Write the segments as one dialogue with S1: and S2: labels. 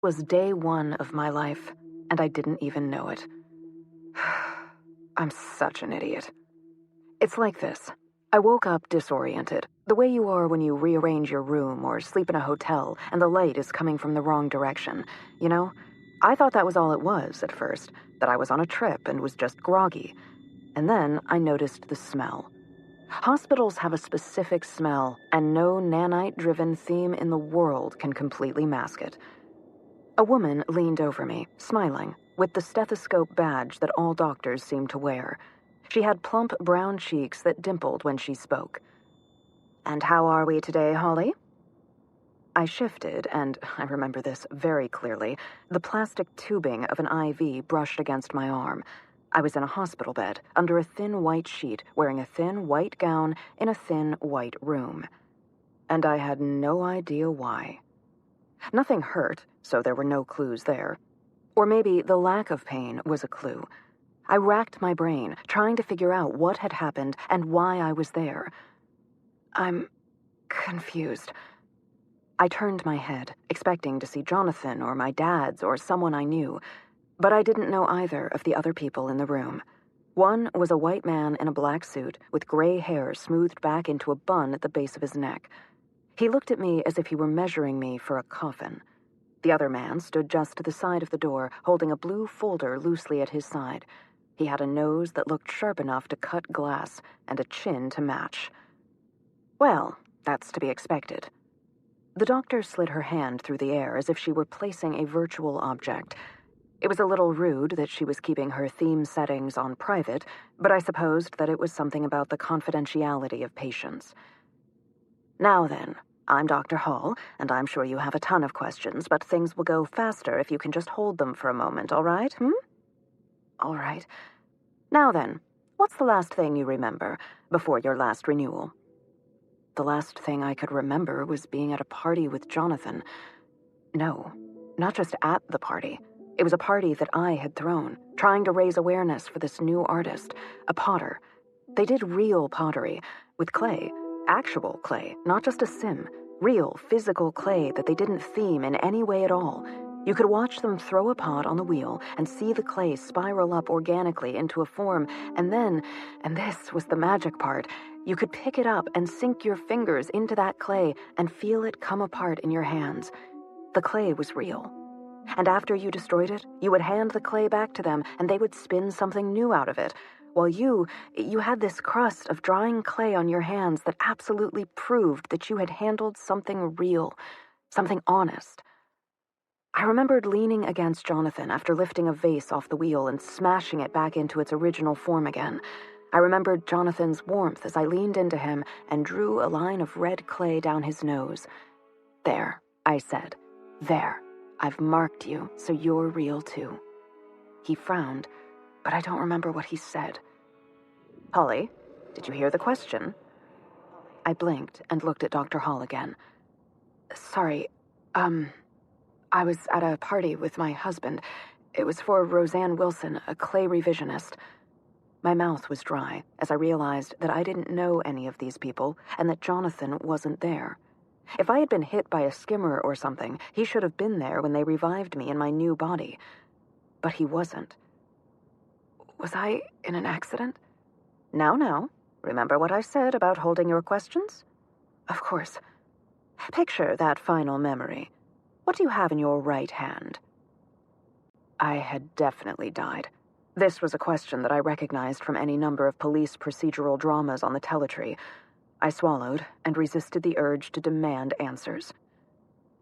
S1: Was day one of my life, and I didn't even know it. I'm such an idiot. It's like this. I woke up disoriented, the way you are when you rearrange your room or sleep in a hotel and the light is coming from the wrong direction. You know? I thought that was all it was at first, that I was on a trip and was just groggy. And then I noticed the smell. Hospitals have a specific smell, and no nanite-driven theme in the world can completely mask it. A woman leaned over me, smiling, with the stethoscope badge that all doctors seem to wear. She had plump brown cheeks that dimpled when she spoke. "And how are we today, Holly?" I shifted, and I remember this very clearly. The plastic tubing of an IV brushed against my arm. I was in a hospital bed, under a thin white sheet, wearing a thin white gown in a thin white room. And I had no idea why. Nothing hurt, so there were no clues there. Or maybe the lack of pain was a clue. I racked my brain, trying to figure out what had happened and why I was there. I'm confused. I turned my head, expecting to see Jonathan or my dad's or someone I knew, but I didn't know either of the other people in the room. One was a white man in a black suit with gray hair smoothed back into a bun at the base of his neck. He looked at me as if he were measuring me for a coffin. The other man stood just to the side of the door, holding a blue folder loosely at his side. He had a nose that looked sharp enough to cut glass and a chin to match. Well, that's to be expected. The doctor slid her hand through the air as if she were placing a virtual object. It was a little rude that she was keeping her theme settings on private, but I supposed that it was something about the confidentiality of patients. "Now then, I'm Dr. Hall, and I'm sure you have a ton of questions, but things will go faster if you can just hold them for a moment, all right, All right. Now then, what's the last thing you remember before your last renewal?" The last thing I could remember was being at a party with Jonathan. No, not just at the party. It was a party that I had thrown, trying to raise awareness for this new artist, a potter. They did real pottery, with clay, actual clay, not just a sim, real physical clay that they didn't theme in any way at all. You could watch them throw a pot on the wheel and see the clay spiral up organically into a form, and then, and this was the magic part, you could pick it up and sink your fingers into that clay and feel it come apart in your hands. The clay was real. And after you destroyed it, you would hand the clay back to them and they would spin something new out of it, while you had this crust of drying clay on your hands that absolutely proved that you had handled something real, something honest. I remembered leaning against Jonathan after lifting a vase off the wheel and smashing it back into its original form again. I remembered Jonathan's warmth as I leaned into him and drew a line of red clay down his nose. "There," I said. "There. I've marked you, so you're real too." He frowned, but I don't remember what he said. "Holly, did you hear the question?" I blinked and looked at Dr. Hall again. "Sorry, I was at a party with my husband. It was for Roseanne Wilson, a clay revisionist." My mouth was dry as I realized that I didn't know any of these people and that Jonathan wasn't there. If I had been hit by a skimmer or something, he should have been there when they revived me in my new body. But he wasn't. Was I in an accident? Now, remember what I said about holding your questions? Of course. Picture that final memory. What do you have in your right hand? I had definitely died. This was a question that I recognized from any number of police procedural dramas on the teletree. I swallowed and resisted the urge to demand answers.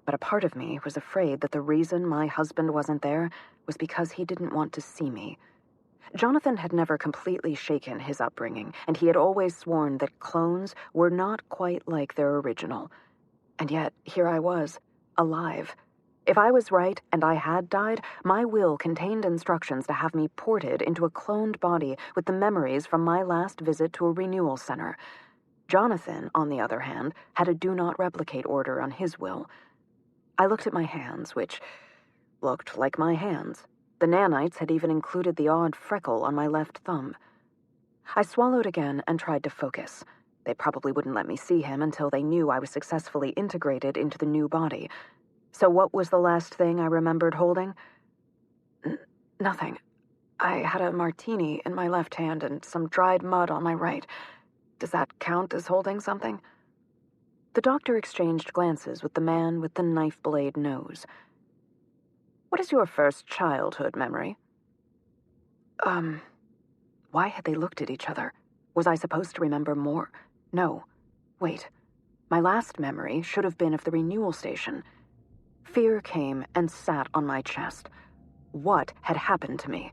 S1: But a part of me was afraid that the reason my husband wasn't there was because he didn't want to see me. Jonathan had never completely shaken his upbringing, and he had always sworn that clones were not quite like their original. And yet, here I was, alive. If I was right and I had died, my will contained instructions to have me ported into a cloned body with the memories from my last visit to a renewal center. Jonathan, on the other hand, had a do-not-replicate order on his will. I looked at my hands, which looked like my hands. The nanites had even included the odd freckle on my left thumb. I swallowed again and tried to focus. They probably wouldn't let me see him until they knew I was successfully integrated into the new body. So what was the last thing I remembered holding? Nothing. I had a martini in my left hand and some dried mud on my right. Does that count as holding something? The doctor exchanged glances with the man with the knife blade nose. What is your first childhood memory? Why had they looked at each other? Was I supposed to remember more? No. Wait. My last memory should have been of the renewal station. Fear came and sat on my chest. What had happened to me?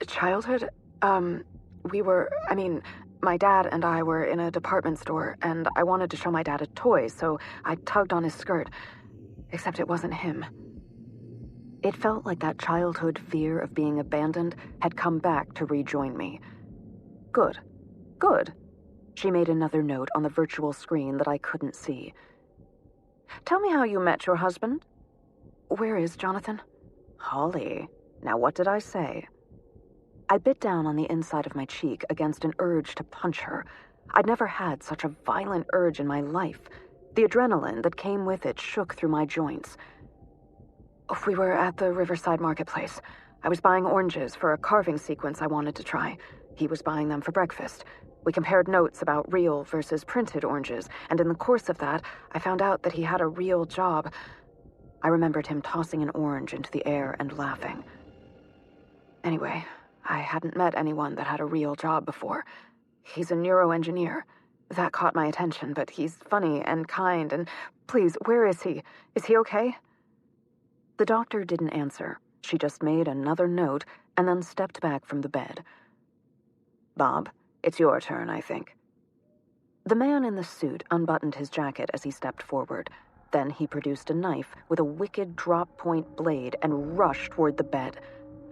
S1: Childhood? My dad and I were in a department store, and I wanted to show my dad a toy, so I tugged on his skirt. Except it wasn't him. It felt like that childhood fear of being abandoned had come back to rejoin me. Good. Good. She made another note on the virtual screen that I couldn't see. Tell me how you met your husband. Where is Jonathan? Holly. Now what did I say? I bit down on the inside of my cheek against an urge to punch her. I'd never had such a violent urge in my life. The adrenaline that came with it shook through my joints. We were at the Riverside Marketplace. I was buying oranges for a carving sequence I wanted to try. He was buying them for breakfast. We compared notes about real versus printed oranges, and in the course of that, I found out that he had a real job. I remembered him tossing an orange into the air and laughing. Anyway, I hadn't met anyone that had a real job before. He's a neuroengineer. That caught my attention, but he's funny and kind, and please, where is he? Is he okay? The doctor didn't answer. She just made another note and then stepped back from the bed. Bob, it's your turn, I think. The man in the suit unbuttoned his jacket as he stepped forward. Then he produced a knife with a wicked drop-point blade and rushed toward the bed.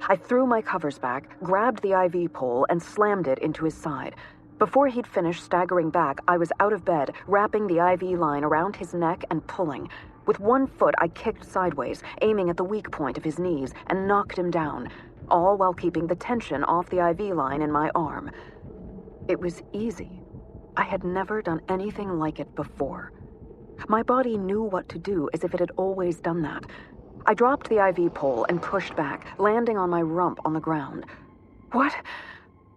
S1: I threw my covers back, grabbed the IV pole, and slammed it into his side. Before he'd finished staggering back, I was out of bed, wrapping the IV line around his neck and pulling. With one foot, I kicked sideways, aiming at the weak point of his knees, and knocked him down, all while keeping the tension off the IV line in my arm. It was easy. I had never done anything like it before. My body knew what to do as if it had always done that. I dropped the IV pole and pushed back, landing on my rump on the ground. What?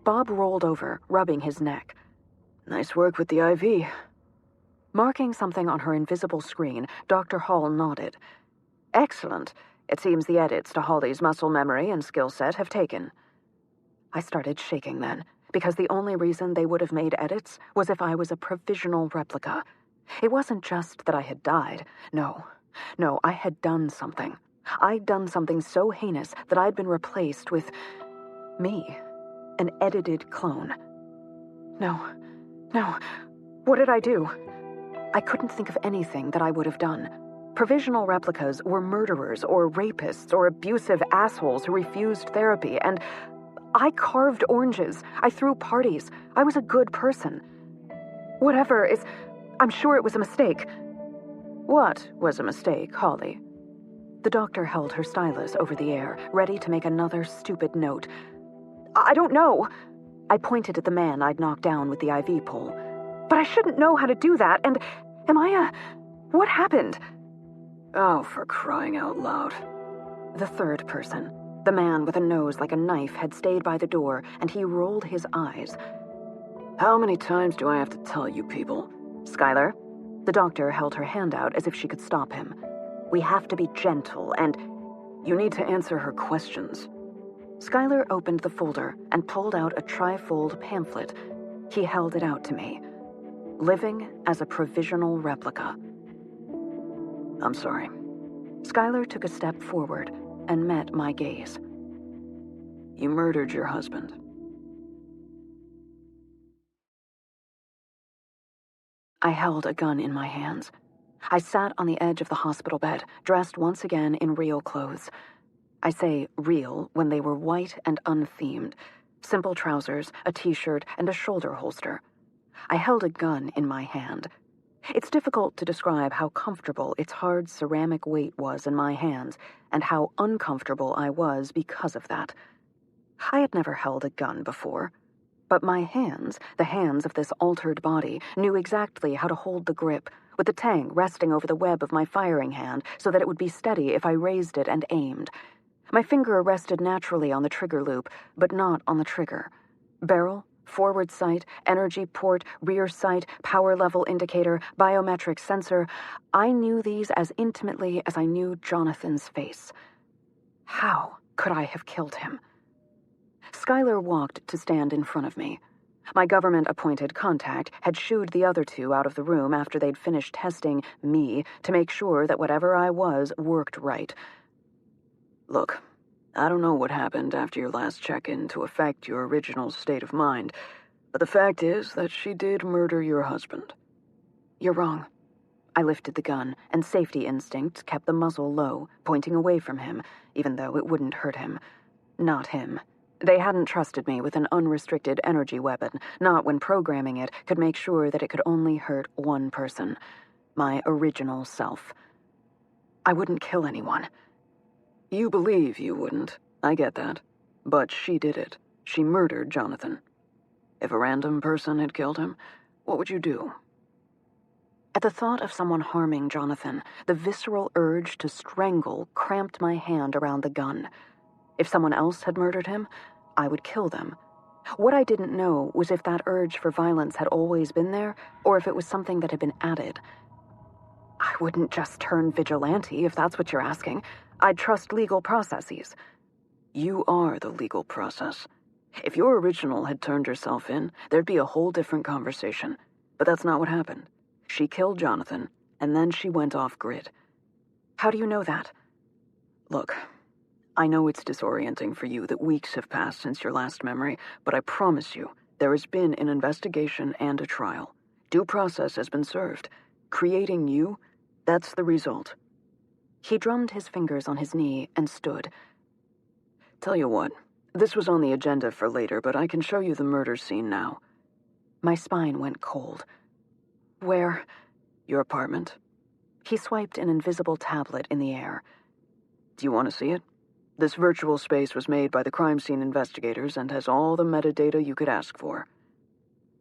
S1: Bob rolled over, rubbing his neck. Nice work with the IV. Marking something on her invisible screen, Dr. Hall nodded. Excellent. It seems the edits to Holly's muscle memory and skill set have taken. I started shaking then, because the only reason they would have made edits was if I was a provisional replica. It wasn't just that I had died. No, I had done something. I'd done something so heinous that I'd been replaced with me, an edited clone. No. What did I do? I couldn't think of anything that I would have done. Provisional replicas were murderers or rapists or abusive assholes who refused therapy, and I carved oranges. I threw parties. I was a good person. I'm sure it was a mistake. What was a mistake, Holly? The doctor held her stylus over the air, ready to make another stupid note. I don't know. I pointed at the man I'd knocked down with the IV pole. But I shouldn't know how to do that, and what happened? Oh, for crying out loud. The third person, the man with a nose like a knife, had stayed by the door, and he rolled his eyes. How many times do I have to tell you people? Skylar? The doctor held her hand out as if she could stop him. We have to be gentle, and you need to answer her questions. Skylar opened the folder and pulled out a trifold pamphlet. He held it out to me. Living as a provisional replica. I'm sorry. Skylar took a step forward and met my gaze. You murdered your husband. I held a gun in my hands. I sat on the edge of the hospital bed, dressed once again in real clothes. I say real when they were white and unthemed. Simple trousers, a t-shirt, and a shoulder holster. I held a gun in my hand. It's difficult to describe how comfortable its hard ceramic weight was in my hands, and how uncomfortable I was because of that. I had never held a gun before, but my hands, the hands of this altered body, knew exactly how to hold the grip, with the tang resting over the web of my firing hand so that it would be steady if I raised it and aimed. My finger rested naturally on the trigger loop, but not on the trigger. Barrel, forward sight, energy port, rear sight, power level indicator, biometric sensor. I knew these as intimately as I knew Jonathan's face. How could I have killed him? Skylar walked to stand in front of me. My government-appointed contact had shooed the other two out of the room after they'd finished testing me to make sure that whatever I was worked right. Look, I don't know what happened after your last check-in to affect your original state of mind, but the fact is that she did murder your husband. You're wrong. I lifted the gun, and safety instincts kept the muzzle low, pointing away from him, even though it wouldn't hurt him. Not him. They hadn't trusted me with an unrestricted energy weapon, not when programming it could make sure that it could only hurt one person. My original self. I wouldn't kill anyone. You believe you wouldn't. I get that. But she did it. She murdered Jonathan. If a random person had killed him, what would you do? At the thought of someone harming Jonathan, the visceral urge to strangle cramped my hand around the gun. If someone else had murdered him, I would kill them. What I didn't know was if that urge for violence had always been there, or if it was something that had been added. I wouldn't just turn vigilante, if that's what you're asking. I'd trust legal processes. You are the legal process. If your original had turned herself in, there'd be a whole different conversation. But that's not what happened. She killed Jonathan, and then she went off-grid. How do you know that? Look, I know it's disorienting for you that weeks have passed since your last memory, but I promise you, there has been an investigation and a trial. Due process has been served. Creating you, that's the result. He drummed his fingers on his knee and stood. Tell you what, this was on the agenda for later, but I can show you the murder scene now. My spine went cold. Where? Your apartment. He swiped an invisible tablet in the air. Do you want to see it? This virtual space was made by the crime scene investigators and has all the metadata you could ask for.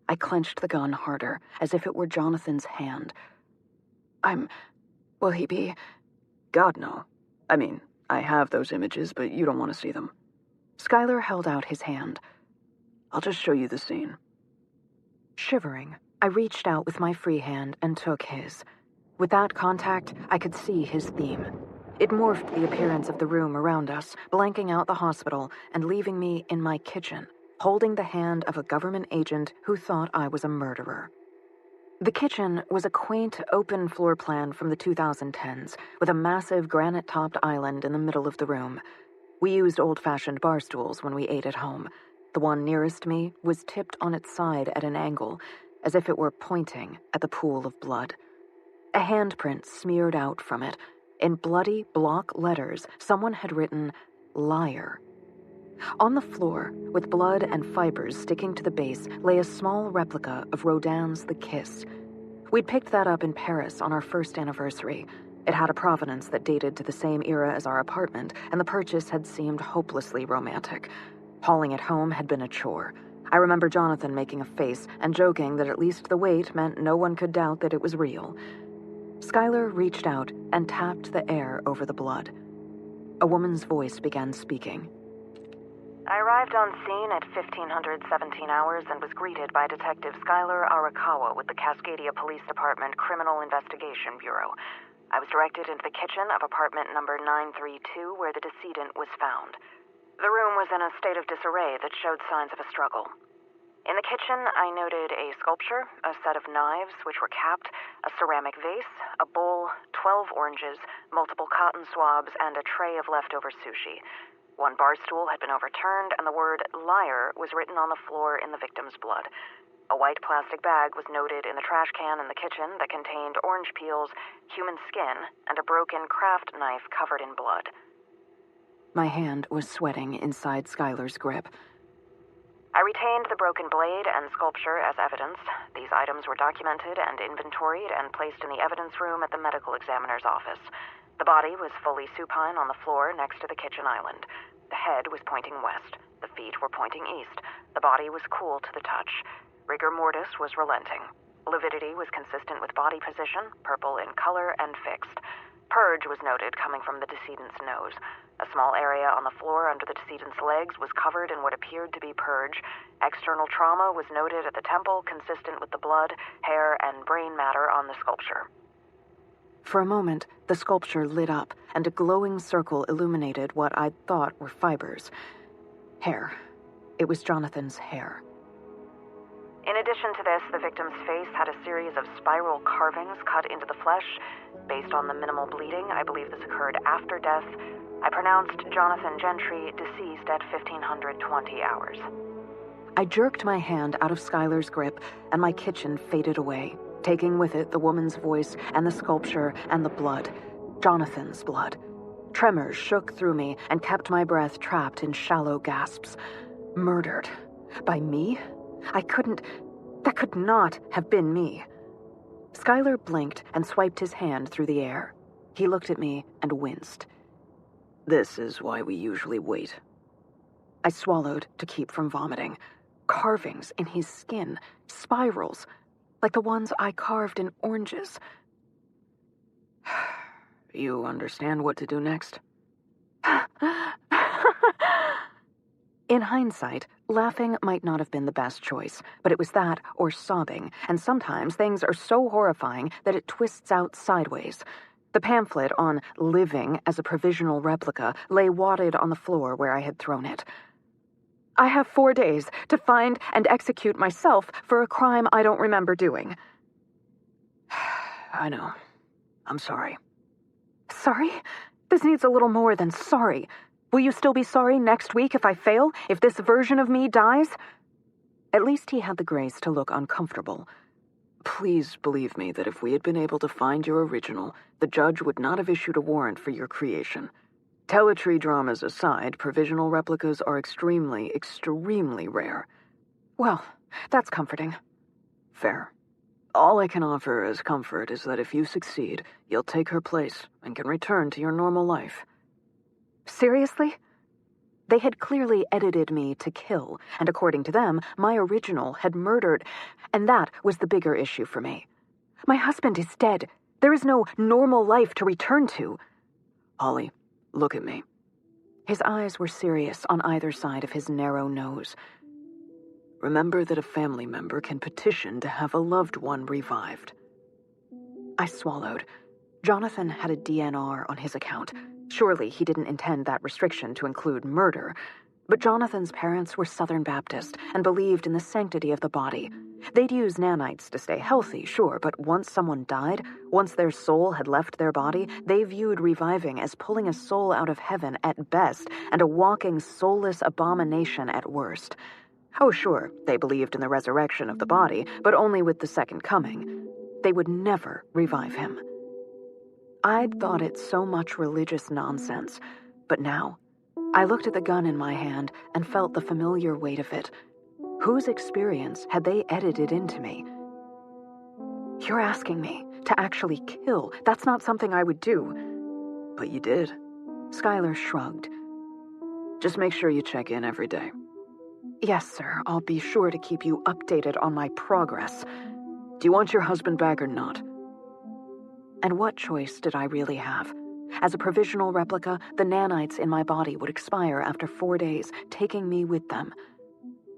S1: I clenched the gun harder, as if it were Jonathan's hand. Will he be? God, no. I mean, I have those images, but you don't want to see them. Skylar held out his hand. I'll just show you the scene. Shivering, I reached out with my free hand and took his. With that contact, I could see his theme. It morphed the appearance of the room around us, blanking out the hospital and leaving me in my kitchen, holding the hand of a government agent who thought I was a murderer. The kitchen was a quaint, open floor plan from the 2010s, with a massive granite-topped island in the middle of the room. We used old-fashioned bar stools when we ate at home. The one nearest me was tipped on its side at an angle, as if it were pointing at the pool of blood. A handprint smeared out from it. In bloody block letters, someone had written, "Liar." On the floor, with blood and fibers sticking to the base, lay a small replica of Rodin's The Kiss. We'd picked that up in Paris on our first anniversary. It had a provenance that dated to the same era as our apartment, and the purchase had seemed hopelessly romantic. Hauling it home had been a chore. I remember Jonathan making a face and joking that at least the weight meant no one could doubt that it was real. Skylar reached out and tapped the air over the blood. A woman's voice began speaking. I arrived on scene at 1517 hours and was greeted by Detective Skylar Arakawa with the Cascadia Police Department Criminal Investigation Bureau. I was directed into the kitchen of apartment number 932 where the decedent was found. The room was in a state of disarray that showed signs of a struggle. In the kitchen, I noted a sculpture, a set of knives, which were capped, a ceramic vase, a bowl, 12 oranges, multiple cotton swabs, and a tray of leftover sushi. One bar stool had been overturned, and the word liar was written on the floor in the victim's blood. A white plastic bag was noted in the trash can in the kitchen that contained orange peels, human skin, and a broken craft knife covered in blood. My hand was sweating inside Skylar's grip. I retained the broken blade and sculpture as evidence. These items were documented and inventoried and placed in the evidence room at the medical examiner's office. The body was fully supine on the floor next to the kitchen island. The head was pointing west. The feet were pointing east. The body was cool to the touch. Rigor mortis was relenting. Lividity was consistent with body position, purple in color, and fixed. Purge was noted coming from the decedent's nose. A small area on the floor under the decedent's legs was covered in what appeared to be purge. External trauma was noted at the temple, consistent with the blood, hair, and brain matter on the sculpture. For a moment, the sculpture lit up, and a glowing circle illuminated what I'd thought were fibers. Hair. It was Jonathan's hair. In addition to this, the victim's face had a series of spiral carvings cut into the flesh. Based on the minimal bleeding, I believe this occurred after death. I pronounced Jonathan Gentry deceased at 1520 hours. I jerked my hand out of Skylar's grip, and my kitchen faded away, taking with it the woman's voice and the sculpture and the blood. Jonathan's blood. Tremors shook through me and kept my breath trapped in shallow gasps. Murdered. By me? That could not have been me. Skylar blinked and swiped his hand through the air. He looked at me and winced. This is why we usually wait. I swallowed to keep from vomiting. Carvings in his skin, spirals, like the ones I carved in oranges. You understand what to do next? In hindsight, laughing might not have been the best choice, but it was that or sobbing, and sometimes things are so horrifying that it twists out sideways. The pamphlet on living as a provisional replica lay wadded on the floor where I had thrown it. I have 4 days to find and execute myself for a crime I don't remember doing. I know. I'm sorry. Sorry? This needs a little more than sorry. Will you still be sorry next week if I fail? If this version of me dies? At least he had the grace to look uncomfortable. Please believe me that if we had been able to find your original, the judge would not have issued a warrant for your creation. Teletree dramas aside, provisional replicas are extremely, extremely rare. Well, that's comforting. Fair. All I can offer as comfort is that if you succeed, you'll take her place and can return to your normal life. Seriously? They had clearly edited me to kill, and according to them, my original had murdered, and that was the bigger issue for me. My husband is dead. There is no normal life to return to. Holly, look at me. His eyes were serious on either side of his narrow nose. Remember that a family member can petition to have a loved one revived. I swallowed. Jonathan had a DNR on his account. Surely he didn't intend that restriction to include murder. But Jonathan's parents were Southern Baptist and believed in the sanctity of the body. They'd use nanites to stay healthy, sure, but once someone died, once their soul had left their body, they viewed reviving as pulling a soul out of heaven at best and a walking soulless abomination at worst. Oh, sure, they believed in the resurrection of the body, but only with the second coming. They would never revive him. I'd thought it so much religious nonsense, but now I looked at the gun in my hand and felt the familiar weight of it. Whose experience had they edited into me? You're asking me to actually kill. That's not something I would do. But you did. Skylar shrugged. Just make sure you check in every day. Yes, sir. I'll be sure to keep you updated on my progress. Do you want your husband back or not? And what choice did I really have? As a provisional replica, the nanites in my body would expire after 4 days, taking me with them.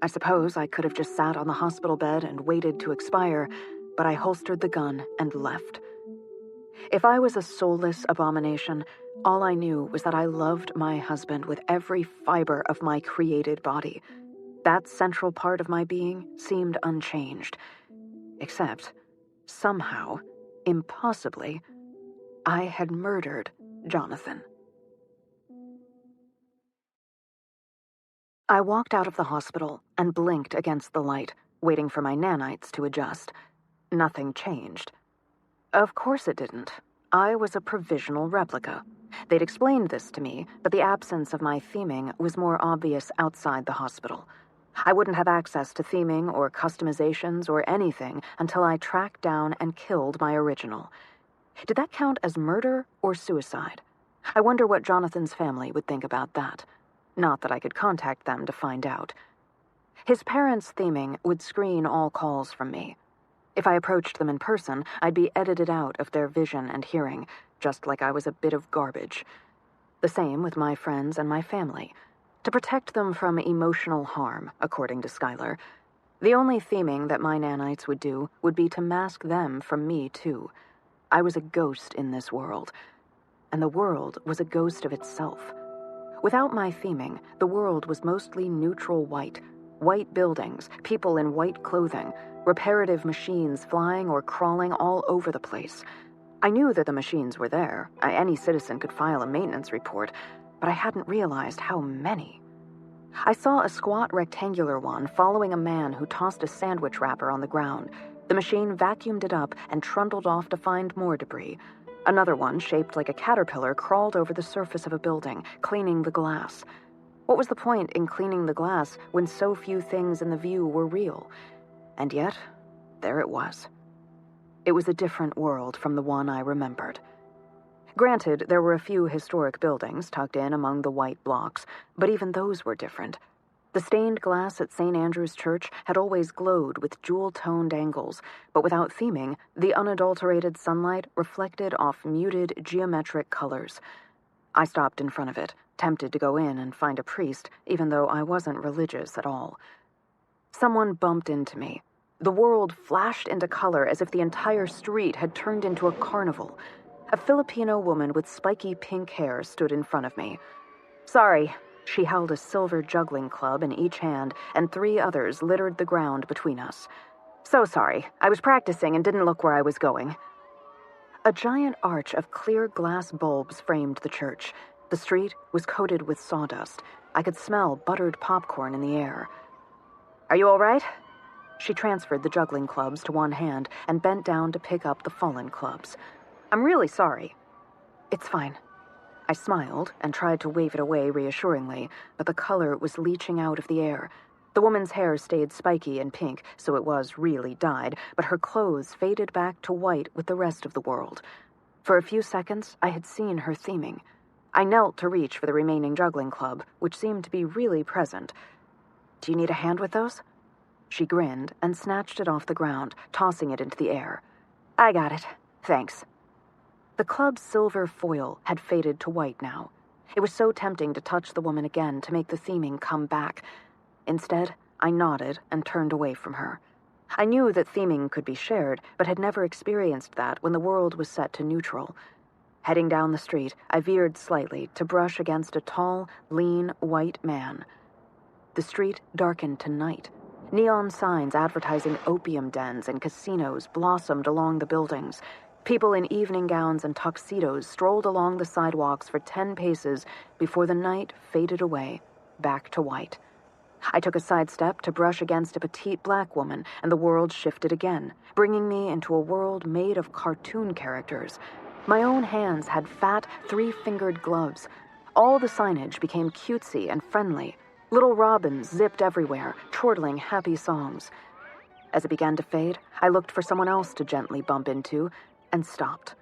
S1: I suppose I could have just sat on the hospital bed and waited to expire, but I holstered the gun and left. If I was a soulless abomination, all I knew was that I loved my husband with every fiber of my created body. That central part of my being seemed unchanged. Except, somehow, impossibly, I had murdered Jonathan. I walked out of the hospital and blinked against the light, waiting for my nanites to adjust. Nothing changed. Of course it didn't. I was a provisional replica. They'd explained this to me, but the absence of my theming was more obvious outside the hospital. I wouldn't have access to theming or customizations or anything until I tracked down and killed my original. Did that count as murder or suicide? I wonder what Jonathan's family would think about that. Not that I could contact them to find out. His parents' theming would screen all calls from me. If I approached them in person, I'd be edited out of their vision and hearing, just like I was a bit of garbage. The same with my friends and my family. To protect them from emotional harm, according to Skylar, the only theming that my nanites would do would be to mask them from me, too. I was a ghost in this world, and the world was a ghost of itself. Without my theming, the world was mostly neutral white. White buildings, people in white clothing, reparative machines flying or crawling all over the place. I knew that the machines were there. Any citizen could file a maintenance report, but I hadn't realized how many. I saw a squat rectangular one following a man who tossed a sandwich wrapper on the ground. The machine vacuumed it up and trundled off to find more debris. Another one, shaped like a caterpillar, crawled over the surface of a building, cleaning the glass. What was the point in cleaning the glass when so few things in the view were real? And yet, there it was. It was a different world from the one I remembered. Granted, there were a few historic buildings tucked in among the white blocks, but even those were different. The stained glass at St. Andrew's Church had always glowed with jewel-toned angles, but without theming, the unadulterated sunlight reflected off muted geometric colors. I stopped in front of it, tempted to go in and find a priest, even though I wasn't religious at all. Someone bumped into me. The world flashed into color as if the entire street had turned into a carnival. A Filipino woman with spiky pink hair stood in front of me. Sorry. She held a silver juggling club in each hand, and 3 others littered the ground between us. So sorry. I was practicing and didn't look where I was going. A giant arch of clear glass bulbs framed the church. The street was coated with sawdust. I could smell buttered popcorn in the air. Are you all right? She transferred the juggling clubs to one hand and bent down to pick up the fallen clubs. I'm really sorry. It's fine. I smiled and tried to wave it away reassuringly, but the color was leaching out of the air. The woman's hair stayed spiky and pink, so it was really dyed, but her clothes faded back to white with the rest of the world. For a few seconds, I had seen her theming. I knelt to reach for the remaining juggling club, which seemed to be really present. Do you need a hand with those? She grinned and snatched it off the ground, tossing it into the air. I got it. Thanks. The club's silver foil had faded to white now. It was so tempting to touch the woman again to make the theming come back. Instead, I nodded and turned away from her. I knew that theming could be shared, but had never experienced that when the world was set to neutral. Heading down the street, I veered slightly to brush against a tall, lean, white man. The street darkened to night. Neon signs advertising opium dens and casinos blossomed along the buildings. People in evening gowns and tuxedos strolled along the sidewalks for 10 paces before the night faded away, back to white. I took a sidestep to brush against a petite black woman, and the world shifted again, bringing me into a world made of cartoon characters. My own hands had fat, 3-fingered gloves. All the signage became cutesy and friendly. Little robins zipped everywhere, chortling happy songs. As it began to fade, I looked for someone else to gently bump into, and stopped.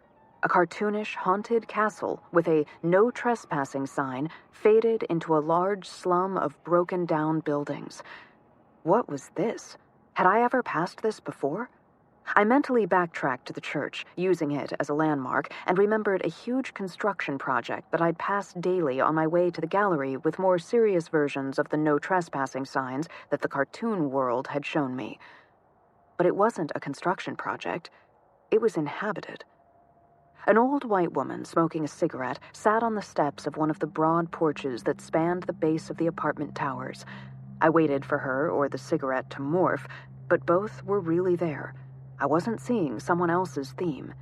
S1: A cartoonish, haunted castle with a no trespassing sign faded into a large slum of broken-down buildings. What was this? Had I ever passed this before? I mentally backtracked to the church, using it as a landmark, and remembered a huge construction project that I'd passed daily on my way to the gallery with more serious versions of the no trespassing signs that the cartoon world had shown me. But it wasn't a construction project. It was inhabited. An old white woman smoking a cigarette sat on the steps of one of the broad porches that spanned the base of the apartment towers. I waited for her or the cigarette to morph, but both were really there. I wasn't seeing someone else's theme.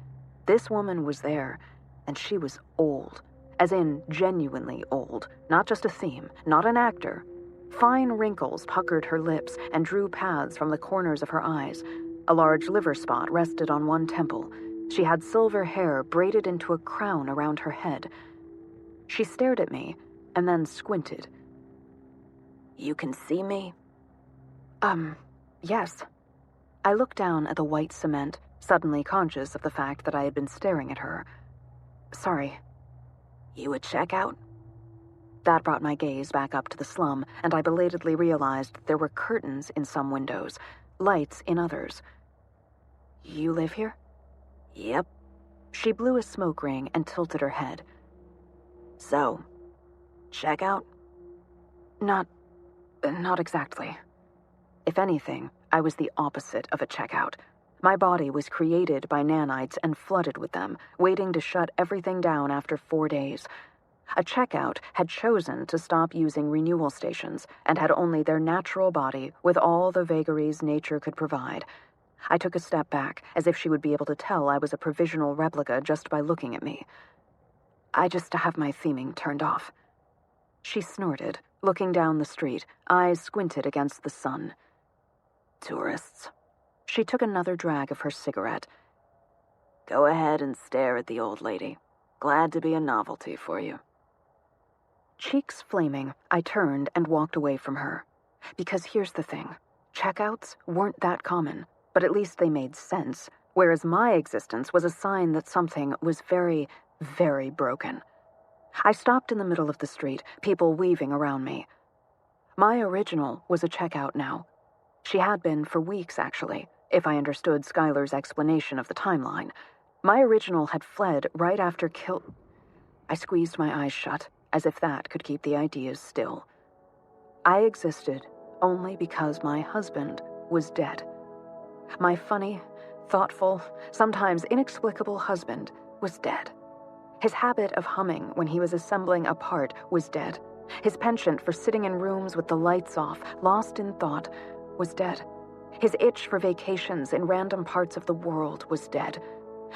S1: This woman was there, and she was old, as in genuinely old, not just a theme, not an actor. Fine wrinkles puckered her lips and drew paths from the corners of her eyes. A large liver spot rested on one temple. She had silver hair braided into a crown around her head. She stared at me, and then squinted. You can see me? Yes. I looked down at the white cement, suddenly conscious of the fact that I had been staring at her. Sorry. You a checkout? That brought my gaze back up to the slum, and I belatedly realized there were curtains in some windows, lights in others. You live here?
S2: Yep.
S1: She blew a smoke ring and tilted her head.
S2: So, checkout?
S1: Not exactly. If anything, I was the opposite of a checkout. My body was created by nanites and flooded with them, waiting to shut everything down after 4 days. A checkout had chosen to stop using renewal stations and had only their natural body with all the vagaries nature could provide. I took a step back, as if she would be able to tell I was a provisional replica just by looking at me. I just have my theming turned off. She snorted, looking down the street, eyes squinted against the sun.
S2: Tourists.
S1: She took another drag of her cigarette.
S2: Go ahead and stare at the old lady. Glad to be a novelty for you.
S1: Cheeks flaming, I turned and walked away from her. Because here's the thing. Checkouts weren't that common, but at least they made sense, whereas my existence was a sign that something was very, very broken. I stopped in the middle of the street, people weaving around me. My original was a checkout now. She had been for weeks, actually, if I understood Skylar's explanation of the timeline. My original had fled right after I squeezed my eyes shut, as if that could keep the ideas still. I existed only because my husband was dead. My funny, thoughtful, sometimes inexplicable husband was dead. His habit of humming when he was assembling a part was dead. His penchant for sitting in rooms with the lights off, lost in thought, was dead. His itch for vacations in random parts of the world was dead.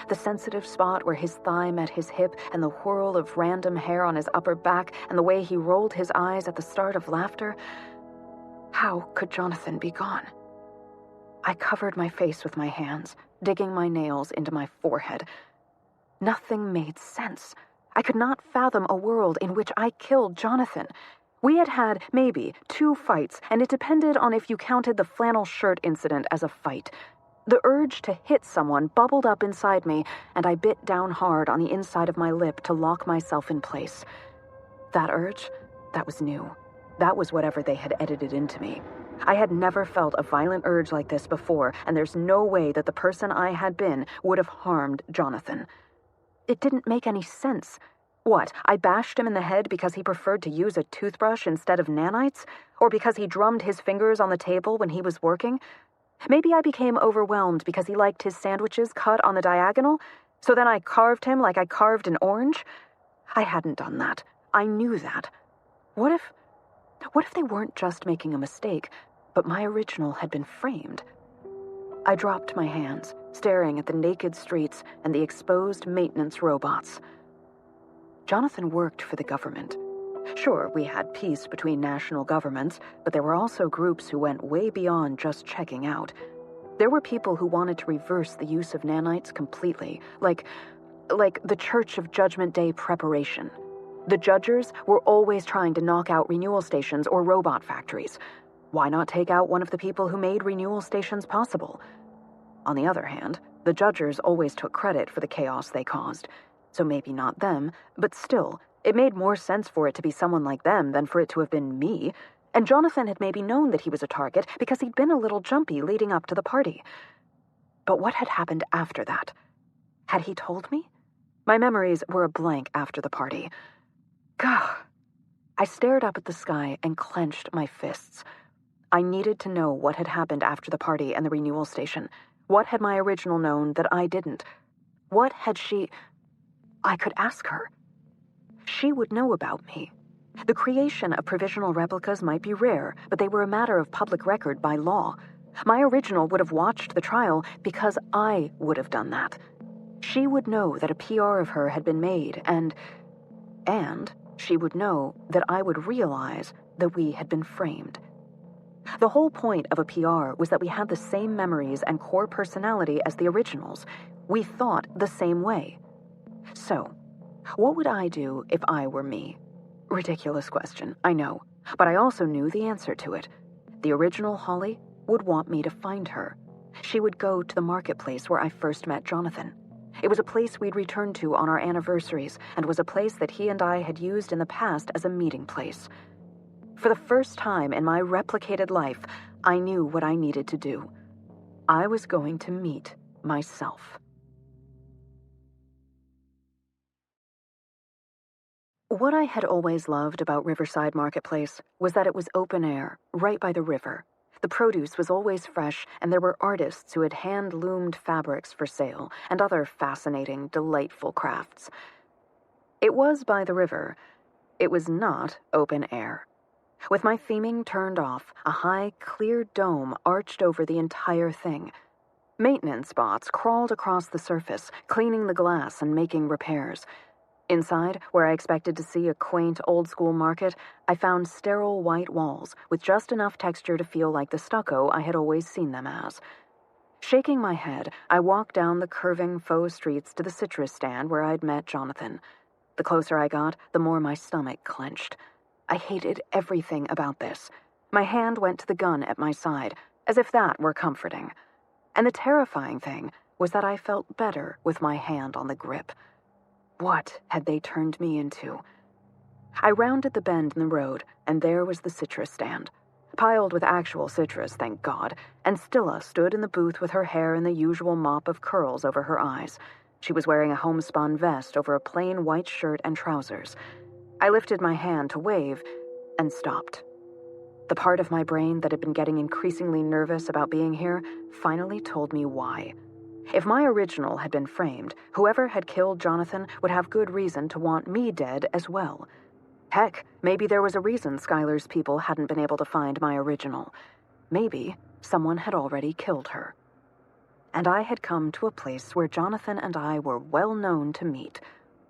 S1: The sensitive spot where his thigh met his hip and the whirl of random hair on his upper back and the way he rolled his eyes at the start of laughter. How could Jonathan be gone? I covered my face with my hands, digging my nails into my forehead. Nothing made sense. I could not fathom a world in which I killed Jonathan. We had had, maybe, 2 fights, and it depended on if you counted the flannel shirt incident as a fight. The urge to hit someone bubbled up inside me, and I bit down hard on the inside of my lip to lock myself in place. That urge, that was new. That was whatever they had edited into me. I had never felt a violent urge like this before, and there's no way that the person I had been would have harmed Jonathan. It didn't make any sense. What, I bashed him in the head because he preferred to use a toothbrush instead of nanites? Or because he drummed his fingers on the table when he was working? Maybe I became overwhelmed because he liked his sandwiches cut on the diagonal, so then I carved him like I carved an orange? I hadn't done that. I knew that. What if they weren't just making a mistake, but my original had been framed? I dropped my hands, staring at the naked streets and the exposed maintenance robots. Jonathan worked for the government. Sure, we had peace between national governments, but there were also groups who went way beyond just checking out. There were people who wanted to reverse the use of nanites completely, like the Church of Judgment Day Preparation. The judgers were always trying to knock out renewal stations or robot factories. Why not take out one of the people who made renewal stations possible? On the other hand, the judgers always took credit for the chaos they caused. So maybe not them, but still, it made more sense for it to be someone like them than for it to have been me. And Jonathan had maybe known that he was a target because he'd been a little jumpy leading up to the party. But what had happened after that? Had he told me? My memories were a blank after the party. Gah! I stared up at the sky and clenched my fists. I needed to know what had happened after the party and the renewal station. What had my original known that I didn't? What had she... I could ask her. She would know about me. The creation of provisional replicas might be rare, but they were a matter of public record by law. My original would have watched the trial because I would have done that. She would know that a PR of her had been made, and she would know that I would realize that we had been framed. The whole point of a PR was that we had the same memories and core personality as the originals. We thought the same way. So, what would I do if I were me? Ridiculous question, I know, but I also knew the answer to it. The original Holly would want me to find her. She would go to the marketplace where I first met Jonathan. It was a place we'd returned to on our anniversaries, and was a place that he and I had used in the past as a meeting place. For the first time in my replicated life, I knew what I needed to do. I was going to meet myself. What I had always loved about Riverside Marketplace was that it was open air, right by the river. The produce was always fresh, and there were artists who had hand-loomed fabrics for sale and other fascinating, delightful crafts. It was by the river. It was not open air. With my theming turned off, a high, clear dome arched over the entire thing. Maintenance bots crawled across the surface, cleaning the glass and making repairs. Inside, where I expected to see a quaint, old-school market, I found sterile white walls with just enough texture to feel like the stucco I had always seen them as. Shaking my head, I walked down the curving faux streets to the citrus stand where I'd met Jonathan. The closer I got, the more my stomach clenched. I hated everything about this. My hand went to the gun at my side, as if that were comforting. And the terrifying thing was that I felt better with my hand on the grip. What had they turned me into? I rounded the bend in the road, and there was the citrus stand. Piled with actual citrus, thank God, and Stilla stood in the booth with her hair in the usual mop of curls over her eyes. She was wearing a homespun vest over a plain white shirt and trousers. I lifted my hand to wave, and stopped. The part of my brain that had been getting increasingly nervous about being here finally told me why. If my original had been framed, whoever had killed Jonathan would have good reason to want me dead as well. Heck, maybe there was a reason Skylar's people hadn't been able to find my original. Maybe someone had already killed her. And I had come to a place where Jonathan and I were well known to meet.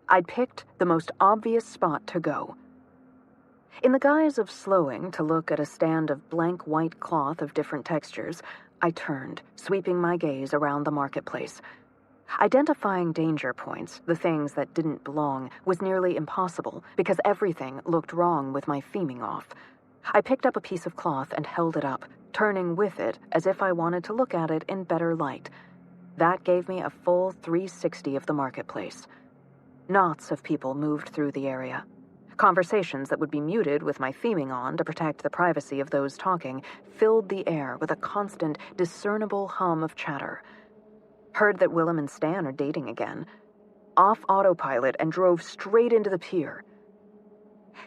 S1: I'd picked the most obvious spot to go. In the guise of slowing to look at a stand of blank white cloth of different textures, I turned, sweeping my gaze around the marketplace. Identifying danger points, the things that didn't belong, was nearly impossible because everything looked wrong with my theming off. I picked up a piece of cloth and held it up, turning with it as if I wanted to look at it in better light. That gave me a full 360 of the marketplace. Knots of people moved through the area. Conversations that would be muted with my theming on to protect the privacy of those talking filled the air with a constant, discernible hum of chatter. Heard that Willem and Stan are dating again. Off autopilot and drove straight into the pier.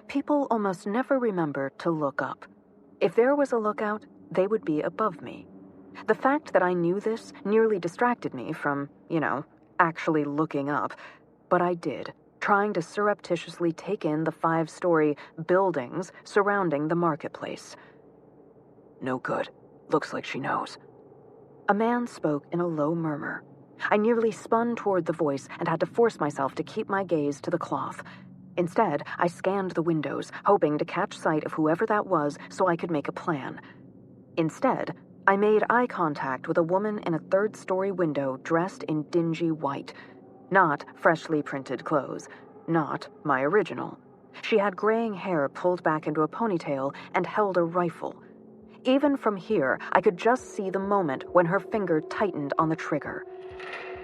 S1: People almost never remember to look up. If there was a lookout, they would be above me. The fact that I knew this nearly distracted me from, actually looking up. But I did, trying to surreptitiously take in the 5-story buildings surrounding the marketplace. No good. Looks like she knows. A man spoke in a low murmur. I nearly spun toward the voice and had to force myself to keep my gaze to the cloth. Instead, I scanned the windows, hoping to catch sight of whoever that was so I could make a plan. Instead, I made eye contact with a woman in a 3rd-story window dressed in dingy white. Not freshly printed clothes. Not my original. She had graying hair pulled back into a ponytail and held a rifle. Even from here, I could just see the moment when her finger tightened on the trigger.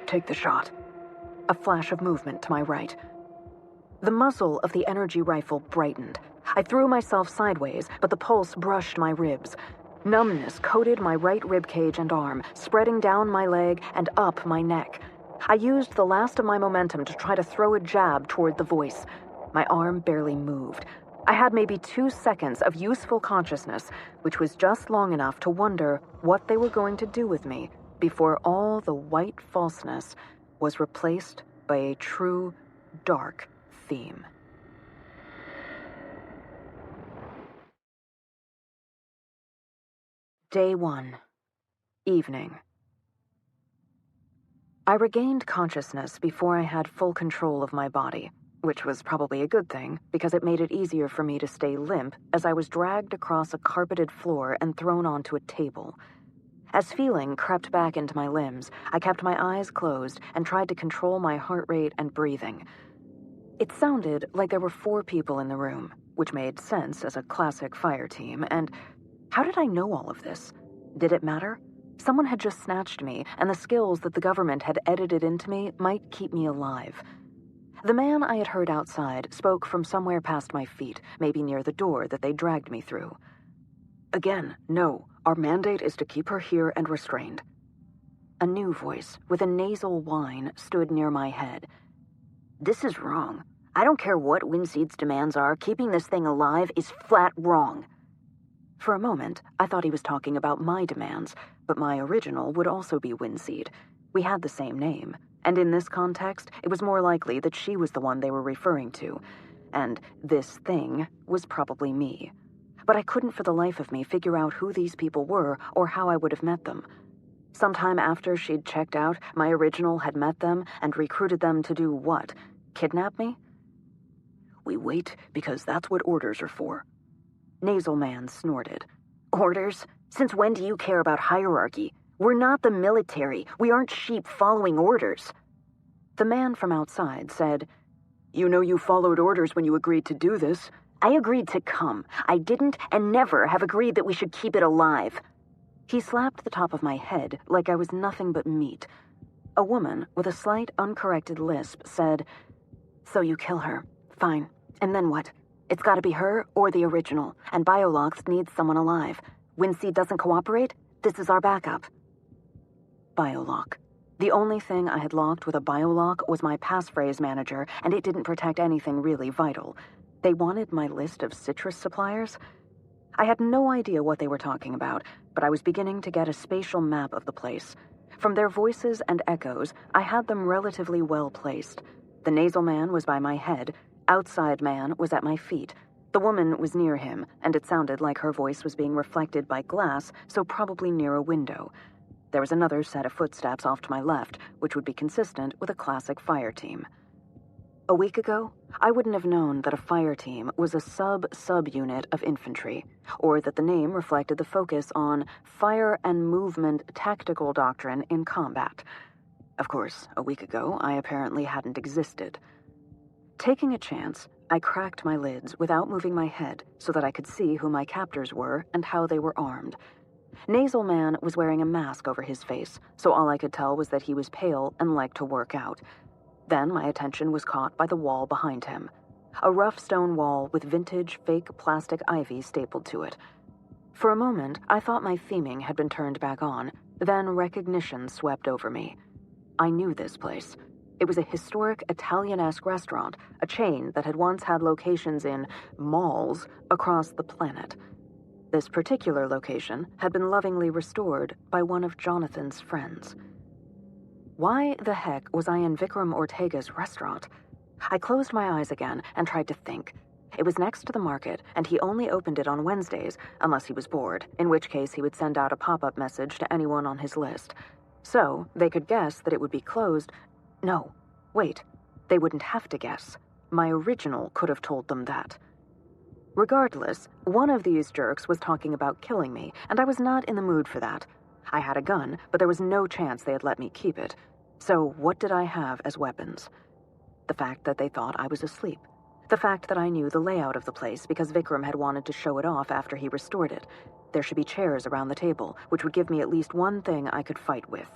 S1: Take the shot. A flash of movement to my right. The muzzle of the energy rifle brightened. I threw myself sideways, but the pulse brushed my ribs. Numbness coated my right ribcage and arm, spreading down my leg and up my neck. I used the last of my momentum to try to throw a jab toward the voice. My arm barely moved. I had maybe 2 seconds of useful consciousness, which was just long enough to wonder what they were going to do with me before all the white falseness was replaced by a true, dark theme. Day 1. Evening. I regained consciousness before I had full control of my body, which was probably a good thing because it made it easier for me to stay limp as I was dragged across a carpeted floor and thrown onto a table. As feeling crept back into my limbs, I kept my eyes closed and tried to control my heart rate and breathing. It sounded like there were 4 people in the room, which made sense as a classic fire team, and how did I know all of this? Did it matter? Someone had just snatched me, and the skills that the government had edited into me might keep me alive. The man I had heard outside spoke from somewhere past my feet, maybe near the door that they dragged me through. Again, no. Our mandate is to keep her here and restrained. A new voice, with a nasal whine, stood near my head.
S2: This is wrong. I don't care what Winseed's demands are. Keeping this thing alive is flat wrong.
S1: For a moment, I thought he was talking about my demands, but my original would also be Winseed. We had the same name, and in this context, it was more likely that she was the one they were referring to, and this thing was probably me. But I couldn't for the life of me figure out who these people were or how I would have met them. Sometime after she'd checked out, my original had met them and recruited them to do what? Kidnap me?
S2: We wait because that's what orders are for.
S1: Nasal Man snorted.
S2: Orders? Since when do you care about hierarchy? We're not the military. We aren't sheep following orders.
S1: The man from outside said, You know you followed orders when you agreed to do this.
S2: I agreed to come. I didn't and never have agreed that we should keep it alive.
S1: He slapped the top of my head like I was nothing but meat. A woman with a slight, uncorrected lisp said, So you kill her. Fine. And then what? It's gotta be her or the original, and Biolox needs someone alive. Winseed doesn't cooperate? This is our backup. Biolock. The only thing I had locked with a Biolock was my passphrase manager, and it didn't protect anything really vital. They wanted my list of citrus suppliers? I had no idea what they were talking about, but I was beginning to get a spatial map of the place. From their voices and echoes, I had them relatively well placed. The nasal man was by my head, outside man was at my feet. The woman was near him, and it sounded like her voice was being reflected by glass, so probably near a window. There was another set of footsteps off to my left, which would be consistent with a classic fire team. A week ago, I wouldn't have known that a fire team was a sub-unit of infantry, or that the name reflected the focus on fire and movement tactical doctrine in combat. Of course, a week ago, I apparently hadn't existed. Taking a chance, I cracked my lids without moving my head so that I could see who my captors were and how they were armed. Nasal Man was wearing a mask over his face, so all I could tell was that he was pale and liked to work out. Then my attention was caught by the wall behind him. A rough stone wall with vintage fake plastic ivy stapled to it. For a moment, I thought my theming had been turned back on, then recognition swept over me. I knew this place. It was a historic Italianesque restaurant, a chain that had once had locations in malls across the planet. This particular location had been lovingly restored by one of Jonathan's friends. Why the heck was I in Vikram Ortega's restaurant? I closed my eyes again and tried to think. It was next to the market, and he only opened it on Wednesdays, unless he was bored, in which case he would send out a pop-up message to anyone on his list. So, they could guess that it would be closed. No, wait, they wouldn't have to guess. My original could have told them that. Regardless, one of these jerks was talking about killing me, and I was not in the mood for that. I had a gun, but there was no chance they had let me keep it. So what did I have as weapons? The fact that they thought I was asleep. The fact that I knew the layout of the place because Vikram had wanted to show it off after he restored it. There should be chairs around the table, which would give me at least one thing I could fight with.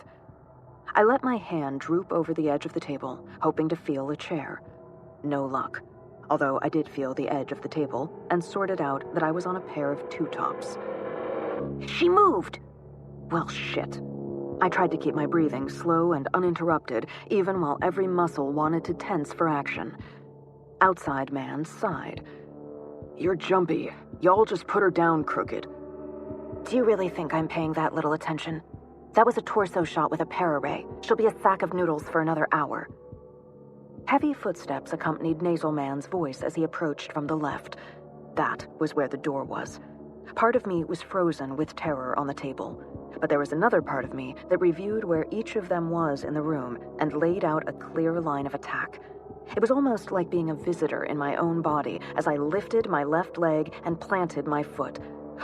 S1: I let my hand droop over the edge of the table, hoping to feel a chair. No luck. Although I did feel the edge of the table and sorted out that I was on a pair of two-tops.
S2: She moved!
S1: Well, shit. I tried to keep my breathing slow and uninterrupted, even while every muscle wanted to tense for action. Outside man sighed. You're jumpy. Y'all just put her down crooked. Do you really think I'm paying that little attention? That was a torso shot with a para-ray. She'll be a sack of noodles for another hour. Heavy footsteps accompanied Nasal Man's voice as he approached from the left. That was where the door was. Part of me was frozen with terror on the table, but there was another part of me that reviewed where each of them was in the room and laid out a clear line of attack. It was almost like being a visitor in my own body as I lifted my left leg and planted my foot.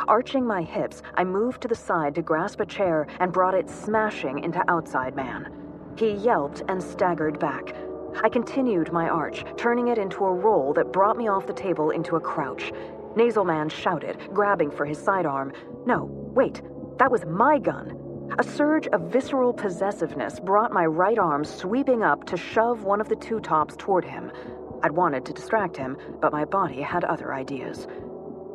S1: Arching my hips, I moved to the side to grasp a chair and brought it smashing into Outside Man. He yelped and staggered back. I continued my arch, turning it into a roll that brought me off the table into a crouch. Nasal Man shouted, grabbing for his sidearm. No, wait, that was my gun. A surge of visceral possessiveness brought my right arm sweeping up to shove one of the two-tops toward him. I'd wanted to distract him, but my body had other ideas.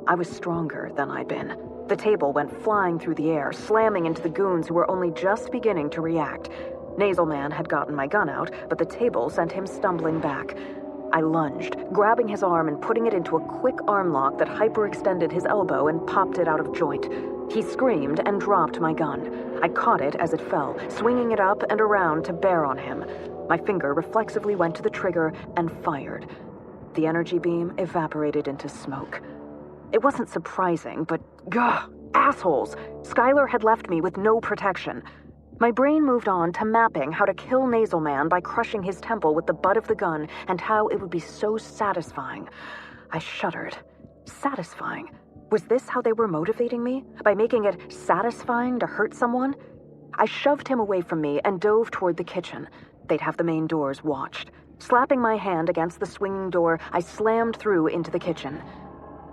S1: I was stronger than I'd been. The table went flying through the air, slamming into the goons who were only just beginning to react. Nasal Man had gotten my gun out, but the table sent him stumbling back. I lunged, grabbing his arm and putting it into a quick arm lock that hyperextended his elbow and popped it out of joint. He screamed and dropped my gun. I caught it as it fell, swinging it up and around to bear on him. My finger reflexively went to the trigger and fired. The energy beam evaporated into smoke. It wasn't surprising, but assholes! Skylar had left me with no protection. My brain moved on to mapping how to kill Nasal Man by crushing his temple with the butt of the gun and how it would be so satisfying. I shuddered. Satisfying? Was this how they were motivating me? By making it satisfying to hurt someone? I shoved him away from me and dove toward the kitchen. They'd have the main doors watched. Slapping my hand against the swinging door, I slammed through into the kitchen.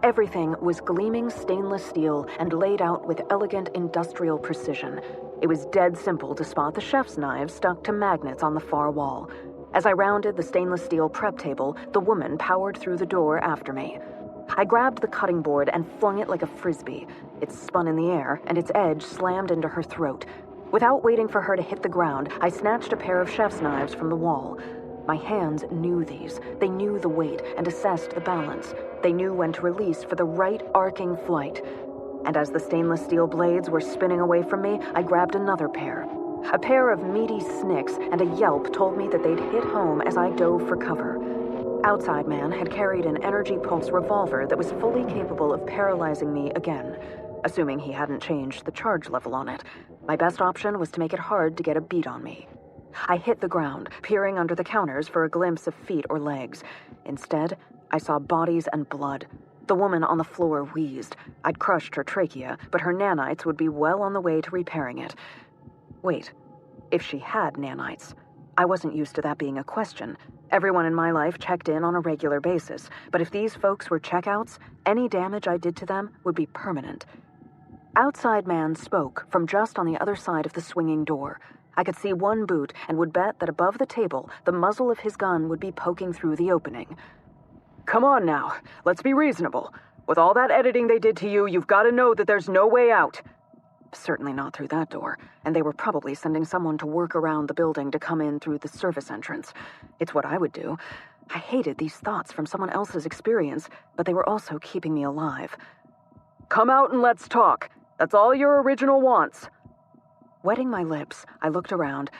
S1: Everything was gleaming stainless steel and laid out with elegant industrial precision. It was dead simple to spot the chef's knives stuck to magnets on the far wall. As I rounded the stainless steel prep table, the woman powered through the door after me. I grabbed the cutting board and flung it like a frisbee. It spun in the air, and its edge slammed into her throat. Without waiting for her to hit the ground, I snatched a pair of chef's knives from the wall. My hands knew these. They knew the weight and assessed the balance. They knew when to release for the right arcing flight. And as the stainless steel blades were spinning away from me, I grabbed another pair. A pair of meaty snicks and a yelp told me that they'd hit home as I dove for cover. Outside Man had carried an energy pulse revolver that was fully capable of paralyzing me again, assuming he hadn't changed the charge level on it. My best option was to make it hard to get a beat on me. I hit the ground, peering under the counters for a glimpse of feet or legs. Instead, I saw bodies and blood. The woman on the floor wheezed. I'd crushed her trachea, but her nanites would be well on the way to repairing it. Wait, if she had nanites? I wasn't used to that being a question. Everyone in my life checked in on a regular basis, but if these folks were checkouts, any damage I did to them would be permanent. Outside Man spoke from just on the other side of the swinging door. I could see one boot and would bet that above the table, the muzzle of his gun would be poking through the opening. Come on now, let's be reasonable. With all that editing they did to you, you've got to know that there's no way out. Certainly not through that door, and they were probably sending someone to work around the building to come in through the service entrance. It's what I would do. I hated these thoughts from someone else's experience, but they were also keeping me alive. Come out and let's talk. That's all your original wants. Wetting my lips, I looked around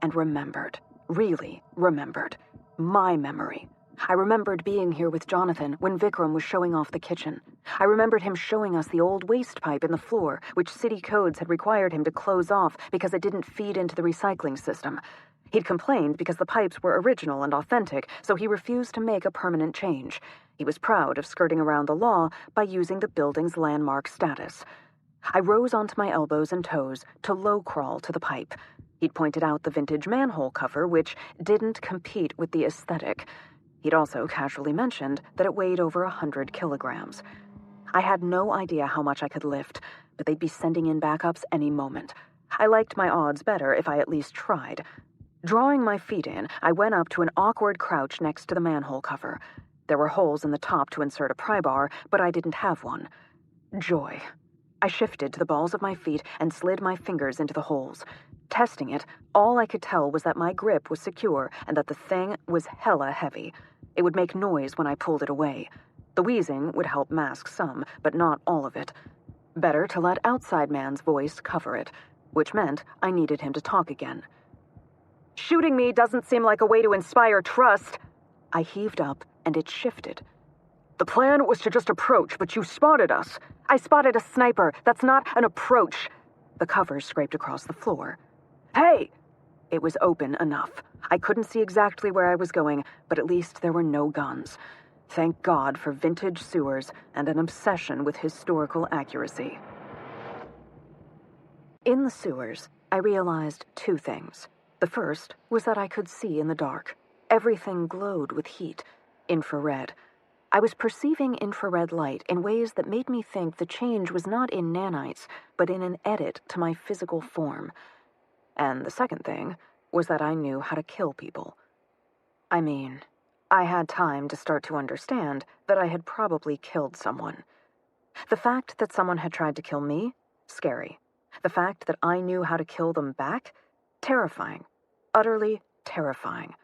S1: and remembered. Really remembered. My memory. I remembered being here with Jonathan when Vikram was showing off the kitchen. I remembered him showing us the old waste pipe in the floor, which city codes had required him to close off because it didn't feed into the recycling system. He'd complained because the pipes were original and authentic, so he refused to make a permanent change. He was proud of skirting around the law by using the building's landmark status. I rose onto my elbows and toes to low crawl to the pipe. He'd pointed out the vintage manhole cover, which didn't compete with the aesthetic. He'd also casually mentioned that it weighed over 100 kilograms. I had no idea how much I could lift, but they'd be sending in backups any moment. I liked my odds better if I at least tried. Drawing my feet in, I went up to an awkward crouch next to the manhole cover. There were holes in the top to insert a pry bar, but I didn't have one. Joy. I shifted to the balls of my feet and slid my fingers into the holes. Testing it, all I could tell was that my grip was secure and that the thing was hella heavy. It would make noise when I pulled it away. The wheezing would help mask some, but not all of it. Better to let Outside Man's voice cover it, which meant I needed him to talk again. Shooting me doesn't seem like a way to inspire trust. I heaved up, and it shifted. The plan was to just approach, but you spotted us. I spotted a sniper. That's not an approach. The covers scraped across the floor. Hey! It was open enough. I couldn't see exactly where I was going, but at least there were no guns. Thank God for vintage sewers and an obsession with historical accuracy. In the sewers, I realized two things. The first was that I could see in the dark. Everything glowed with heat, infrared. I was perceiving infrared light in ways that made me think the change was not in nanites, but in an edit to my physical form. And the second thing was that I knew how to kill people. I mean, I had time to start to understand that I had probably killed someone. The fact that someone had tried to kill me? Scary. The fact that I knew how to kill them back? Terrifying. Utterly terrifying.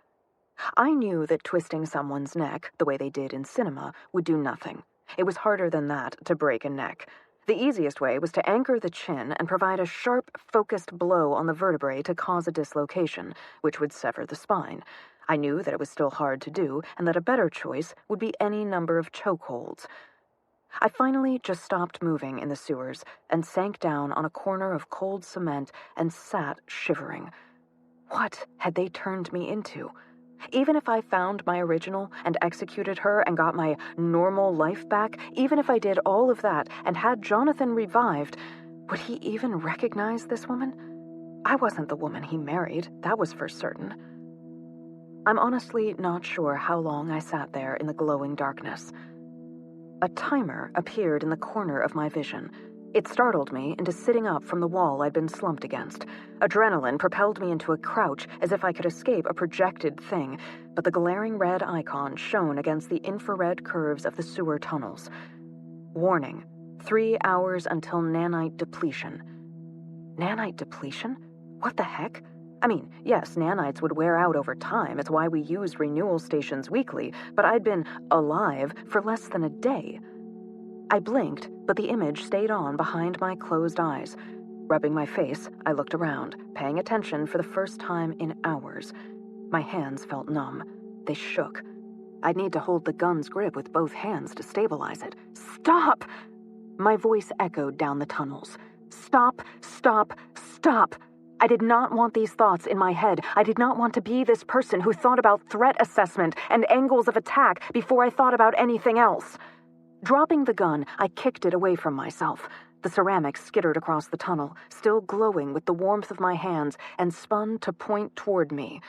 S1: I knew that twisting someone's neck, the way they did in cinema, would do nothing. It was harder than that to break a neck. The easiest way was to anchor the chin and provide a sharp, focused blow on the vertebrae to cause a dislocation, which would sever the spine. I knew that it was still hard to do, and that a better choice would be any number of chokeholds. I finally just stopped moving in the sewers and sank down on a corner of cold cement and sat shivering. What had they turned me into? Even if I found my original and executed her and got my normal life back, even if I did all of that and had Jonathan revived, would he even recognize this woman? I wasn't the woman he married, that was for certain. I'm honestly not sure how long I sat there in the glowing darkness. A timer appeared in the corner of my vision. It startled me into sitting up from the wall I'd been slumped against. Adrenaline propelled me into a crouch as if I could escape a projected thing, but the glaring red icon shone against the infrared curves of the sewer tunnels. Warning: 3 hours until nanite depletion. Nanite depletion? What the heck? I mean, yes, nanites would wear out over time. It's why we use renewal stations weekly, but I'd been alive for less than a day. I blinked, but the image stayed on behind my closed eyes. Rubbing my face, I looked around, paying attention for the first time in hours. My hands felt numb. They shook. I'd need to hold the gun's grip with both hands to stabilize it. Stop! My voice echoed down the tunnels. Stop, stop, stop! I did not want these thoughts in my head. I did not want to be this person who thought about threat assessment and angles of attack before I thought about anything else. Dropping the gun, I kicked it away from myself. The ceramic skittered across the tunnel, still glowing with the warmth of my hands, and spun to point toward me.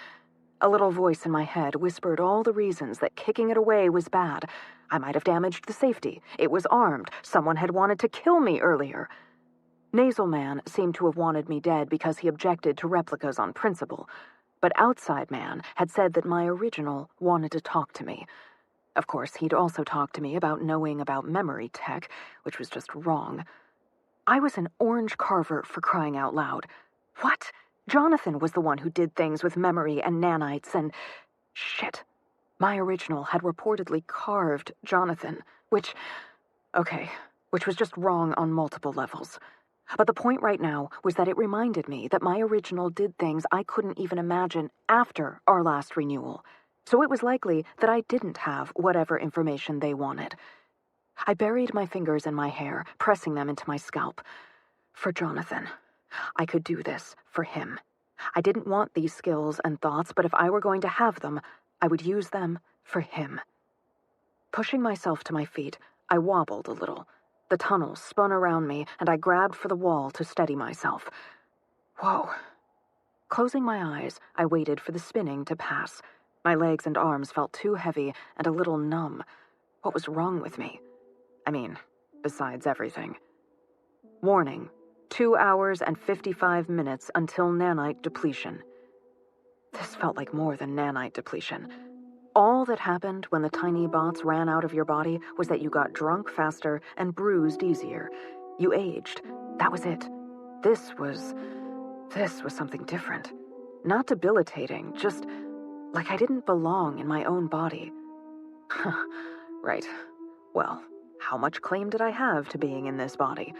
S1: A little voice in my head whispered all the reasons that kicking it away was bad. I might have damaged the safety. It was armed. Someone had wanted to kill me earlier. Nasal Man seemed to have wanted me dead because he objected to replicas on principle. But Outside Man had said that my original wanted to talk to me. Of course, he'd also talked to me about knowing about memory tech, which was just wrong. I was an orange carver, for crying out loud. What? Jonathan was the one who did things with memory and nanites and... Shit. My original had reportedly carved Jonathan, which was just wrong on multiple levels. But the point right now was that it reminded me that my original did things I couldn't even imagine after our last renewal. So it was likely that I didn't have whatever information they wanted. I buried my fingers in my hair, pressing them into my scalp. For Jonathan. I could do this for him. I didn't want these skills and thoughts, but if I were going to have them, I would use them for him. Pushing myself to my feet, I wobbled a little. The tunnel spun around me, and I grabbed for the wall to steady myself. Whoa. Closing my eyes, I waited for the spinning to pass. My legs and arms felt too heavy and a little numb. What was wrong with me? I mean, besides everything. Warning: 2 hours and 55 minutes until nanite depletion. This felt like more than nanite depletion. All that happened when the tiny bots ran out of your body was that you got drunk faster and bruised easier. You aged. That was it. This was something different. Not debilitating, just like I didn't belong in my own body. Right. Well, how much claim did I have to being in this body?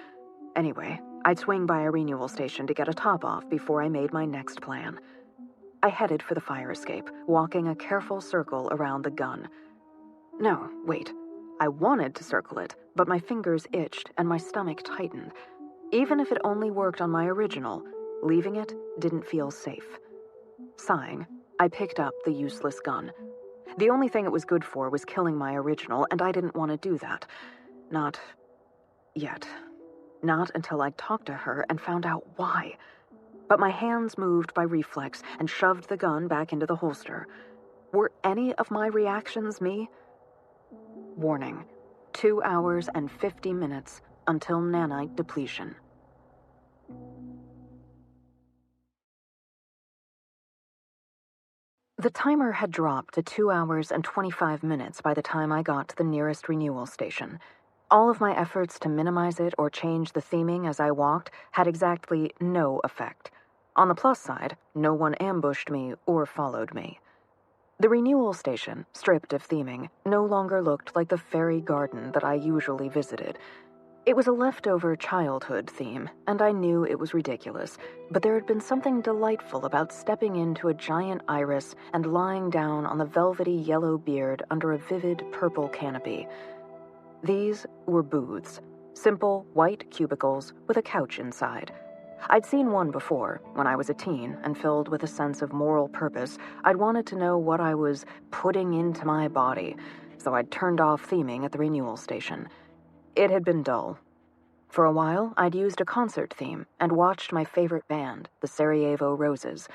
S1: Anyway, I'd swing by a renewal station to get a top off before I made my next plan. I headed for the fire escape, walking a careful circle around the gun. No, wait. I wanted to circle it, but my fingers itched and my stomach tightened. Even if it only worked on my original, leaving it didn't feel safe. Sighing, I picked up the useless gun. The only thing it was good for was killing my original, and I didn't want to do that. Not yet. Not until I'd talked to her and found out why. But my hands moved by reflex and shoved the gun back into the holster. Were any of my reactions me? Warning: 2 hours and 50 minutes until nanite depletion. The timer had dropped to 2 hours and 25 minutes by the time I got to the nearest renewal station. All of my efforts to minimize it or change the theming as I walked had exactly no effect. On the plus side, no one ambushed me or followed me. The renewal station, stripped of theming, no longer looked like the fairy garden that I usually visited. It was a leftover childhood theme, and I knew it was ridiculous, but there had been something delightful about stepping into a giant iris and lying down on the velvety yellow beard under a vivid purple canopy. These were booths, simple white cubicles with a couch inside. I'd seen one before, when I was a teen, and filled with a sense of moral purpose, I'd wanted to know what I was putting into my body, so I'd turned off theming at the renewal station. It had been dull. For a while, I'd used a concert theme and watched my favorite band, the Sarajevo Roses.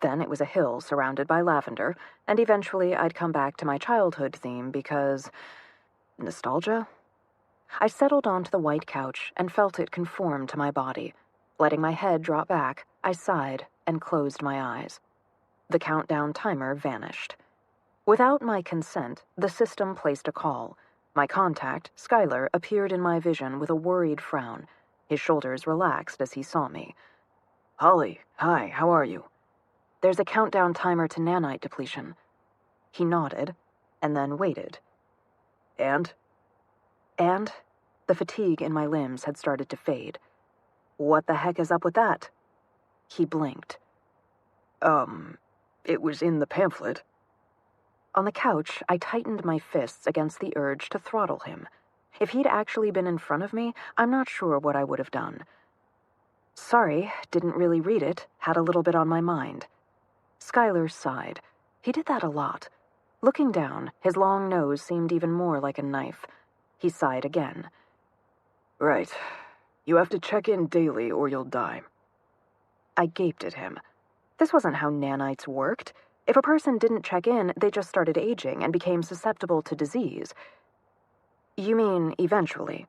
S1: Then it was a hill surrounded by lavender, and eventually I'd come back to my childhood theme because... nostalgia? I settled onto the white couch and felt it conform to my body. Letting my head drop back, I sighed and closed my eyes. The countdown timer vanished. Without my consent, the system placed a call. My contact, Skylar, appeared in my vision with a worried frown. His shoulders relaxed as he saw me.
S3: "Holly, hi, how are you?"
S1: "There's a countdown timer to nanite depletion." He nodded, and then waited.
S3: And
S1: the fatigue in my limbs had started to fade. "What the heck is up with that?" He blinked.
S3: It was in the pamphlet."
S1: On the couch, I tightened my fists against the urge to throttle him. If he'd actually been in front of me, I'm not sure what I would have done. "Sorry, didn't really read it, had a little bit on my mind." Skylar sighed. He did that a lot. Looking down, his long nose seemed even more like a knife. He sighed again.
S3: "Right. You have to check in daily or you'll die."
S1: I gaped at him. This wasn't how nanites worked. If a person didn't check in, they just started aging and became susceptible to disease. "You mean eventually?"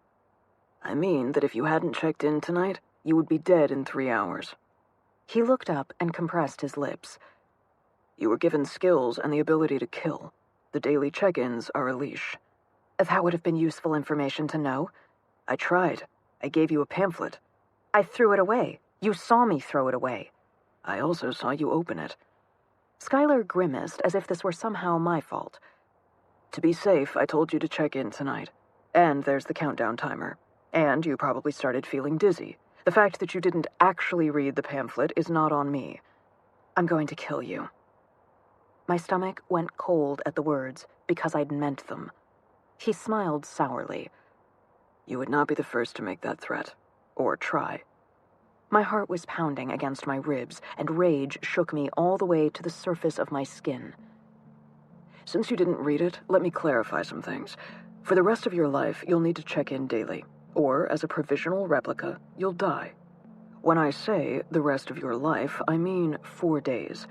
S3: "I mean that if you hadn't checked in tonight, you would be dead in 3 hours."
S1: He looked up and compressed his lips.
S3: "You were given skills and the ability to kill. The daily check-ins are a leash."
S1: That would have been useful information to know.
S3: "I tried. I gave you a pamphlet."
S1: "I threw it away. You saw me throw it away."
S3: "I also saw you open it."
S1: Skylar grimaced as if this were somehow my fault.
S3: "To be safe, I told you to check in tonight. And there's the countdown timer. And you probably started feeling dizzy. The fact that you didn't actually read the pamphlet is not on me."
S1: "I'm going to kill you." My stomach went cold at the words because I'd meant them. He smiled sourly.
S3: "You would not be the first to make that threat. Or try."
S1: My heart was pounding against my ribs, and rage shook me all the way to the surface of my skin.
S3: "Since you didn't read it, let me clarify some things. For the rest of your life, you'll need to check in daily. Or, as a provisional replica, you'll die. When I say the rest of your life, I mean 4 days.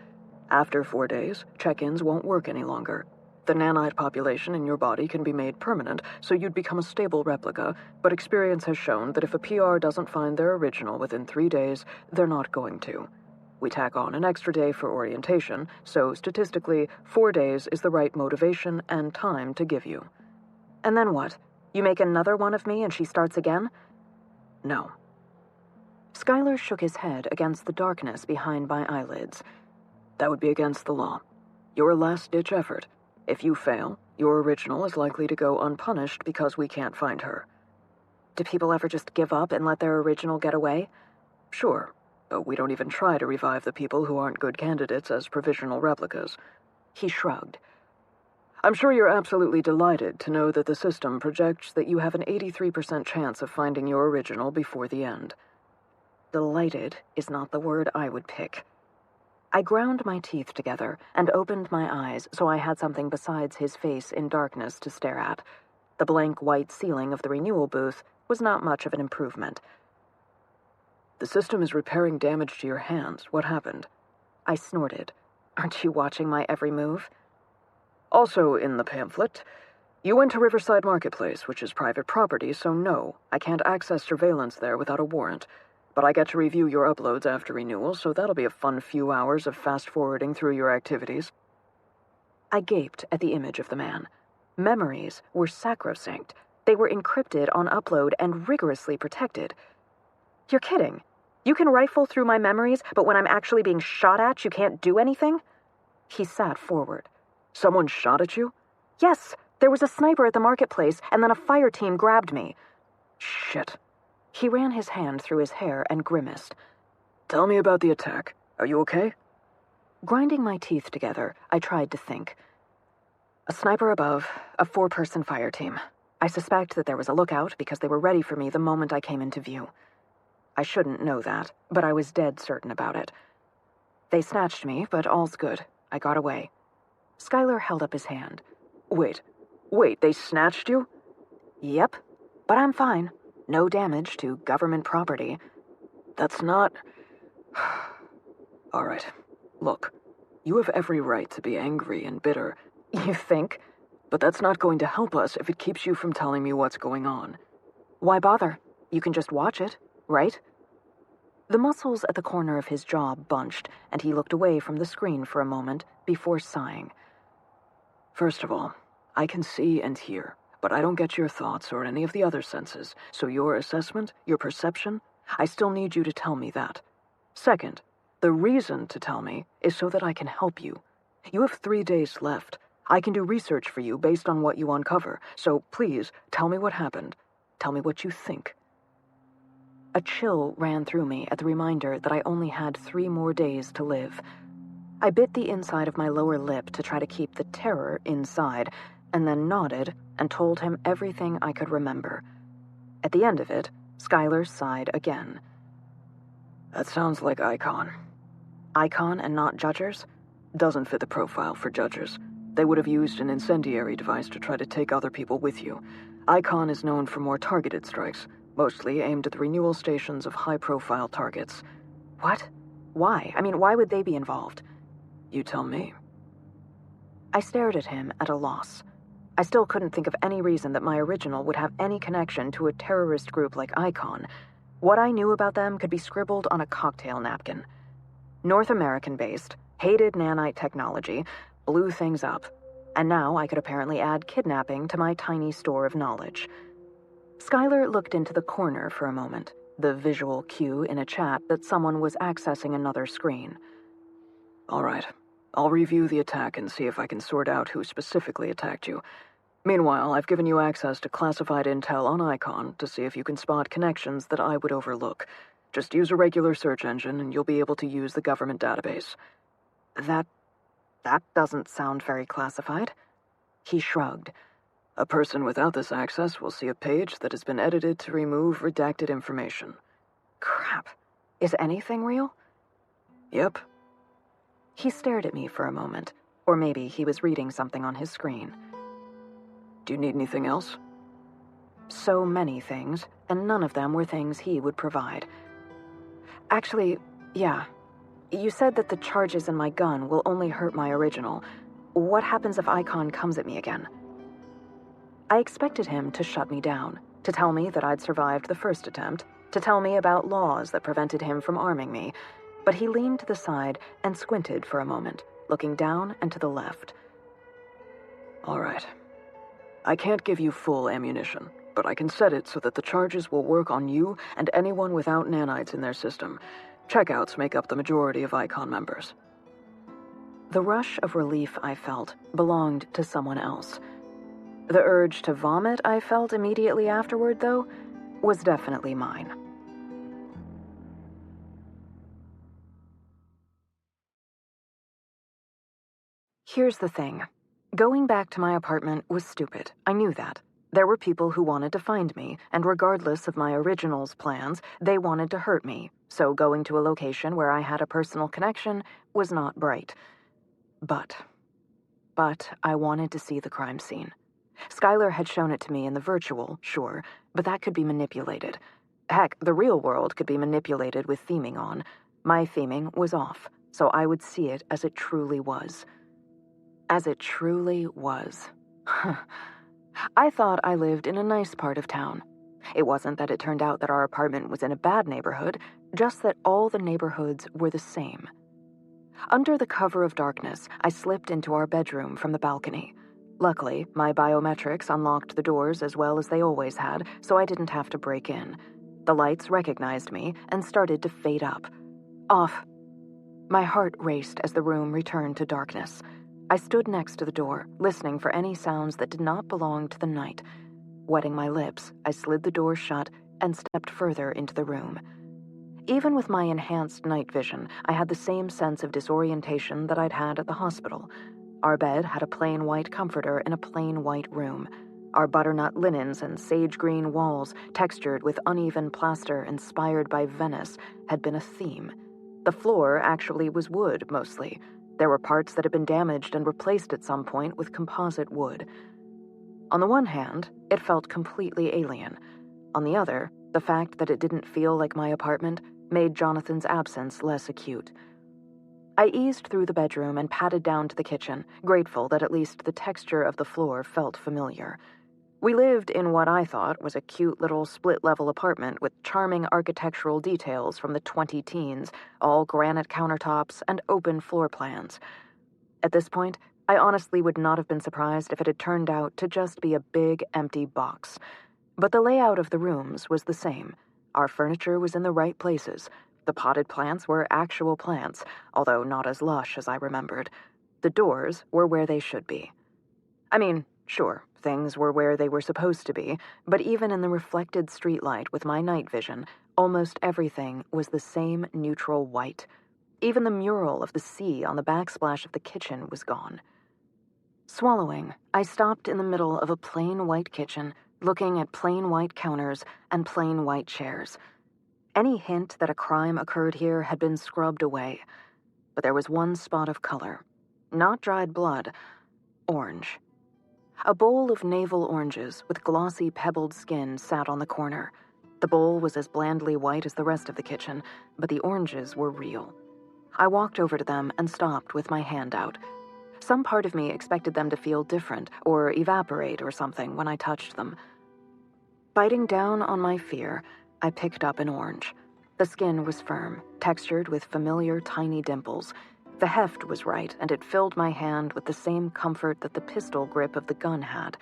S3: After 4 days, check-ins won't work any longer. The nanite population in your body can be made permanent, so you'd become a stable replica, but experience has shown that if a PR doesn't find their original within 3 days, they're not going to. We tack on an extra day for orientation, so statistically, 4 days is the right motivation and time to give you."
S1: "And then what? You make another one of me and she starts again?"
S3: "No."
S1: Skylar shook his head against the darkness behind my eyelids.
S3: "That would be against the law. Your last-ditch effort. If you fail, your original is likely to go unpunished because we can't find her."
S1: "Do people ever just give up and let their original get away?"
S3: "Sure, but we don't even try to revive the people who aren't good candidates as provisional replicas."
S1: He shrugged.
S3: "I'm sure you're absolutely delighted to know that the system projects that you have an 83% chance of finding your original before the end."
S1: Delighted is not the word I would pick. I ground my teeth together and opened my eyes so I had something besides his face in darkness to stare at. The blank white ceiling of the renewal booth was not much of an improvement.
S3: "The system is repairing damage to your hands. What happened?"
S1: I snorted. "Aren't you watching my every move?"
S3: "Also in the pamphlet, you went to Riverside Marketplace, which is private property, so no, I can't access surveillance there without a warrant. But I get to review your uploads after renewal, so that'll be a fun few hours of fast-forwarding through your activities."
S1: I gaped at the image of the man. Memories were sacrosanct. They were encrypted on upload and rigorously protected. You're kidding. You can rifle through my memories, but when I'm actually being shot at, you can't do anything? He sat forward.
S3: Someone shot at you?
S1: Yes, there was a sniper at the marketplace, and then a fire team grabbed me.
S3: Shit.
S1: He ran his hand through his hair and grimaced.
S3: Tell me about the attack. Are you okay?
S1: Grinding my teeth together, I tried to think. A sniper above, a 4-person fire team. I suspect that there was a lookout because they were ready for me the moment I came into view. I shouldn't know that, but I was dead certain about it. They snatched me, but all's good. I got away. Skylar held up his hand.
S3: Wait, they snatched you?
S1: Yep, but I'm fine. No damage to government property.
S3: That's not... All right, look, you have every right to be angry and bitter.
S1: You think?
S3: But that's not going to help us if it keeps you from telling me what's going on.
S1: Why bother? You can just watch it, right? The muscles at the corner of his jaw bunched, and he looked away from the screen for a moment before sighing.
S3: First of all, I can see and hear, but I don't get your thoughts or any of the other senses, so your assessment, your perception, I still need you to tell me that. Second, the reason to tell me is so that I can help you. You have 3 days left. I can do research for you based on what you uncover, so please, tell me what happened. Tell me what you think.
S1: A chill ran through me at the reminder that I only had 3 more days to live. I bit the inside of my lower lip to try to keep the terror inside, and then nodded and told him everything I could remember. At the end of it, Skylar sighed again.
S3: That sounds like Icon.
S1: Icon and not Judgers?
S3: Doesn't fit the profile for Judgers. They would have used an incendiary device to try to take other people with you. Icon is known for more targeted strikes, mostly aimed at the renewal stations of high-profile targets.
S1: What? Why? I mean, why would they be involved?
S3: You tell me.
S1: I stared at him at a loss. I still couldn't think of any reason that my original would have any connection to a terrorist group like Icon. What I knew about them could be scribbled on a cocktail napkin. North American-based, hated nanite technology, blew things up, and now I could apparently add kidnapping to my tiny store of knowledge. Skylar looked into the corner for a moment, the visual cue in a chat that someone was accessing another screen.
S3: All right, I'll review the attack and see if I can sort out who specifically attacked you. Meanwhile, I've given you access to classified intel on Icon to see if you can spot connections that I would overlook. Just use a regular search engine and you'll be able to use the government database.
S1: That doesn't sound very classified. He shrugged.
S3: A person without this access will see a page that has been edited to remove redacted information.
S1: Crap. Is anything real?
S3: Yep.
S1: He stared at me for a moment, or maybe he was reading something on his screen.
S3: Do you need anything else?
S1: So many things, and none of them were things he would provide. Actually, yeah. You said that the charges in my gun will only hurt my original. What happens if Icon comes at me again? I expected him to shut me down, to tell me that I'd survived the first attempt, to tell me about laws that prevented him from arming me, but he leaned to the side and squinted for a moment, looking down and to the left.
S3: All right. I can't give you full ammunition, but I can set it so that the charges will work on you and anyone without nanites in their system. Checkouts make up the majority of Icon members.
S1: The rush of relief I felt belonged to someone else. The urge to vomit I felt immediately afterward, though, was definitely mine. Here's the thing. Going back to my apartment was stupid. I knew that. There were people who wanted to find me, and regardless of my original's plans, they wanted to hurt me, so going to a location where I had a personal connection was not bright. But I wanted to see the crime scene. Skylar had shown it to me in the virtual, sure, but that could be manipulated. Heck, the real world could be manipulated with theming on. My theming was off, so I would see it as it truly was. As it truly was. I thought I lived in a nice part of town. It wasn't that it turned out that our apartment was in a bad neighborhood, just that all the neighborhoods were the same. Under the cover of darkness, I slipped into our bedroom from the balcony. Luckily, my biometrics unlocked the doors as well as they always had, so I didn't have to break in. The lights recognized me and started to fade up. Off. My heart raced as the room returned to darkness. I stood next to the door, listening for any sounds that did not belong to the night. Wetting my lips, I slid the door shut and stepped further into the room. Even with my enhanced night vision, I had the same sense of disorientation that I'd had at the hospital. Our bed had a plain white comforter in a plain white room. Our butternut linens and sage green walls, textured with uneven plaster inspired by Venice, had been a theme. The floor actually was wood, mostly. There were parts that had been damaged and replaced at some point with composite wood. On the one hand, it felt completely alien. On the other, the fact that it didn't feel like my apartment made Jonathan's absence less acute. I eased through the bedroom and padded down to the kitchen, grateful that at least the texture of the floor felt familiar. We lived in what I thought was a cute little split-level apartment with charming architectural details from the 20-teens, all granite countertops and open floor plans. At this point, I honestly would not have been surprised if it had turned out to just be a big, empty box. But the layout of the rooms was the same. Our furniture was in the right places. The potted plants were actual plants, although not as lush as I remembered. The doors were where they should be. I mean, sure, things were where they were supposed to be, but even in the reflected streetlight with my night vision, almost everything was the same neutral white. Even the mural of the sea on the backsplash of the kitchen was gone. Swallowing, I stopped in the middle of a plain white kitchen, looking at plain white counters and plain white chairs. Any hint that a crime occurred here had been scrubbed away, but there was one spot of color. Not dried blood, orange. A bowl of navel oranges with glossy pebbled skin sat on the corner. The bowl was as blandly white as the rest of the kitchen, but the oranges were real. I walked over to them and stopped with my hand out. Some part of me expected them to feel different or evaporate or something when I touched them. Biting down on my fear, I picked up an orange. The skin was firm, textured with familiar tiny dimples. The heft was right, and it filled my hand with the same comfort that the pistol grip of the gun had.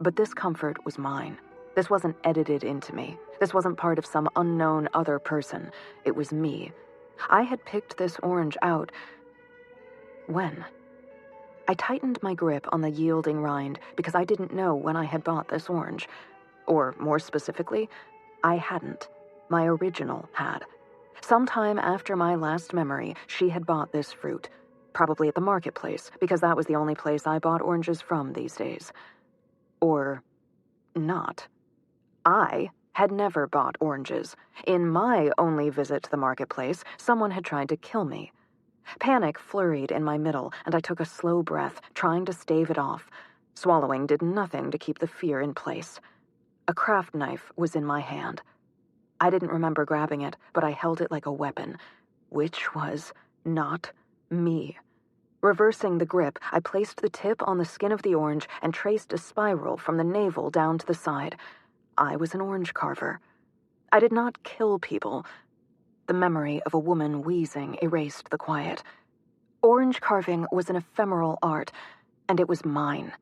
S1: But this comfort was mine. This wasn't edited into me. This wasn't part of some unknown other person. It was me. I had picked this orange out. When? I tightened my grip on the yielding rind because I didn't know when I had bought this orange. Or, more specifically, I hadn't. My original had. Sometime after my last memory, she had bought this fruit. Probably at the marketplace, because that was the only place I bought oranges from these days. Or not. I had never bought oranges. In my only visit to the marketplace, someone had tried to kill me. Panic flurried in my middle, and I took a slow breath, trying to stave it off. Swallowing did nothing to keep the fear in place. A craft knife was in my hand. I didn't remember grabbing it, but I held it like a weapon, which was not me. Reversing the grip, I placed the tip on the skin of the orange and traced a spiral from the navel down to the side. I was an orange carver. I did not kill people. The memory of a woman wheezing erased the quiet. Orange carving was an ephemeral art, and it was mine.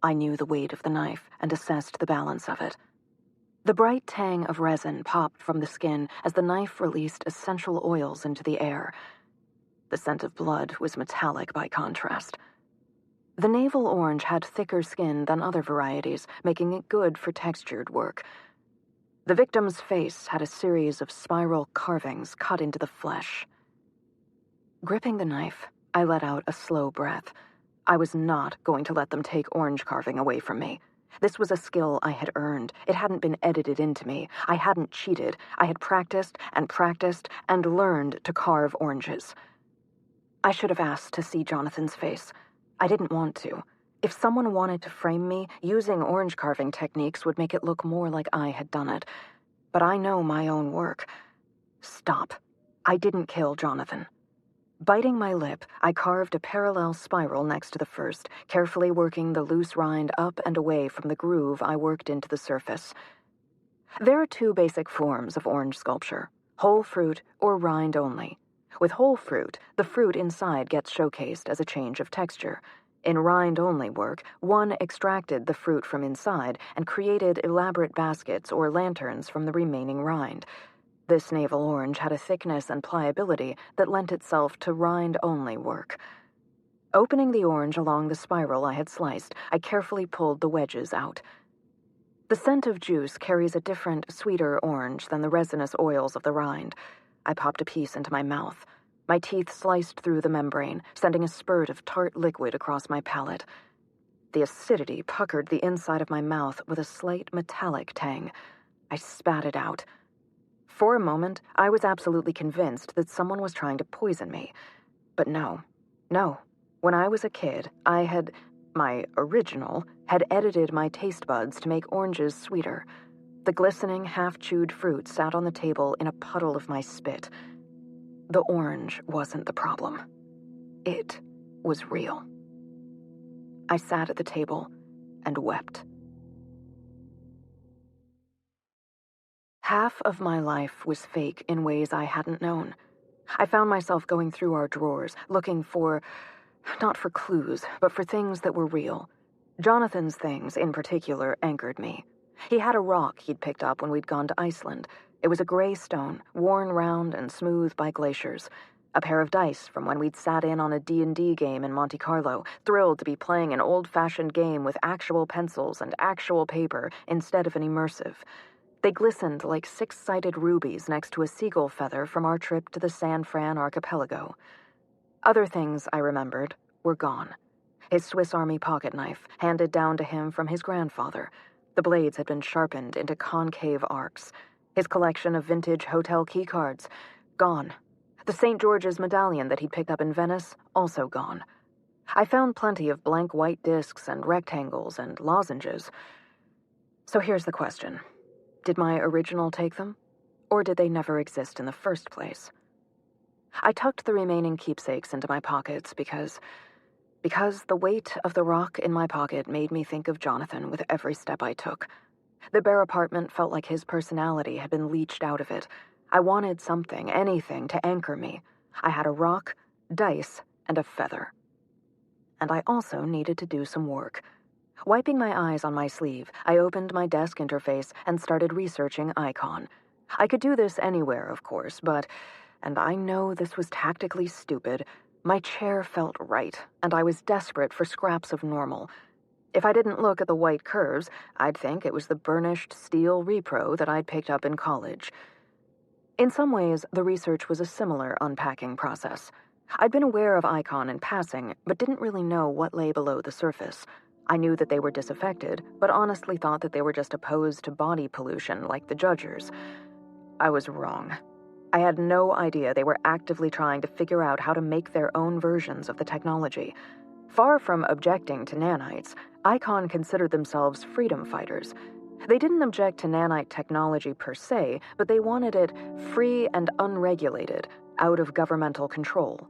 S1: I knew the weight of the knife and assessed the balance of it. The bright tang of resin popped from the skin as the knife released essential oils into the air. The scent of blood was metallic by contrast. The navel orange had thicker skin than other varieties, making it good for textured work. The victim's face had a series of spiral carvings cut into the flesh. Gripping the knife, I let out a slow breath. I was not going to let them take orange carving away from me. This was a skill I had earned. It hadn't been edited into me. I hadn't cheated. I had practiced and learned to carve oranges. I should have asked to see Jonathan's face. I didn't want to. If someone wanted to frame me, using orange carving techniques would make it look more like I had done it. But I know my own work. Stop. I didn't kill Jonathan. Biting my lip, I carved a parallel spiral next to the first, carefully working the loose rind up and away from the groove I worked into the surface. There are two basic forms of orange sculpture, whole fruit or rind only. With whole fruit, the fruit inside gets showcased as a change of texture. In rind-only work, one extracted the fruit from inside and created elaborate baskets or lanterns from the remaining rind. This navel orange had a thickness and pliability that lent itself to rind-only work. Opening the orange along the spiral I had sliced, I carefully pulled the wedges out. The scent of juice carries a different, sweeter orange than the resinous oils of the rind. I popped a piece into my mouth. My teeth sliced through the membrane, sending a spurt of tart liquid across my palate. The acidity puckered the inside of my mouth with a slight metallic tang. I spat it out. For a moment, I was absolutely convinced that someone was trying to poison me. But no. When I was a kid, my original, had edited my taste buds to make oranges sweeter. The glistening, half-chewed fruit sat on the table in a puddle of my spit. The orange wasn't the problem. It was real. I sat at the table and wept. Half of my life was fake in ways I hadn't known. I found myself going through our drawers, looking not for clues, but for things that were real. Jonathan's things, in particular, anchored me. He had a rock he'd picked up when we'd gone to Iceland. It was a gray stone, worn round and smooth by glaciers. A pair of dice from when we'd sat in on a D&D game in Monte Carlo, thrilled to be playing an old-fashioned game with actual pencils and actual paper instead of an immersive. They glistened like six-sided rubies next to a seagull feather from our trip to the San Fran archipelago. Other things I remembered were gone. His Swiss Army pocket knife, handed down to him from his grandfather. The blades had been sharpened into concave arcs. His collection of vintage hotel keycards, gone. The St. George's medallion that he'd picked up in Venice, also gone. I found plenty of blank white discs and rectangles and lozenges. So here's the question. Did my original take them? Or did they never exist in the first place? I tucked the remaining keepsakes into my pockets because the weight of the rock in my pocket made me think of Jonathan with every step I took. The bare apartment felt like his personality had been leached out of it. I wanted something, anything, to anchor me. I had a rock, dice, and a feather. And I also needed to do some work. Wiping my eyes on my sleeve, I opened my desk interface and started researching Icon. I could do this anywhere, of course, but, and I know this was tactically stupid, my chair felt right, and I was desperate for scraps of normal. If I didn't look at the white curves, I'd think it was the burnished steel repro that I'd picked up in college. In some ways, the research was a similar unpacking process. I'd been aware of Icon in passing, but didn't really know what lay below the surface. I knew that they were disaffected, but honestly thought that they were just opposed to body pollution like the Judgers. I was wrong. I had no idea they were actively trying to figure out how to make their own versions of the technology. Far from objecting to nanites, Icon considered themselves freedom fighters. They didn't object to nanite technology per se, but they wanted it free and unregulated, out of governmental control.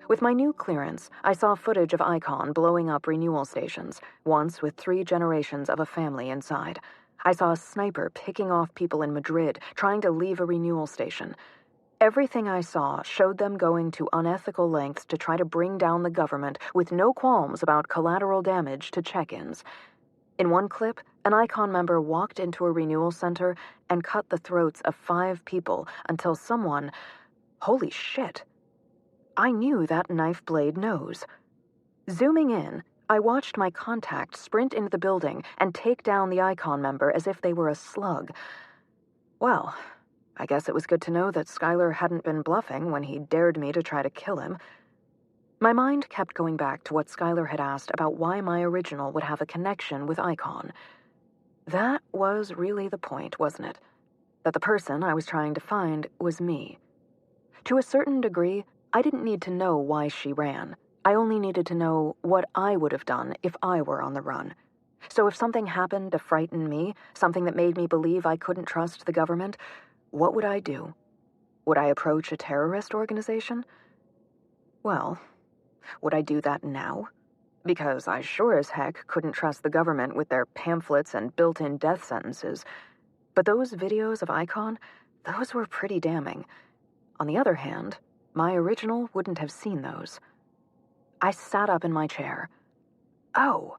S1: With my new clearance, I saw footage of Icon blowing up renewal stations, once with 3 generations of a family inside. I saw a sniper picking off people in Madrid, trying to leave a renewal station. Everything I saw showed them going to unethical lengths to try to bring down the government with no qualms about collateral damage to check-ins. In one clip, an Icon member walked into a renewal center and cut the throats of 5 people until someone... Holy shit! I knew that knife blade nose. Zooming in, I watched my contact sprint into the building and take down the Icon member as if they were a slug. Well, I guess it was good to know that Skylar hadn't been bluffing when he dared me to try to kill him. My mind kept going back to what Skylar had asked about why my original would have a connection with Icon. That was really the point, wasn't it? That the person I was trying to find was me. To a certain degree, I didn't need to know why she ran. I only needed to know what I would have done if I were on the run. So if something happened to frighten me, something that made me believe I couldn't trust the government, what would I do? Would I approach a terrorist organization? Well, would I do that now? Because I sure as heck couldn't trust the government with their pamphlets and built-in death sentences. But those videos of Icon, those were pretty damning. On the other hand, my original wouldn't have seen those. I sat up in my chair. Oh,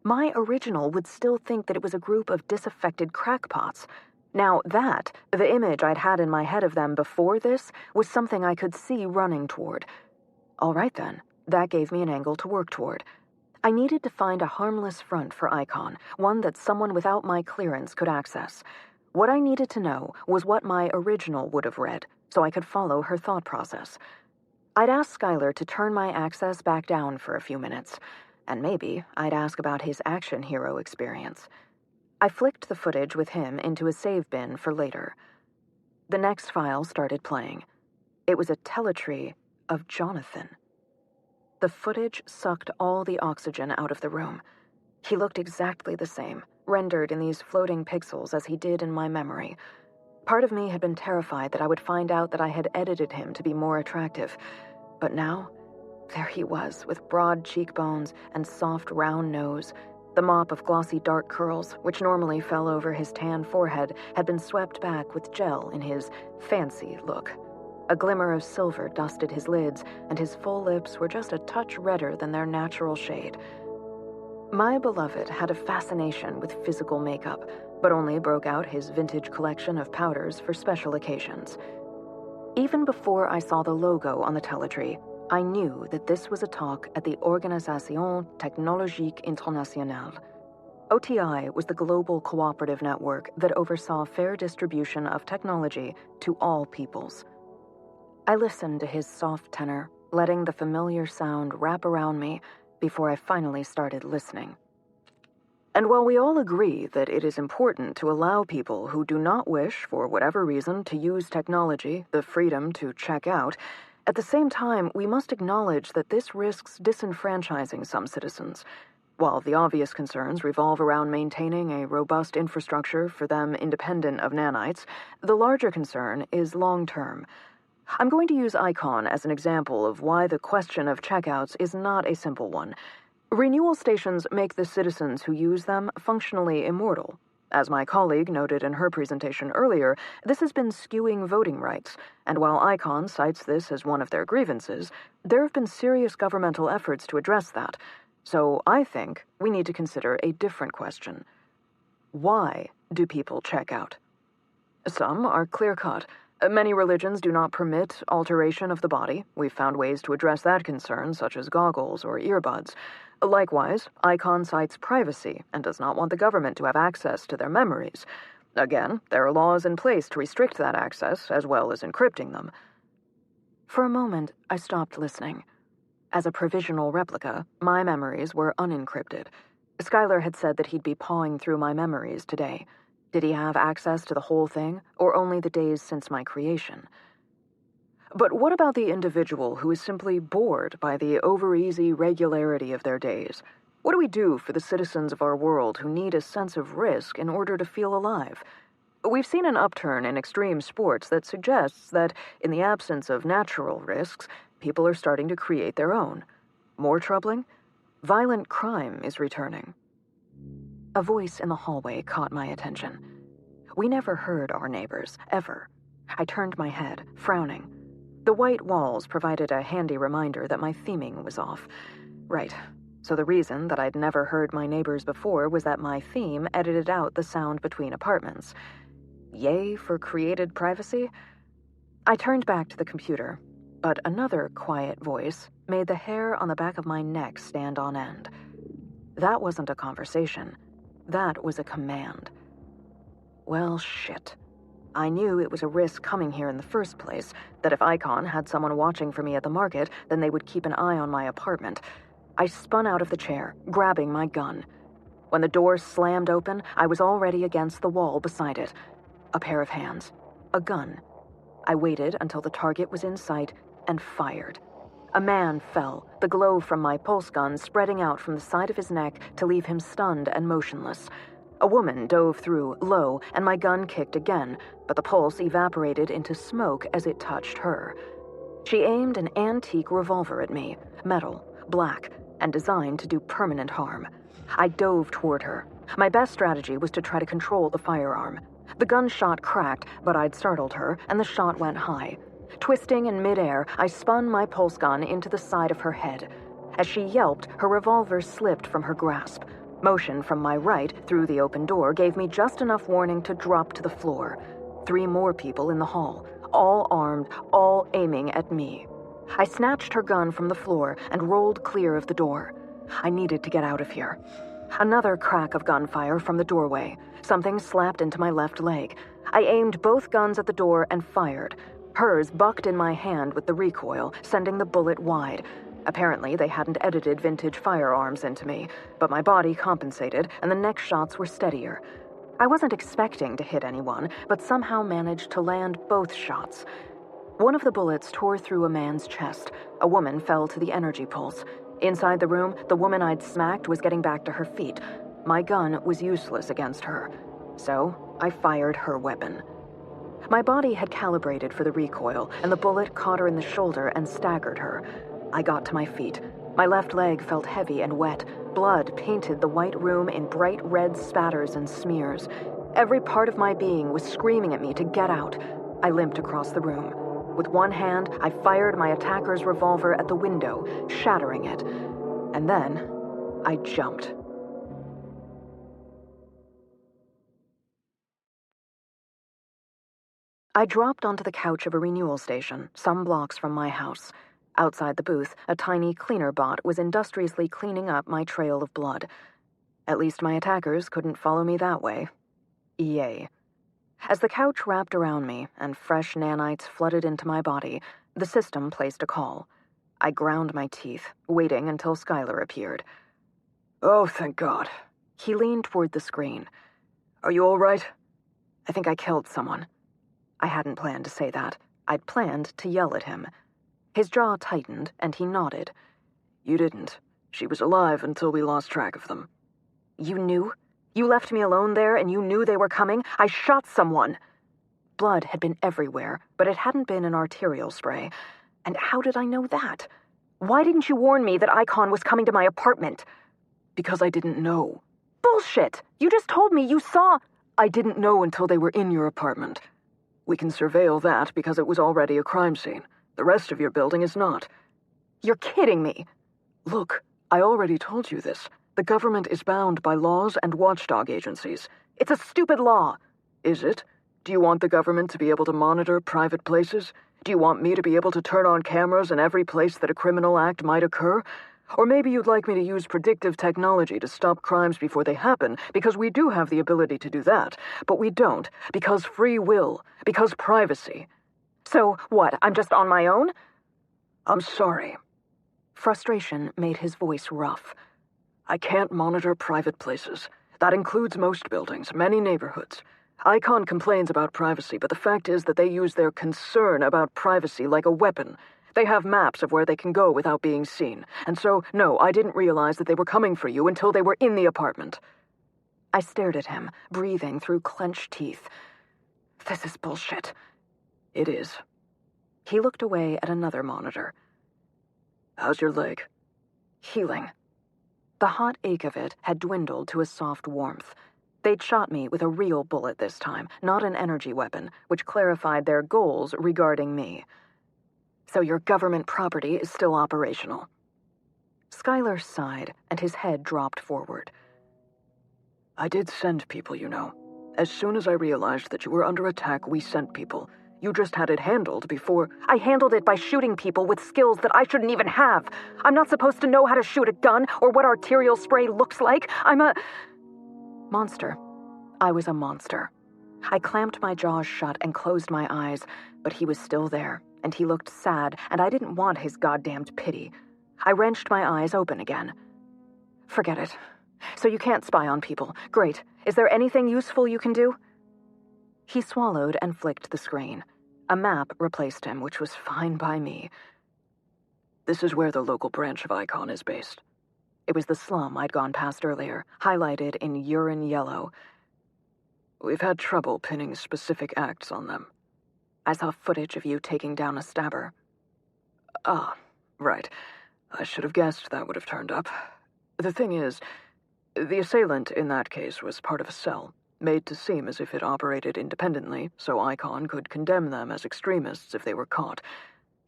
S1: my original would still think that it was a group of disaffected crackpots. Now that, the image I'd had in my head of them before this, was something I could see running toward. All right then, that gave me an angle to work toward. I needed to find a harmless front for Icon, one that someone without my clearance could access. What I needed to know was what my original would have read, so I could follow her thought process. I'd ask Skylar to turn my access back down for a few minutes, and maybe I'd ask about his action hero experience. I flicked the footage with him into a save bin for later. The next file started playing. It was a teletree of Jonathan. The footage sucked all the oxygen out of the room. He looked exactly the same, rendered in these floating pixels as he did in my memory. Part of me had been terrified that I would find out that I had edited him to be more attractive. But now, there he was, with broad cheekbones and soft round nose. The mop of glossy dark curls, which normally fell over his tan forehead, had been swept back with gel in his fancy look. A glimmer of silver dusted his lids, and his full lips were just a touch redder than their natural shade. My beloved had a fascination with physical makeup, but only broke out his vintage collection of powders for special occasions. Even before I saw the logo on the teletree, I knew that this was a talk at the Organisation Technologique Internationale. OTI was the global cooperative network that oversaw fair distribution of technology to all peoples. I listened to his soft tenor, letting the familiar sound wrap around me before I finally started listening. And while we all agree that it is important to allow people who do not wish, for whatever reason, to use technology, the freedom to check out, at the same time, we must acknowledge that this risks disenfranchising some citizens. While the obvious concerns revolve around maintaining a robust infrastructure for them independent of nanites, the larger concern is long-term. I'm going to use Icon as an example of why the question of checkouts is not a simple one. Renewal stations make the citizens who use them functionally immortal. As my colleague noted in her presentation earlier, this has been skewing voting rights, and while Icon cites this as one of their grievances, there have been serious governmental efforts to address that. So I think we need to consider a different question. Why do people check out? Some are clear-cut. Many religions do not permit alteration of the body. We've found ways to address that concern, such as goggles or earbuds. Likewise, Icon cites privacy and does not want the government to have access to their memories. Again, there are laws in place to restrict that access, as well as encrypting them. For a moment, I stopped listening. As a provisional replica, my memories were unencrypted. Skylar had said that he'd be pawing through my memories today. Did he have access to the whole thing, or only the days since my creation? But what about the individual who is simply bored by the over-easy regularity of their days? What do we do for the citizens of our world who need a sense of risk in order to feel alive? We've seen an upturn in extreme sports that suggests that, in the absence of natural risks, people are starting to create their own. More troubling? Violent crime is returning. A voice in the hallway caught my attention. We never heard our neighbors, ever. I turned my head, frowning. The white walls provided a handy reminder that my theming was off. Right, so the reason that I'd never heard my neighbors before was that my theme edited out the sound between apartments. Yay for created privacy? I turned back to the computer, but another quiet voice made the hair on the back of my neck stand on end. That wasn't a conversation. That was a command. Well, shit. I knew it was a risk coming here in the first place, that if Icon had someone watching for me at the market, then they would keep an eye on my apartment. I spun out of the chair, grabbing my gun. When the door slammed open, I was already against the wall beside it. A pair of hands. A gun. I waited until the target was in sight and fired. A man fell, the glow from my pulse gun spreading out from the side of his neck to leave him stunned and motionless. A woman dove through, low, and my gun kicked again, but the pulse evaporated into smoke as it touched her. She aimed an antique revolver at me, metal, black, and designed to do permanent harm. I dove toward her. My best strategy was to try to control the firearm. The gunshot cracked, but I'd startled her, and the shot went high. Twisting in midair, I spun my pulse gun into the side of her head. As she yelped, her revolver slipped from her grasp. Motion from my right through the open door gave me just enough warning to drop to the floor. 3 more people in the hall, all armed, all aiming at me. I snatched her gun from the floor and rolled clear of the door. I needed to get out of here. Another crack of gunfire from the doorway. Something slapped into my left leg. I aimed both guns at the door and fired. Hers bucked in my hand with the recoil, sending the bullet wide. Apparently, they hadn't edited vintage firearms into me, but my body compensated, and the next shots were steadier. I wasn't expecting to hit anyone, but somehow managed to land both shots. One of the bullets tore through a man's chest. A woman fell to the energy pulse. Inside the room, the woman I'd smacked was getting back to her feet. My gun was useless against her, so I fired her weapon. My body had calibrated for the recoil, and the bullet caught her in the shoulder and staggered her. I got to my feet. My left leg felt heavy and wet. Blood painted the white room in bright red spatters and smears. Every part of my being was screaming at me to get out. I limped across the room. With one hand, I fired my attacker's revolver at the window, shattering it. And then, I jumped. I dropped onto the couch of a renewal station, some blocks from my house. Outside the booth, a tiny cleaner bot was industriously cleaning up my trail of blood. At least my attackers couldn't follow me that way. Yay. As the couch wrapped around me and fresh nanites flooded into my body, the system placed a call. I ground my teeth, waiting until Skylar appeared.
S3: Oh, thank God.
S1: He leaned toward the screen.
S3: Are you all right?
S1: I think I killed someone. I hadn't planned to say that. I'd planned to yell at him. His jaw tightened, and he nodded.
S3: You didn't. She was alive until we lost track of them.
S1: You knew? You left me alone there, and you knew they were coming? I shot someone. Blood had been everywhere, but it hadn't been an arterial spray. And how did I know that? Why didn't you warn me that Icon was coming to my apartment?
S3: Because I didn't know.
S1: Bullshit! You just told me you saw...
S3: I didn't know until they were in your apartment. We can surveil that because it was already a crime scene. The rest of your building is not.
S1: You're kidding me.
S3: Look, I already told you this. The government is bound by laws and watchdog agencies.
S1: It's a stupid law.
S3: Is it? Do you want the government to be able to monitor private places? Do you want me to be able to turn on cameras in every place that a criminal act might occur? Or maybe you'd like me to use predictive technology to stop crimes before they happen, because we do have the ability to do that, but we don't, because free will, because privacy.
S1: So, what, I'm just on my own?
S3: I'm sorry.
S1: Frustration made his voice rough.
S3: I can't monitor private places. That includes most buildings, many neighborhoods. Icon complains about privacy, but the fact is that they use their concern about privacy like a weapon. They have maps of where they can go without being seen. And so, no, I didn't realize that they were coming for you until they were in the apartment.
S1: I stared at him, breathing through clenched teeth. This is bullshit.
S3: It is.
S1: He looked away at another monitor.
S3: How's your leg?
S1: Healing. The hot ache of it had dwindled to a soft warmth. They'd shot me with a real bullet this time, not an energy weapon, which clarified their goals regarding me. So your government property is still operational. Skylar sighed, and his head dropped forward.
S3: I did send people, you know. As soon as I realized that you were under attack, we sent people. You just had it handled before...
S1: I handled it by shooting people with skills that I shouldn't even have. I'm not supposed to know how to shoot a gun or what arterial spray looks like. I'm a... monster. I was a monster. I clamped my jaws shut and closed my eyes, but he was still there, and he looked sad, and I didn't want his goddamned pity. I wrenched my eyes open again. Forget it. So you can't spy on people. Great. Is there anything useful you can do? He swallowed and flicked the screen. A map replaced him, which was fine by me.
S3: This is where the local branch of Icon is based.
S1: It was the slum I'd gone past earlier, highlighted in urine yellow.
S3: We've had trouble pinning specific acts on them.
S1: I saw footage of you taking down a stabber.
S3: Ah, right. I should have guessed that would have turned up. The thing is, the assailant in that case was part of a cell, made to seem as if it operated independently, so Icon could condemn them as extremists if they were caught.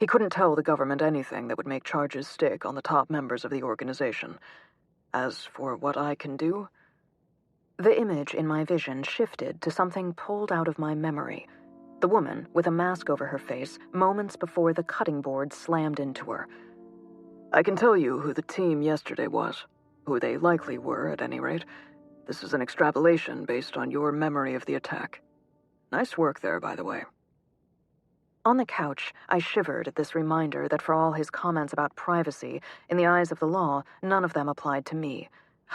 S3: He couldn't tell the government anything that would make charges stick on the top members of the organization. As for what I can do,
S1: the image in my vision shifted to something pulled out of my memory. The woman, with a mask over her face, moments before the cutting board slammed into her.
S3: I can tell you who the team yesterday was. Who they likely were, at any rate. This is an extrapolation based on your memory of the attack. Nice work there, by the way.
S1: On the couch, I shivered at this reminder that for all his comments about privacy, in the eyes of the law, none of them applied to me.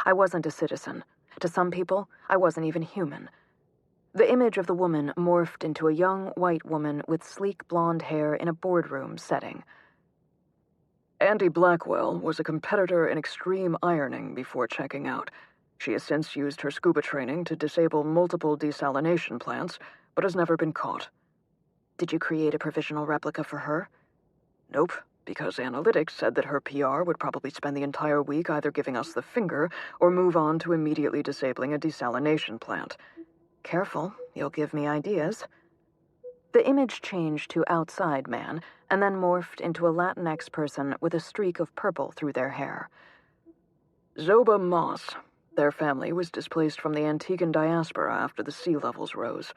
S1: I wasn't a citizen. To some people, I wasn't even human. The image of the woman morphed into a young white woman with sleek blonde hair in a boardroom setting.
S3: Andy Blackwell was a competitor in extreme ironing before checking out. She has since used her scuba training to disable multiple desalination plants, but has never been caught.
S1: Did you create a provisional replica for her?
S3: Nope, because analytics said that her PR would probably spend the entire week either giving us the finger or move on to immediately disabling a desalination plant.
S1: Careful, you'll give me ideas. The image changed to outside man, and then morphed into a Latinx person with a streak of purple through their hair.
S3: Zoba Moss. Their family was displaced from the Antiguan diaspora after the sea levels rose.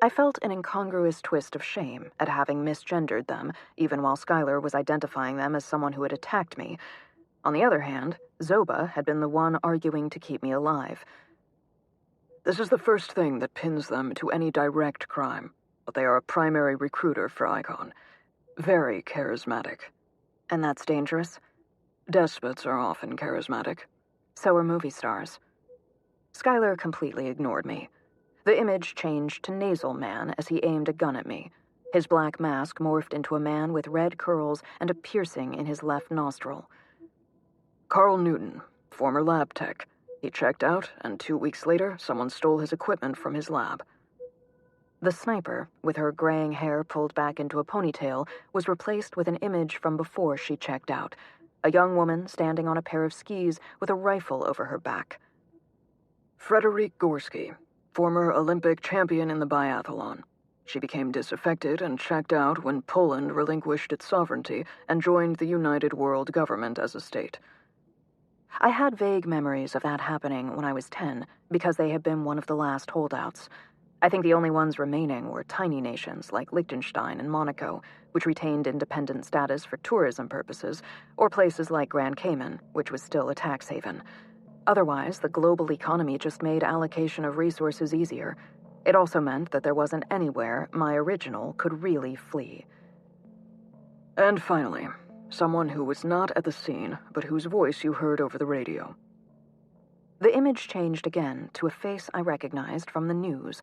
S1: I felt an incongruous twist of shame at having misgendered them, even while Skylar was identifying them as someone who had attacked me. On the other hand, Zoba had been the one arguing to keep me alive.
S3: This is the first thing that pins them to any direct crime, but they are a primary recruiter for Icon. Very charismatic.
S1: And that's dangerous?
S3: Despots are often charismatic.
S1: So are movie stars. Skylar completely ignored me. The image changed to Nasal Man as he aimed a gun at me. His black mask morphed into a man with red curls and a piercing in his left nostril.
S3: Carl Newton, former lab tech. He checked out, and 2 weeks later, someone stole his equipment from his lab.
S1: The sniper, with her graying hair pulled back into a ponytail, was replaced with an image from before she checked out. A young woman standing on a pair of skis with a rifle over her back.
S3: Frederic Gorski, former Olympic champion in the biathlon. She became disaffected and checked out when Poland relinquished its sovereignty and joined the United World Government as a state.
S1: I had vague memories of that happening when I was 10, because they had been one of the last holdouts. I think the only ones remaining were tiny nations like Liechtenstein and Monaco, which retained independent status for tourism purposes, or places like Grand Cayman, which was still a tax haven. Otherwise, the global economy just made allocation of resources easier. It also meant that there wasn't anywhere my original could really flee.
S3: And finally, someone who was not at the scene, but whose voice you heard over the radio.
S1: The image changed again to a face I recognized from the news.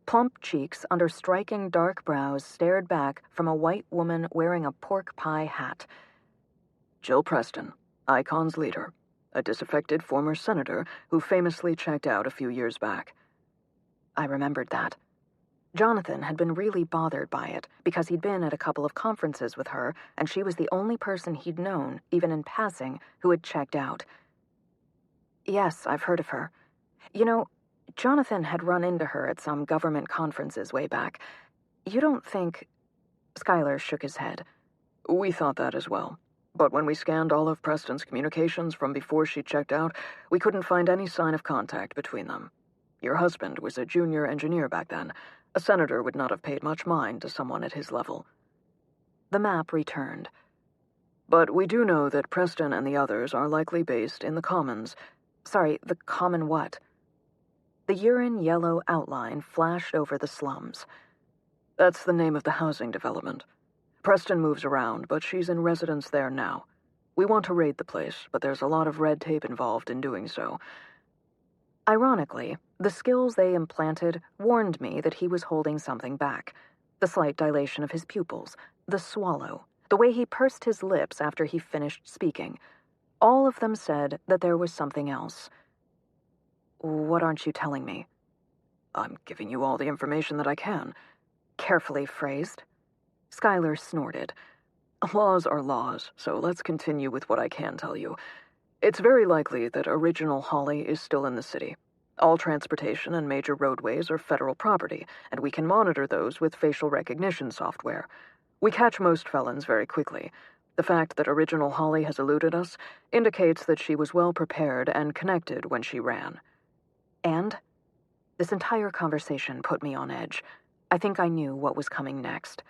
S1: Plump cheeks under striking dark brows stared back from a white woman wearing a pork pie hat.
S3: Jill Preston, Icon's leader, a disaffected former senator who famously checked out a few years back.
S1: I remembered that. Jonathan had been really bothered by it because he'd been at a couple of conferences with her, and she was the only person he'd known, even in passing, who had checked out. Yes, I've heard of her. You know, Jonathan had run into her at some government conferences way back. You don't think... Skylar shook his head.
S3: We thought that as well. But when we scanned all of Preston's communications from before she checked out, we couldn't find any sign of contact between them. Your husband was a junior engineer back then. A senator would not have paid much mind to someone at his level.
S1: The map returned.
S3: But we do know that Preston and the others are likely based in the Commons.
S1: Sorry, the Common what? The urine yellow outline flashed over the slums.
S3: That's the name of the housing development. Preston moves around, but she's in residence there now. We want to raid the place, but there's a lot of red tape involved in doing so.
S1: Ironically, the skills they implanted warned me that he was holding something back. The slight dilation of his pupils, the swallow, the way he pursed his lips after he finished speaking. All of them said that there was something else. What aren't you telling me?
S3: I'm giving you all the information that I can.
S1: Carefully phrased. Skylar snorted.
S3: Laws are laws, so let's continue with what I can tell you. It's very likely that original Holly is still in the city. All transportation and major roadways are federal property, and we can monitor those with facial recognition software. We catch most felons very quickly. The fact that original Holly has eluded us indicates that she was well prepared and connected when she ran.
S1: And? This entire conversation put me on edge. I think I knew what was coming next.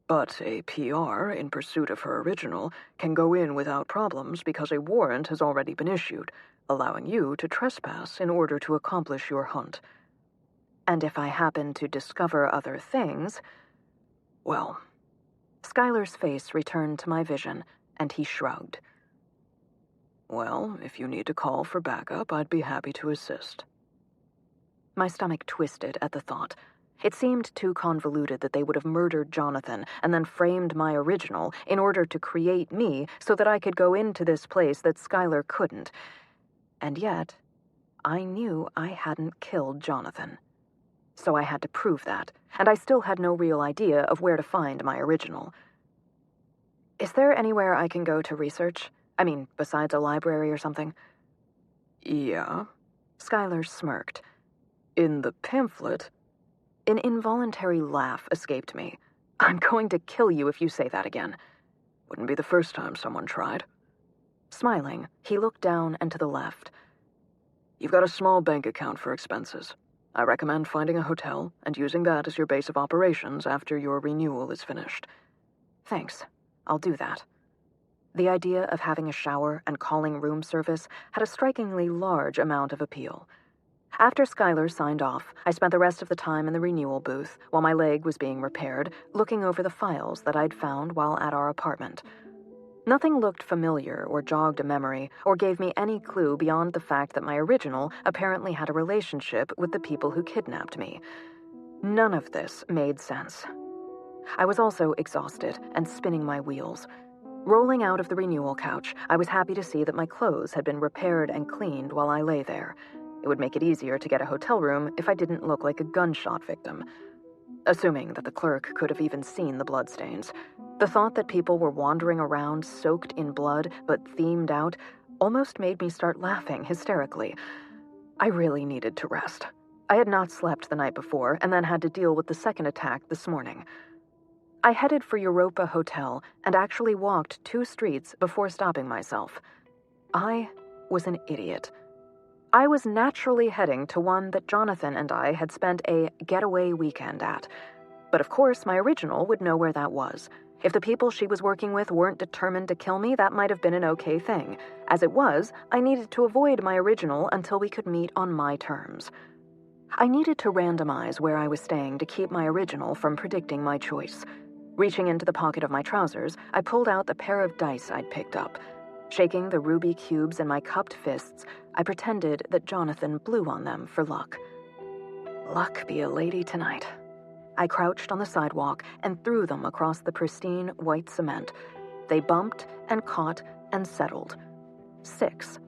S3: But a PR in pursuit of her original can go in without problems because a warrant has already been issued, allowing you to trespass in order to accomplish your hunt.
S1: And if I happen to discover other things...
S3: Well...
S1: Skylar's face returned to my vision, and he shrugged.
S3: Well, if you need to call for backup, I'd be happy to assist.
S1: My stomach twisted at the thought. It seemed too convoluted that they would have murdered Jonathan and then framed my original in order to create me so that I could go into this place that Skylar couldn't. And yet, I knew I hadn't killed Jonathan. So I had to prove that, and I still had no real idea of where to find my original. Is there anywhere I can go to research? I mean, besides a library or something?
S3: Yeah?
S1: Skylar smirked.
S3: In the pamphlet...
S1: An involuntary laugh escaped me. I'm going to kill you if you say that again.
S3: Wouldn't be the first time someone tried.
S1: Smiling, he looked down and to the left.
S3: You've got a small bank account for expenses. I recommend finding a hotel and using that as your base of operations after your renewal is finished.
S1: Thanks. I'll do that. The idea of having a shower and calling room service had a strikingly large amount of appeal. After Skylar signed off, I spent the rest of the time in the renewal booth while my leg was being repaired, looking over the files that I'd found while at our apartment. Nothing looked familiar or jogged a memory or gave me any clue beyond the fact that my original apparently had a relationship with the people who kidnapped me. None of this made sense. I was also exhausted and spinning my wheels. Rolling out of the renewal couch, I was happy to see that my clothes had been repaired and cleaned while I lay there. It would make it easier to get a hotel room if I didn't look like a gunshot victim. Assuming that the clerk could have even seen the bloodstains. The thought that people were wandering around soaked in blood but themed out almost made me start laughing hysterically. I really needed to rest. I had not slept the night before and then had to deal with the second attack this morning. I headed for Europa Hotel and actually walked 2 streets before stopping myself. I was an idiot. I was naturally heading to one that Jonathan and I had spent a getaway weekend at. But of course, my original would know where that was. If the people she was working with weren't determined to kill me, that might have been an okay thing. As it was, I needed to avoid my original until we could meet on my terms. I needed to randomize where I was staying to keep my original from predicting my choice. Reaching into the pocket of my trousers, I pulled out the pair of dice I'd picked up. Shaking the ruby cubes in my cupped fists, I pretended that Jonathan blew on them for luck. Luck be a lady tonight. I crouched on the sidewalk and threw them across the pristine white cement. They bumped and caught and settled. 6.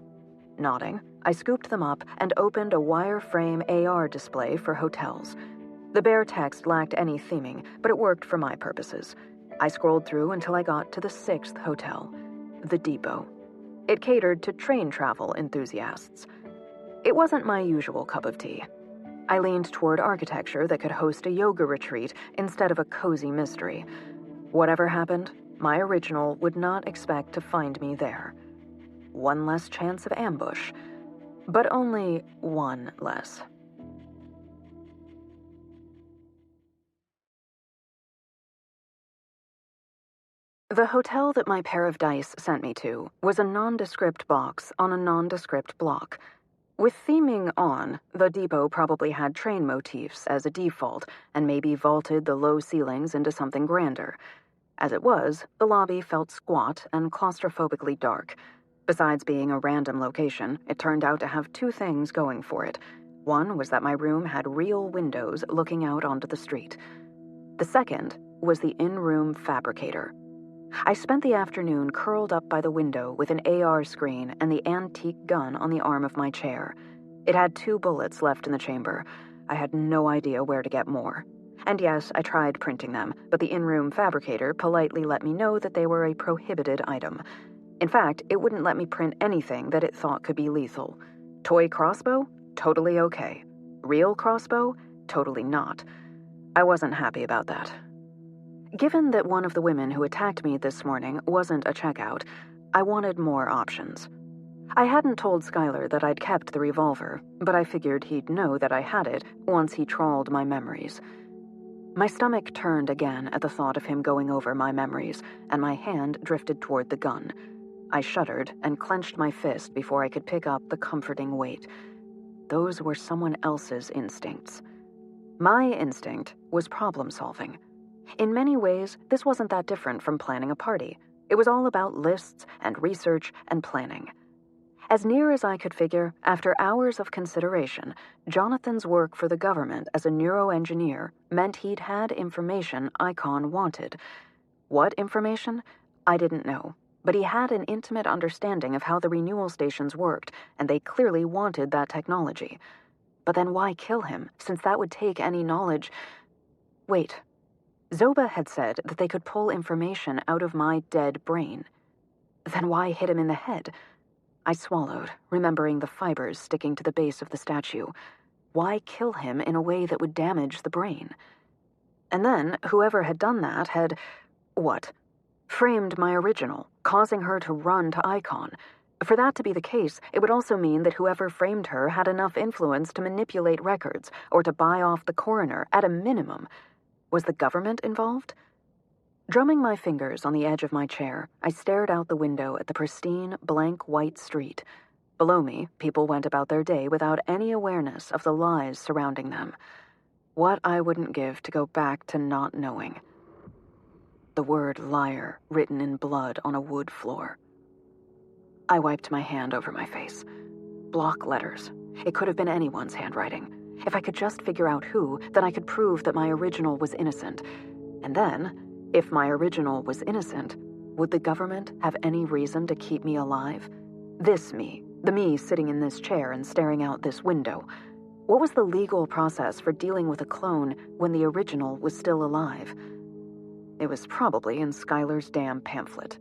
S1: Nodding, I scooped them up and opened a wireframe AR display for hotels. The bare text lacked any theming, but it worked for my purposes. I scrolled through until I got to the 6th hotel, the Depot. It catered to train travel enthusiasts. It wasn't my usual cup of tea. I leaned toward architecture that could host a yoga retreat instead of a cozy mystery. Whatever happened, my original would not expect to find me there. One less chance of ambush, but only one less. The hotel that my pair of dice sent me to was a nondescript box on a nondescript block. With theming on, the Depot probably had train motifs as a default and maybe vaulted the low ceilings into something grander. As it was, the lobby felt squat and claustrophobically dark. Besides being a random location, it turned out to have 2 things going for it. One was that my room had real windows looking out onto the street. The second was the in-room fabricator. I spent the afternoon curled up by the window with an AR screen and the antique gun on the arm of my chair. It had 2 bullets left in the chamber. I had no idea where to get more. And yes, I tried printing them, but the in-room fabricator politely let me know that they were a prohibited item. In fact, it wouldn't let me print anything that it thought could be lethal. Toy crossbow? Totally okay. Real crossbow? Totally not. I wasn't happy about that. Given that one of the women who attacked me this morning wasn't a checkout, I wanted more options. I hadn't told Skylar that I'd kept the revolver, but I figured he'd know that I had it once he trawled my memories. My stomach turned again at the thought of him going over my memories, and my hand drifted toward the gun. I shuddered and clenched my fist before I could pick up the comforting weight. Those were someone else's instincts. My instinct was problem-solving. In many ways, this wasn't that different from planning a party. It was all about lists and research and planning. As near as I could figure, after hours of consideration, Jonathan's work for the government as a neuroengineer meant he'd had information Icon wanted. What information? I didn't know, but he had an intimate understanding of how the renewal stations worked, and they clearly wanted that technology. But then why kill him, since that would take any knowledge? Wait. Zoba had said that they could pull information out of my dead brain. Then why hit him in the head? I swallowed, remembering the fibers sticking to the base of the statue. Why kill him in a way that would damage the brain? And then, whoever had done that had... what? Framed my original, causing her to run to Icon. For that to be the case, it would also mean that whoever framed her had enough influence to manipulate records, or to buy off the coroner, at a minimum. Was the government involved? Drumming my fingers on the edge of my chair, I stared out the window at the pristine, blank white street. Below me, people went about their day without any awareness of the lies surrounding them. What I wouldn't give to go back to not knowing. The word liar written in blood on a wood floor. I wiped my hand over my face. Block letters. It could have been anyone's handwriting. If I could just figure out who, then I could prove that my original was innocent. And then, if my original was innocent, would the government have any reason to keep me alive? This me, the me sitting in this chair and staring out this window. What was the legal process for dealing with a clone when the original was still alive? It was probably in Skylar's damn pamphlet.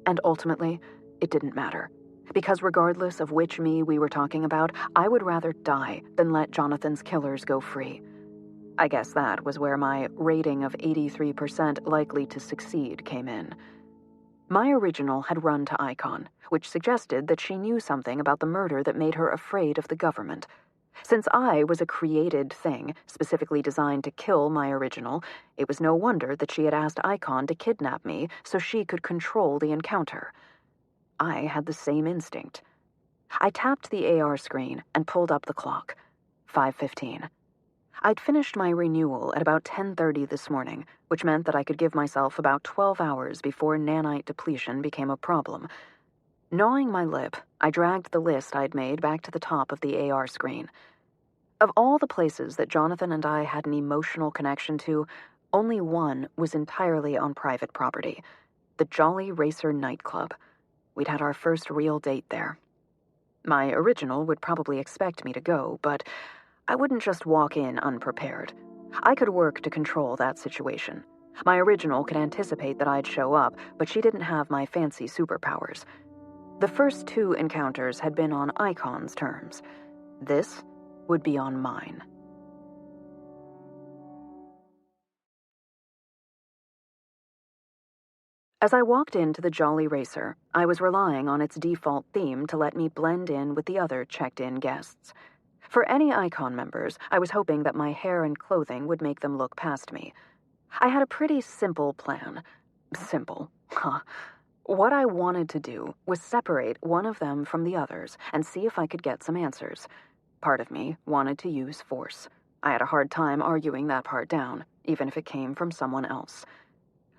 S1: And ultimately, it didn't matter. Because regardless of which me we were talking about, I would rather die than let Jonathan's killers go free. I guess that was where my rating of 83% likely to succeed came in. My original had run to Icon, which suggested that she knew something about the murder that made her afraid of the government. Since I was a created thing, specifically designed to kill my original, it was no wonder that she had asked Icon to kidnap me so she could control the encounter. I had the same instinct. I tapped the AR screen and pulled up the clock. 5:15. I'd finished my renewal at about 10:30 this morning, which meant that I could give myself about 12 hours before nanite depletion became a problem. Gnawing my lip, I dragged the list I'd made back to the top of the AR screen. Of all the places that Jonathan and I had an emotional connection to, only one was entirely on private property. The Jolly Racer nightclub. We'd had our first real date there. My original would probably expect me to go, but I wouldn't just walk in unprepared. I could work to control that situation. My original could anticipate that I'd show up, but she didn't have my fancy superpowers. The first two encounters had been on Icon's terms. This would be on mine. As I walked into the Jolly Racer, I was relying on its default theme to let me blend in with the other checked-in guests. For any Icon members, I was hoping that my hair and clothing would make them look past me. I had a pretty simple plan. Simple, huh? What I wanted to do was separate one of them from the others and see if I could get some answers. Part of me wanted to use force. I had a hard time arguing that part down, even if it came from someone else.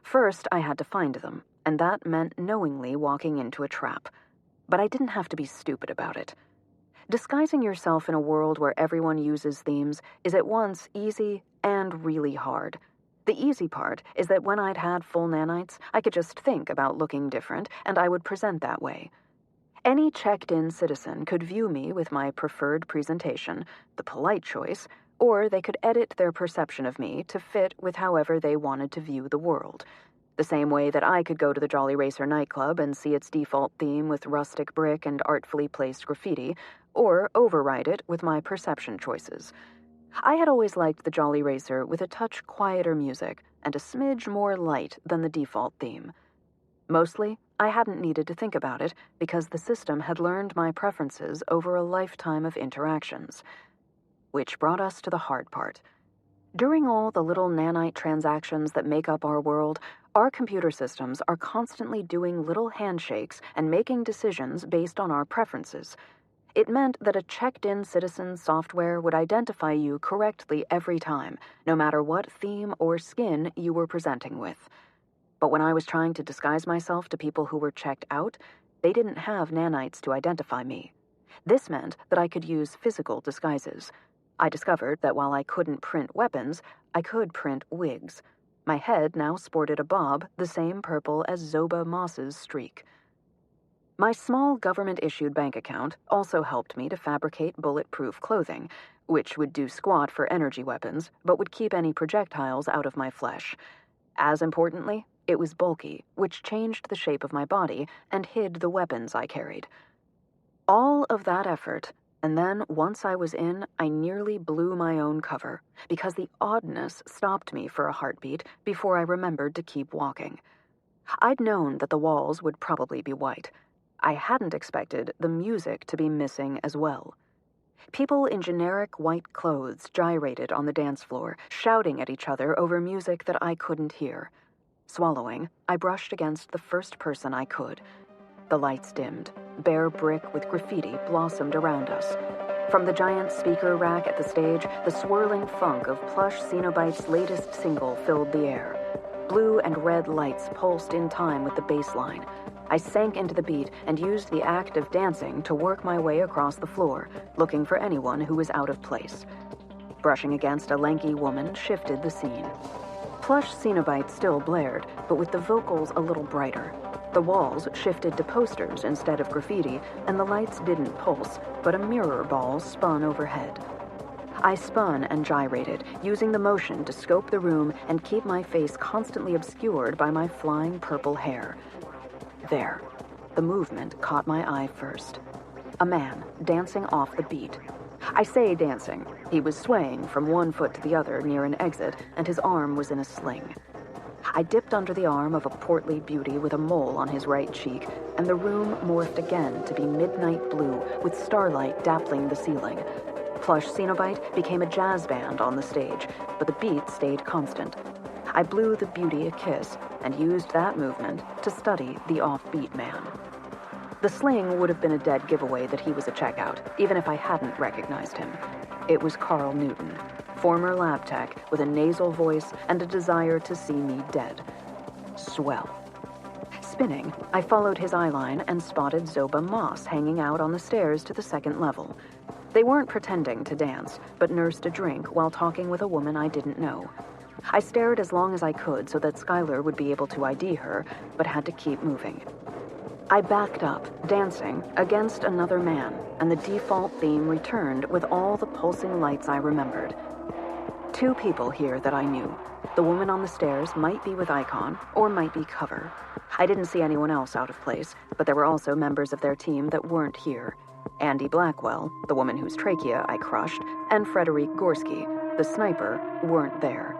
S1: First, I had to find them, and that meant knowingly walking into a trap. But I didn't have to be stupid about it. Disguising yourself in a world where everyone uses themes is at once easy and really hard. The easy part is that when I'd had full nanites, I could just think about looking different, and I would present that way. Any checked-in citizen could view me with my preferred presentation, the polite choice, or they could edit their perception of me to fit with however they wanted to view the world. The same way that I could go to the Jolly Racer nightclub and see its default theme with rustic brick and artfully placed graffiti, or override it with my perception choices. I had always liked the Jolly Racer with a touch quieter music and a smidge more light than the default theme. Mostly, I hadn't needed to think about it because the system had learned my preferences over a lifetime of interactions. Which brought us to the hard part. During all the little nanite transactions that make up our world, our computer systems are constantly doing little handshakes and making decisions based on our preferences. It meant that a checked-in citizen software would identify you correctly every time, no matter what theme or skin you were presenting with. But when I was trying to disguise myself to people who were checked out, they didn't have nanites to identify me. This meant that I could use physical disguises. I discovered that while I couldn't print weapons, I could print wigs. My head now sported a bob the same purple as Zoba Moss's streak. My small government-issued bank account also helped me to fabricate bulletproof clothing, which would do squat for energy weapons, but would keep any projectiles out of my flesh. As importantly, it was bulky, which changed the shape of my body and hid the weapons I carried. All of that effort, and then once I was in, I nearly blew my own cover, because the oddness stopped me for a heartbeat before I remembered to keep walking. I'd known that the walls would probably be white. I hadn't expected the music to be missing as well. People in generic white clothes gyrated on the dance floor, shouting at each other over music that I couldn't hear. Swallowing, I brushed against the first person I could. The lights dimmed. Bare brick with graffiti blossomed around us. From the giant speaker rack at the stage, the swirling funk of Plush Cenobite's latest single filled the air. Blue and red lights pulsed in time with the bass line. I sank into the beat and used the act of dancing to work my way across the floor, looking for anyone who was out of place. Brushing against a lanky woman shifted the scene. Plush Cenobite still blared, but with the vocals a little brighter. The walls shifted to posters instead of graffiti, and the lights didn't pulse, but a mirror ball spun overhead. I spun and gyrated, using the motion to scope the room and keep my face constantly obscured by my flying purple hair. There. The movement caught my eye first. A man dancing off the beat. I say dancing. He was swaying from one foot to the other near an exit, and his arm was in a sling. I dipped under the arm of a portly beauty with a mole on his right cheek, and the room morphed again to be midnight blue with starlight dappling the ceiling. Plush Cenobite became a jazz band on the stage, but the beat stayed constant. I blew the beauty a kiss and used that movement to study the offbeat man. The sling would have been a dead giveaway that he was a checkout, even if I hadn't recognized him. It was Carl Newton, former lab tech with a nasal voice and a desire to see me dead. Swell. Spinning, I followed his eyeline and spotted Zoba Moss hanging out on the stairs to the second level. They weren't pretending to dance, but nursed a drink while talking with a woman I didn't know. I stared as long as I could so that Skylar would be able to ID her, but had to keep moving. I backed up, dancing, against another man, and the default theme returned with all the pulsing lights I remembered. 2 people here that I knew. The woman on the stairs might be with Icon, or might be cover. I didn't see anyone else out of place, but there were also members of their team that weren't here. Andy Blackwell, the woman whose trachea I crushed, and Frederic Gorski, the sniper, weren't there.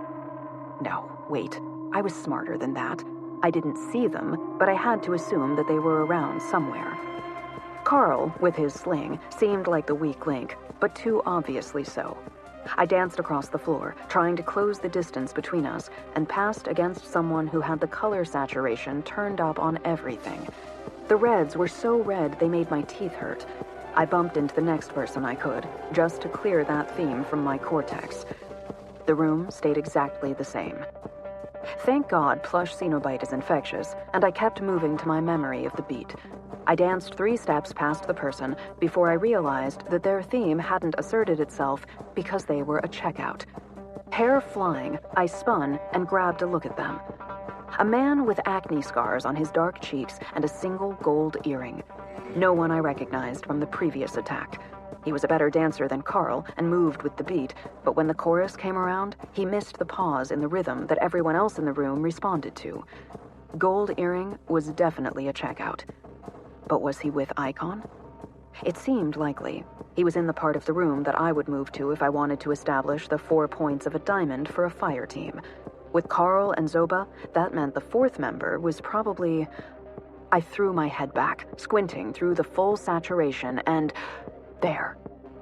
S1: No, wait, I was smarter than that. I didn't see them, but I had to assume that they were around somewhere. Carl, with his sling, seemed like the weak link, but too obviously so. I danced across the floor, trying to close the distance between us, and passed against someone who had the color saturation turned up on everything. The reds were so red they made my teeth hurt. I bumped into the next person I could, just to clear that theme from my cortex. The room stayed exactly the same. Thank God Plush Cenobite is infectious, and I kept moving to my memory of the beat. I danced 3 steps past the person before I realized that their theme hadn't asserted itself because they were a checkout. Hair flying, I spun and grabbed a look at them. A man with acne scars on his dark cheeks and a single gold earring. No one I recognized from the previous attack. He was a better dancer than Carl and moved with the beat, but when the chorus came around, he missed the pause in the rhythm that everyone else in the room responded to. Gold earring was definitely a checkout. But was he with Icon? It seemed likely. He was in the part of the room that I would move to if I wanted to establish the 4 points of a diamond for a fire team. With Carl and Zoba, that meant the 4th member was probably... I threw my head back, squinting through the full saturation, and... there,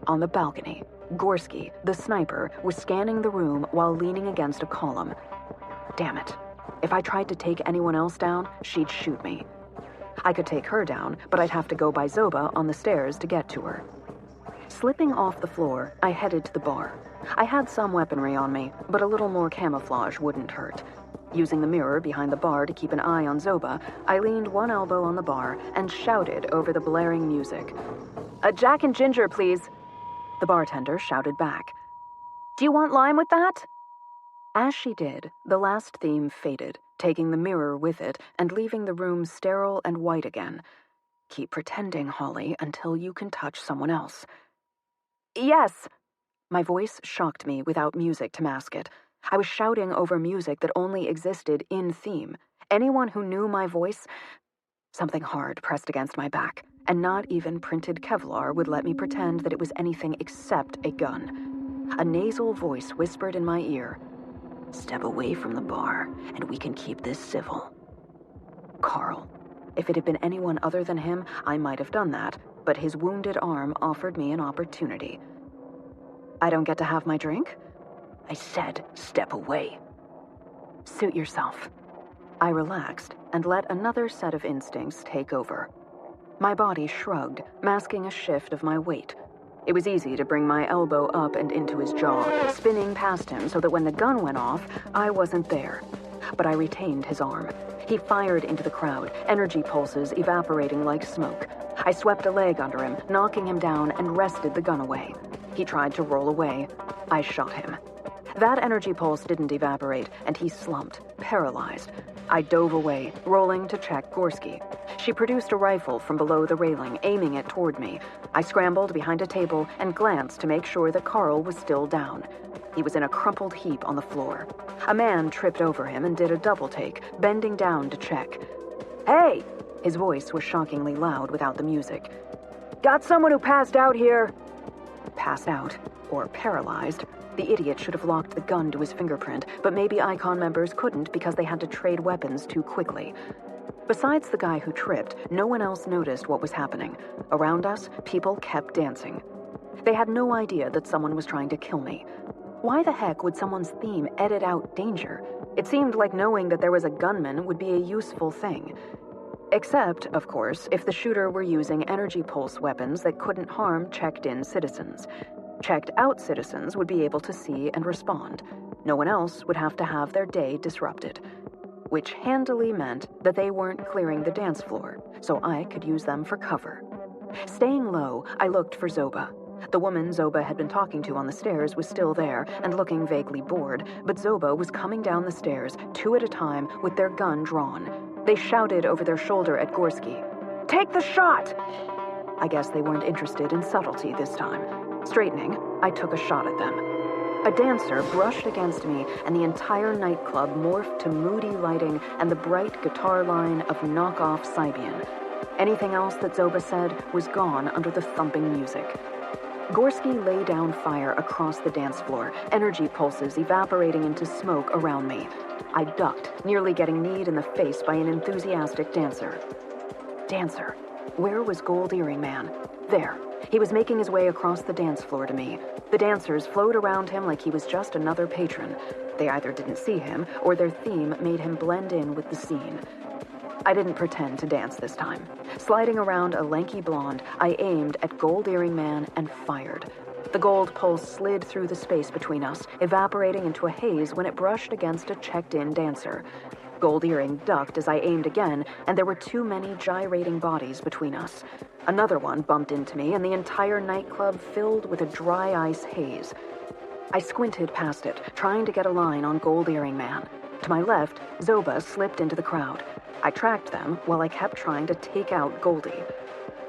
S1: on the balcony, Gorski, the sniper, was scanning the room while leaning against a column. Damn it. If I tried to take anyone else down, she'd shoot me. I could take her down, but I'd have to go by Zoba on the stairs to get to her. Slipping off the floor, I headed to the bar. I had some weaponry on me, but a little more camouflage wouldn't hurt. Using the mirror behind the bar to keep an eye on Zoba, I leaned one elbow on the bar and shouted over the blaring music. "A Jack and Ginger, please." The bartender shouted back. "Do you want lime with that?" As she did, the last theme faded, taking the mirror with it and leaving the room sterile and white again. Keep pretending, Holly, until you can touch someone else. "Yes." My voice shocked me without music to mask it. I was shouting over music that only existed in theme. Anyone who knew my voice... Something hard pressed against my back, and not even printed Kevlar would let me pretend that it was anything except a gun. A nasal voice whispered in my ear, "Step away from the bar, and we can keep this civil." Carl. If it had been anyone other than him, I might have done that, but his wounded arm offered me an opportunity. "I don't get to have my drink?" "I said, step away." "Suit yourself." I relaxed and let another set of instincts take over. My body shrugged, masking a shift of my weight. It was easy to bring my elbow up and into his jaw, spinning past him so that when the gun went off, I wasn't there. But I retained his arm. He fired into the crowd, energy pulses evaporating like smoke. I swept a leg under him, knocking him down, and wrested the gun away. He tried to roll away. I shot him. That energy pulse didn't evaporate, and he slumped, paralyzed. I dove away, rolling to check Gorski. She produced a rifle from below the railing, aiming it toward me. I scrambled behind a table and glanced to make sure that Carl was still down. He was in a crumpled heap on the floor. A man tripped over him and did a double take, bending down to check. "Hey!" His voice was shockingly loud without the music. "Got someone who passed out here." Passed out, or paralyzed. The idiot should have locked the gun to his fingerprint, but maybe Icon members couldn't because they had to trade weapons too quickly. Besides the guy who tripped, no one else noticed what was happening. Around us, people kept dancing. They had no idea that someone was trying to kill me. Why the heck would someone's theme edit out danger? It seemed like knowing that there was a gunman would be a useful thing. Except, of course, if the shooter were using energy pulse weapons that couldn't harm checked-in citizens. Checked-out citizens would be able to see and respond. No one else would have to have their day disrupted. Which handily meant that they weren't clearing the dance floor, so I could use them for cover. Staying low, I looked for Zoba. The woman Zoba had been talking to on the stairs was still there and looking vaguely bored, but Zoba was coming down the stairs, 2 at a time, with their gun drawn. They shouted over their shoulder at Gorski, "Take the shot!" I guess they weren't interested in subtlety this time. Straightening, I took a shot at them. A dancer brushed against me, and the entire nightclub morphed to moody lighting and the bright guitar line of knockoff Sibian. Anything else that Zoba said was gone under the thumping music. Gorski lay down fire across the dance floor, energy pulses evaporating into smoke around me. I ducked, nearly getting kneed in the face by an enthusiastic dancer. Dancer. Where was Gold Earring Man? There. He was making his way across the dance floor to me. The dancers flowed around him like he was just another patron. They either didn't see him, or their theme made him blend in with the scene. I didn't pretend to dance this time. Sliding around a lanky blonde, I aimed at Gold Earring Man and fired. The gold pulse slid through the space between us, evaporating into a haze when it brushed against a checked-in dancer. Gold Earring ducked as I aimed again, and there were too many gyrating bodies between us. Another one bumped into me, and the entire nightclub filled with a dry ice haze. I squinted past it, trying to get a line on Gold Earring Man. To my left, Zoba slipped into the crowd. I tracked them while I kept trying to take out Goldie.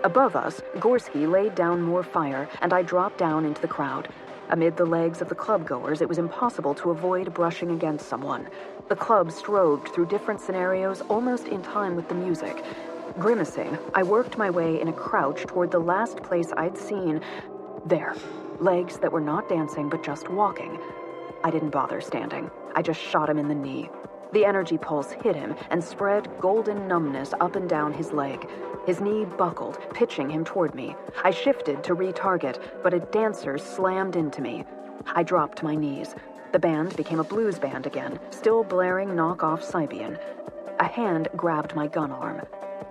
S1: Above us, Gorski laid down more fire, and I dropped down into the crowd. Amid the legs of the club-goers, it was impossible to avoid brushing against someone. The club strobed through different scenarios almost in time with the music. Grimacing, I worked my way in a crouch toward the last place I'd seen. There. Legs that were not dancing but just walking. I didn't bother standing. I just shot him in the knee. The energy pulse hit him and spread golden numbness up and down his leg. His knee buckled, pitching him toward me. I shifted to retarget, but a dancer slammed into me. I dropped to my knees. The band became a blues band again, still blaring knockoff Sibian. A hand grabbed my gun arm.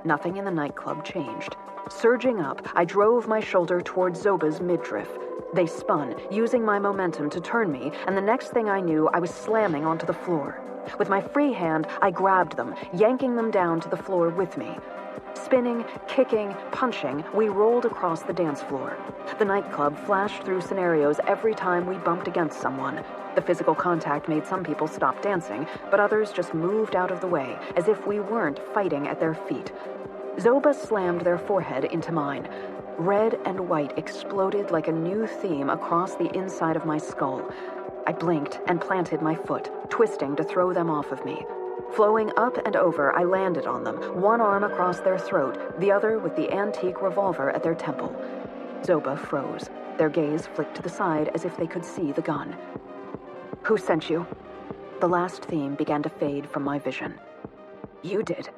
S1: Nothing in the nightclub changed. Surging up, I drove my shoulder toward Zoba's midriff. They spun, using my momentum to turn me, and the next thing I knew, I was slamming onto the floor. With my free hand, I grabbed them, yanking them down to the floor with me. Spinning, kicking, punching, we rolled across the dance floor. The nightclub flashed through scenarios every time we bumped against someone. The physical contact made some people stop dancing, but others just moved out of the way, as if we weren't fighting at their feet. Zoba slammed their forehead into mine. Red and white exploded like a new theme across the inside of my skull. I blinked and planted my foot, twisting to throw them off of me. Flowing up and over, I landed on them, one arm across their throat, the other with the antique revolver at their temple. Zoba froze. Their gaze flicked to the side as if they could see the gun. Who sent you? The last theme began to fade from my vision. You did.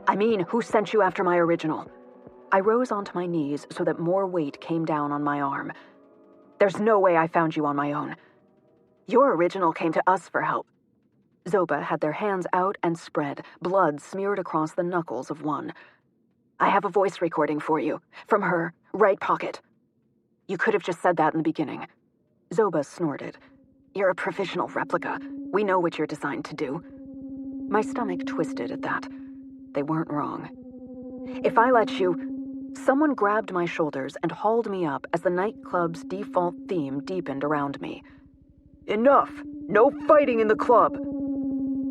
S1: I mean, who sent you after my original? I rose onto my knees so that more weight came down on my arm. There's no way I found you on my own. Your original came to us for help. Zoba had their hands out and spread, blood smeared across the knuckles of one. I have a voice recording for you. From her, right pocket. You could have just said that in the beginning. Zoba snorted. You're a provisional replica. We know what you're designed to do. My stomach twisted at that. They weren't wrong. If I let you... Someone grabbed my shoulders and hauled me up as the nightclub's default theme deepened around me. Enough! No fighting in the club!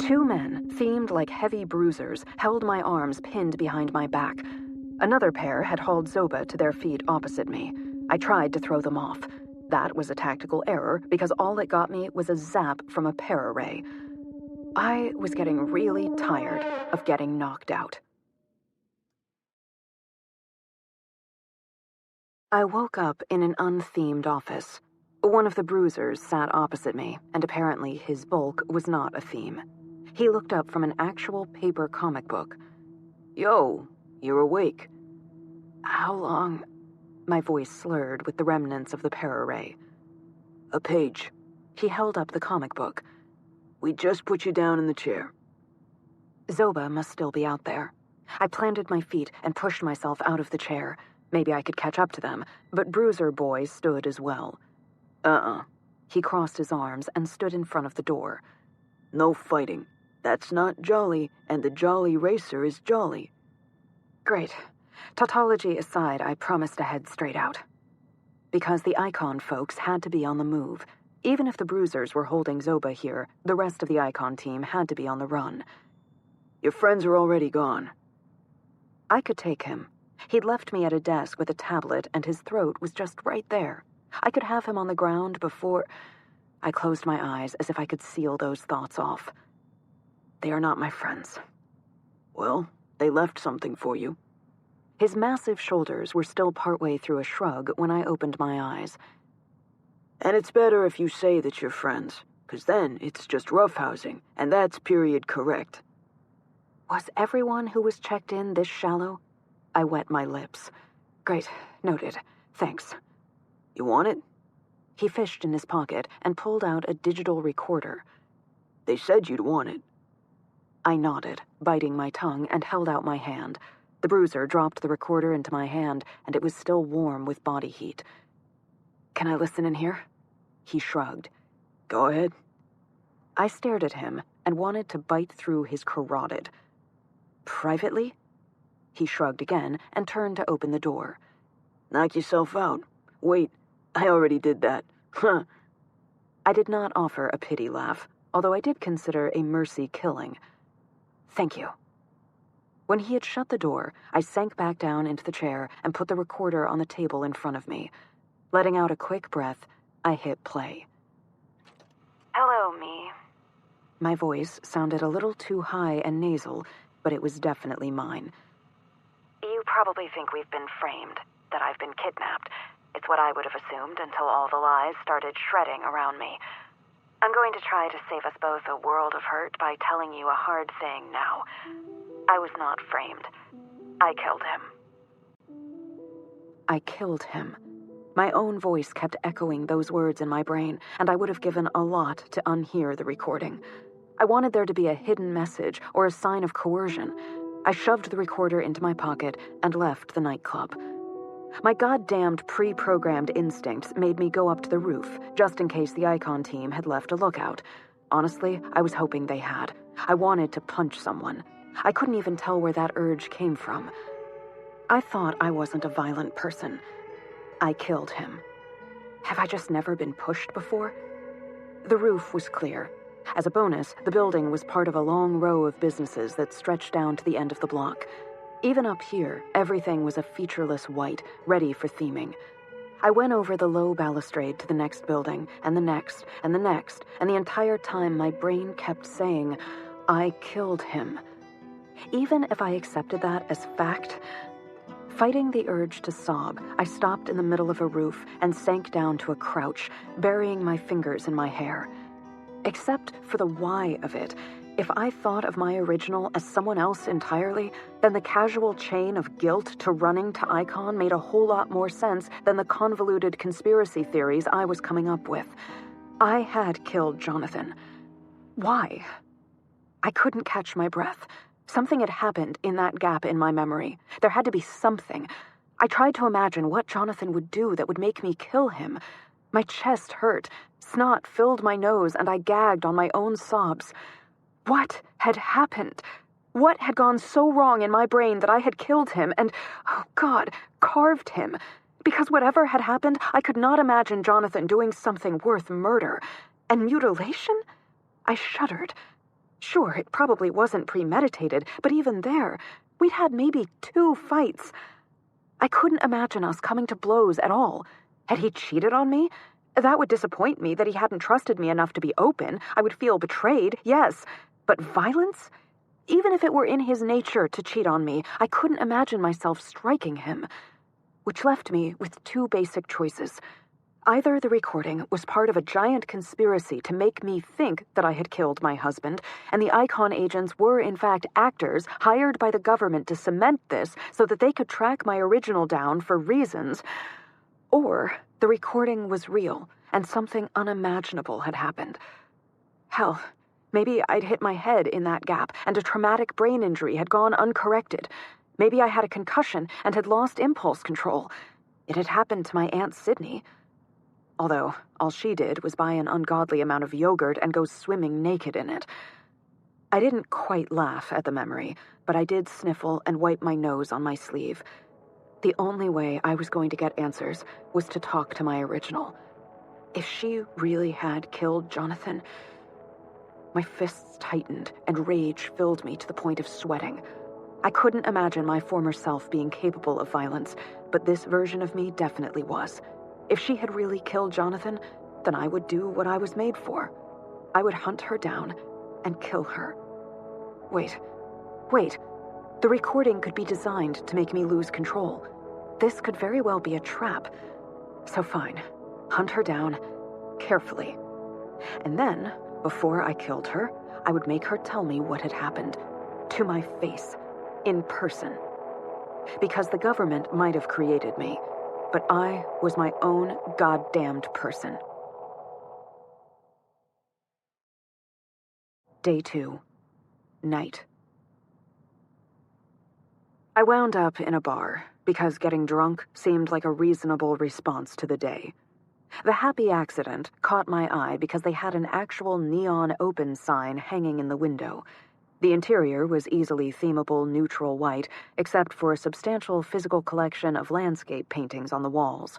S1: Two men, themed like heavy bruisers, held my arms pinned behind my back. Another pair had hauled Zoba to their feet opposite me. I tried to throw them off. That was a tactical error because all it got me was a zap from a para-ray. I was getting really tired of getting knocked out. I woke up in an unthemed office. One of the bruisers sat opposite me, and apparently his bulk was not a theme. He looked up from an actual paper comic book. Yo, you're awake. How long? My voice slurred with the remnants of the para-ray. A page. He held up the comic book. We just put you down in the chair. Zoba must still be out there. I planted my feet and pushed myself out of the chair. Maybe I could catch up to them, but Bruiser Boy stood as well. He crossed his arms and stood in front of the door. No fighting. That's not jolly, and the jolly racer is jolly. Great. Tautology aside, I promised to head straight out. Because the Icon folks had to be on the move. Even if the Bruisers were holding Zoba here, the rest of the Icon team had to be on the run. Your friends are already gone. I could take him. He'd left me at a desk with a tablet, and his throat was just right there. I could have him on the ground before... I closed my eyes as if I could seal those thoughts off. They are not my friends. Well, they left something for you. His massive shoulders were still partway through a shrug when I opened my eyes. And it's better if you say that you're friends, 'cause then it's just roughhousing, and that's period correct. Was everyone who was checked in this shallow? I wet my lips. Great, noted. Thanks. You want it? He fished in his pocket and pulled out a digital recorder. They said you'd want it. I nodded, biting my tongue, and held out my hand. The bruiser dropped the recorder into my hand, and it was still warm with body heat. Can I listen in here? He shrugged. Go ahead. I stared at him and wanted to bite through his carotid. Privately? He shrugged again and turned to open the door. Knock yourself out. Wait, I already did that. Huh. I did not offer a pity laugh, although I did consider a mercy killing. Thank you. When he had shut the door, I sank back down into the chair and put the recorder on the table in front of me. Letting out a quick breath, I hit play.
S2: Hello, me.
S1: My voice sounded a little too high and nasal, but it was definitely mine.
S2: probably think we've been framed, that I've been kidnapped. It's what I would have assumed until all the lies started shredding around me. I'm going to try to save us both a world of hurt by telling you a hard thing now. I was not framed. I killed him.
S1: I killed him. My own voice kept echoing those words in my brain, and I would have given a lot to unhear the recording. I wanted there to be a hidden message or a sign of coercion. I shoved the recorder into my pocket and left the nightclub. My goddamned pre-programmed instincts made me go up to the roof, just in case the Icon team had left a lookout. Honestly, I was hoping they had. I wanted to punch someone. I couldn't even tell where that urge came from. I thought I wasn't a violent person. I killed him. Have I just never been pushed before? The roof was clear. As a bonus, the building was part of a long row of businesses that stretched down to the end of the block. Even up here, everything was a featureless white, ready for theming. I went over the low balustrade to the next building, and the next, and the next, and the entire time my brain kept saying, I killed him. Even if I accepted that as fact, fighting the urge to sob, I stopped in the middle of a roof and sank down to a crouch, burying my fingers in my hair. Except for the why of it, if I thought of my original as someone else entirely, then the casual chain of guilt to running to Icon made a whole lot more sense than the convoluted conspiracy theories I was coming up with. I had killed Jonathan. Why? I couldn't catch my breath. Something had happened in that gap in my memory. There had to be something. I tried to imagine what Jonathan would do that would make me kill him. My chest hurt. Snot filled my nose, and I gagged on my own sobs. What had happened? What had gone so wrong in my brain that I had killed him and, oh God, carved him? Because whatever had happened, I could not imagine Jonathan doing something worth murder. And mutilation? I shuddered. Sure, it probably wasn't premeditated, but even there, we'd had maybe 2 fights. I couldn't imagine us coming to blows at all. Had he cheated on me? That would disappoint me that he hadn't trusted me enough to be open. I would feel betrayed, yes. But violence? Even if it were in his nature to cheat on me, I couldn't imagine myself striking him. Which left me with 2 basic choices. Either the recording was part of a giant conspiracy to make me think that I had killed my husband, and the Icon agents were in fact actors hired by the government to cement this so that they could track my original down for reasons, or the recording was real and something unimaginable had happened. Hell, maybe I'd hit my head in that gap and a traumatic brain injury had gone uncorrected. Maybe I had a concussion and had lost impulse control. It had happened to my Aunt Sydney. Although, all she did was buy an ungodly amount of yogurt and go swimming naked in it. I didn't quite laugh at the memory, but I did sniffle and wipe my nose on my sleeve. The only way I was going to get answers was to talk to my original. If she really had killed Jonathan... My fists tightened and rage filled me to the point of sweating. I couldn't imagine my former self being capable of violence, but this version of me definitely was. If she had really killed Jonathan, then I would do what I was made for. I would hunt her down and kill her. Wait. The recording could be designed to make me lose control. This could very well be a trap. So fine, hunt her down, carefully. And then, before I killed her, I would make her tell me what had happened. To my face. In person. Because the government might have created me, but I was my own goddamned person. Day 2. Night. I wound up in a bar, because getting drunk seemed like a reasonable response to the day. The happy accident caught my eye because they had an actual neon open sign hanging in the window. The interior was easily themable neutral white, except for a substantial physical collection of landscape paintings on the walls.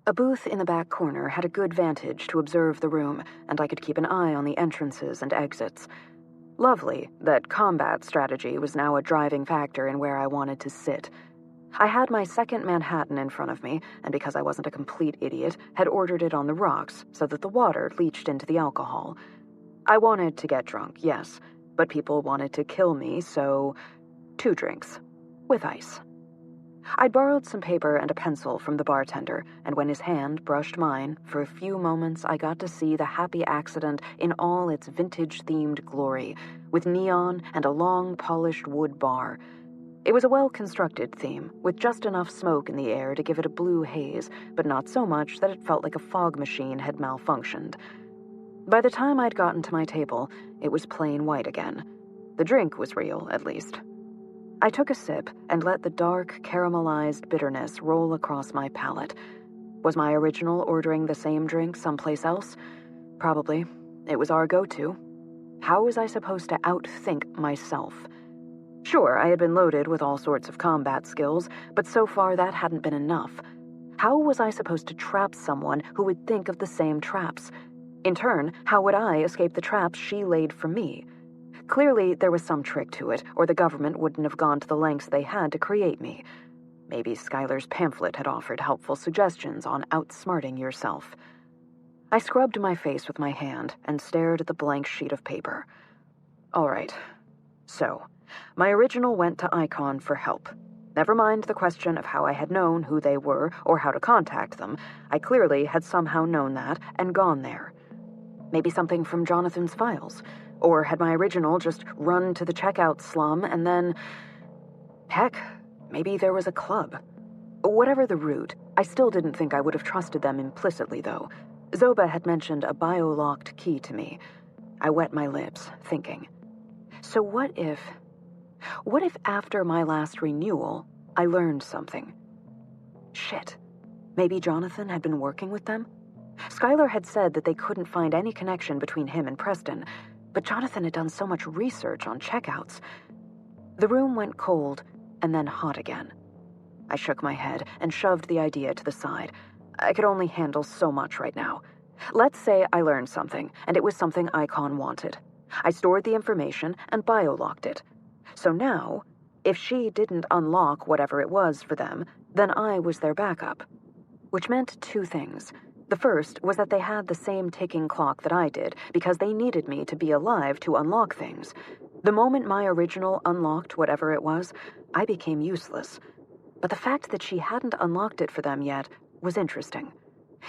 S1: A booth in the back corner had a good vantage to observe the room, and I could keep an eye on the entrances and exits. Lovely that combat strategy was now a driving factor in where I wanted to sit. I had my second Manhattan in front of me, and because I wasn't a complete idiot, had ordered it on the rocks so that the water leached into the alcohol. I wanted to get drunk, yes, but people wanted to kill me, so 2 drinks. With ice. I'd borrowed some paper and a pencil from the bartender, and when his hand brushed mine, for a few moments I got to see the happy accident in all its vintage-themed glory, with neon and a long, polished wood bar. It was a well-constructed theme, with just enough smoke in the air to give it a blue haze, but not so much that it felt like a fog machine had malfunctioned. By the time I'd gotten to my table, it was plain white again. The drink was real, at least. I took a sip and let the dark, caramelized bitterness roll across my palate. Was my original ordering the same drink someplace else? Probably. It was our go-to. How was I supposed to outthink myself? Sure, I had been loaded with all sorts of combat skills, but so far that hadn't been enough. How was I supposed to trap someone who would think of the same traps? In turn, how would I escape the traps she laid for me? Clearly, there was some trick to it, or the government wouldn't have gone to the lengths they had to create me. Maybe Skylar's pamphlet had offered helpful suggestions on outsmarting yourself. I scrubbed my face with my hand and stared at the blank sheet of paper. All right. So, my original went to Icon for help. Never mind the question of how I had known who they were or how to contact them. I clearly had somehow known that and gone there. Maybe something from Jonathan's files. Or had my original just run to the checkout slum and then... Heck, maybe there was a club. Whatever the route, I still didn't think I would have trusted them implicitly, though. Zoba had mentioned a bio-locked key to me. I wet my lips, thinking. So what if after my last renewal, I learned something? Shit. Maybe Jonathan had been working with them? Skylar had said that they couldn't find any connection between him and Preston, but Jonathan had done so much research on checkouts. The room went cold and then hot again. I shook my head and shoved the idea to the side. I could only handle so much right now. Let's say I learned something, and it was something Icon wanted. I stored the information and bio-locked it. So now, if she didn't unlock whatever it was for them, then I was their backup. Which meant two things. The first was that they had the same ticking clock that I did, because they needed me to be alive to unlock things. The moment my original unlocked whatever it was, I became useless. But the fact that she hadn't unlocked it for them yet was interesting.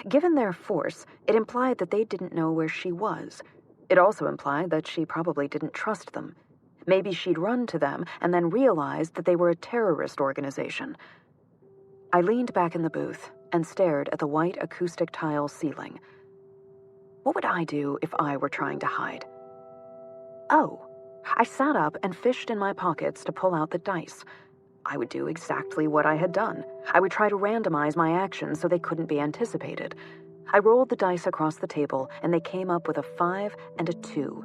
S1: Given their force, it implied that they didn't know where she was. It also implied that she probably didn't trust them. Maybe she'd run to them and then realized that they were a terrorist organization. I leaned back in the booth and stared at the white acoustic tile ceiling. What would I do if I were trying to hide? Oh, I sat up and fished in my pockets to pull out the dice. I would do exactly what I had done. I would try to randomize my actions so they couldn't be anticipated. I rolled the dice across the table, and they came up with a 5 and a 2.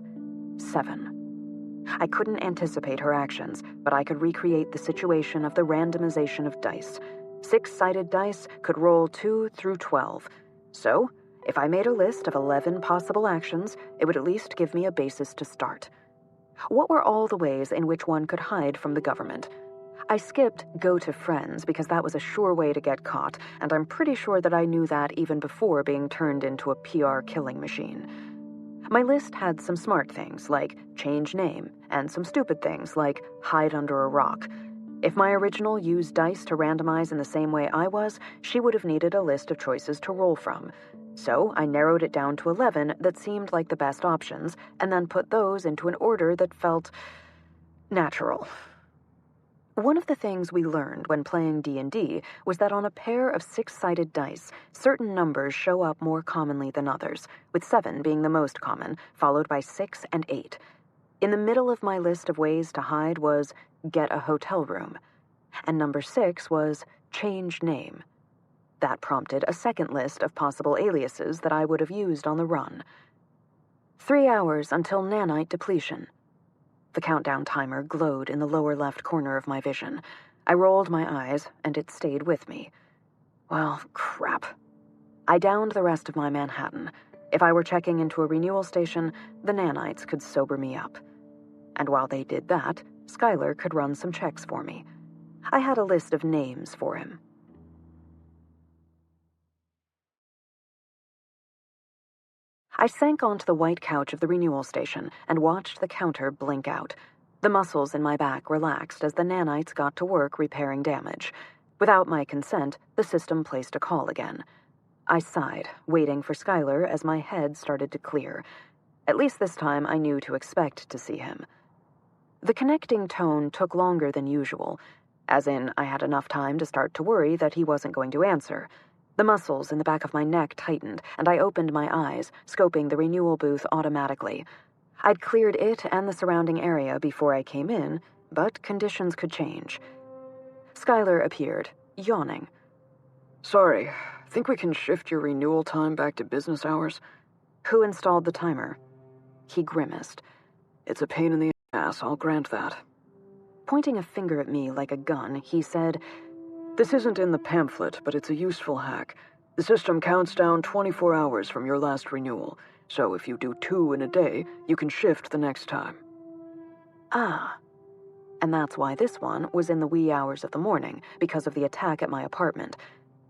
S1: 7. I couldn't anticipate her actions, but I could recreate the situation of the randomization of dice. 6-sided dice could roll 2 through 12. So, if I made a list of 11 possible actions, it would at least give me a basis to start. What were all the ways in which one could hide from the government? I skipped go to friends because that was a sure way to get caught, and I'm pretty sure that I knew that even before being turned into a PR killing machine. My list had some smart things, like change name, and some stupid things, like hide under a rock. If my original used dice to randomize in the same way I was, she would have needed a list of choices to roll from. So I narrowed it down to 11 that seemed like the best options, and then put those into an order that felt natural. One of the things we learned when playing D&D was that on a pair of 6-sided dice, certain numbers show up more commonly than others, with 7 being the most common, followed by 6 and 8. In the middle of my list of ways to hide was get a hotel room, and number 6 was change name. That prompted a second list of possible aliases that I would have used on the run. 3 hours until nanite depletion. The countdown timer glowed in the lower left corner of my vision. I rolled my eyes, and it stayed with me. Well, crap. I downed the rest of my Manhattan. If I were checking into a renewal station, the nanites could sober me up. And while they did that, Skylar could run some checks for me. I had a list of names for him. I sank onto the white couch of the renewal station and watched the counter blink out. The muscles in my back relaxed as the nanites got to work repairing damage. Without my consent, the system placed a call again. I sighed, waiting for Skylar as my head started to clear. At least this time I knew to expect to see him. The connecting tone took longer than usual, as in I had enough time to start to worry that he wasn't going to answer. The muscles in the back of my neck tightened, and I opened my eyes, scoping the renewal booth automatically. I'd cleared it and the surrounding area before I came in, but conditions could change. Skylar appeared, yawning.
S3: Sorry, think we can shift your renewal time back to business hours?
S1: Who installed the timer? He grimaced.
S3: It's a pain in the ass, I'll grant that.
S1: Pointing a finger at me like a gun, he said,
S3: This isn't in the pamphlet, but it's a useful hack. The system counts down 24 hours from your last renewal, so if you do 2 in a day, you can shift the next time.
S1: Ah. And that's why this one was in the wee hours of the morning, because of the attack at my apartment.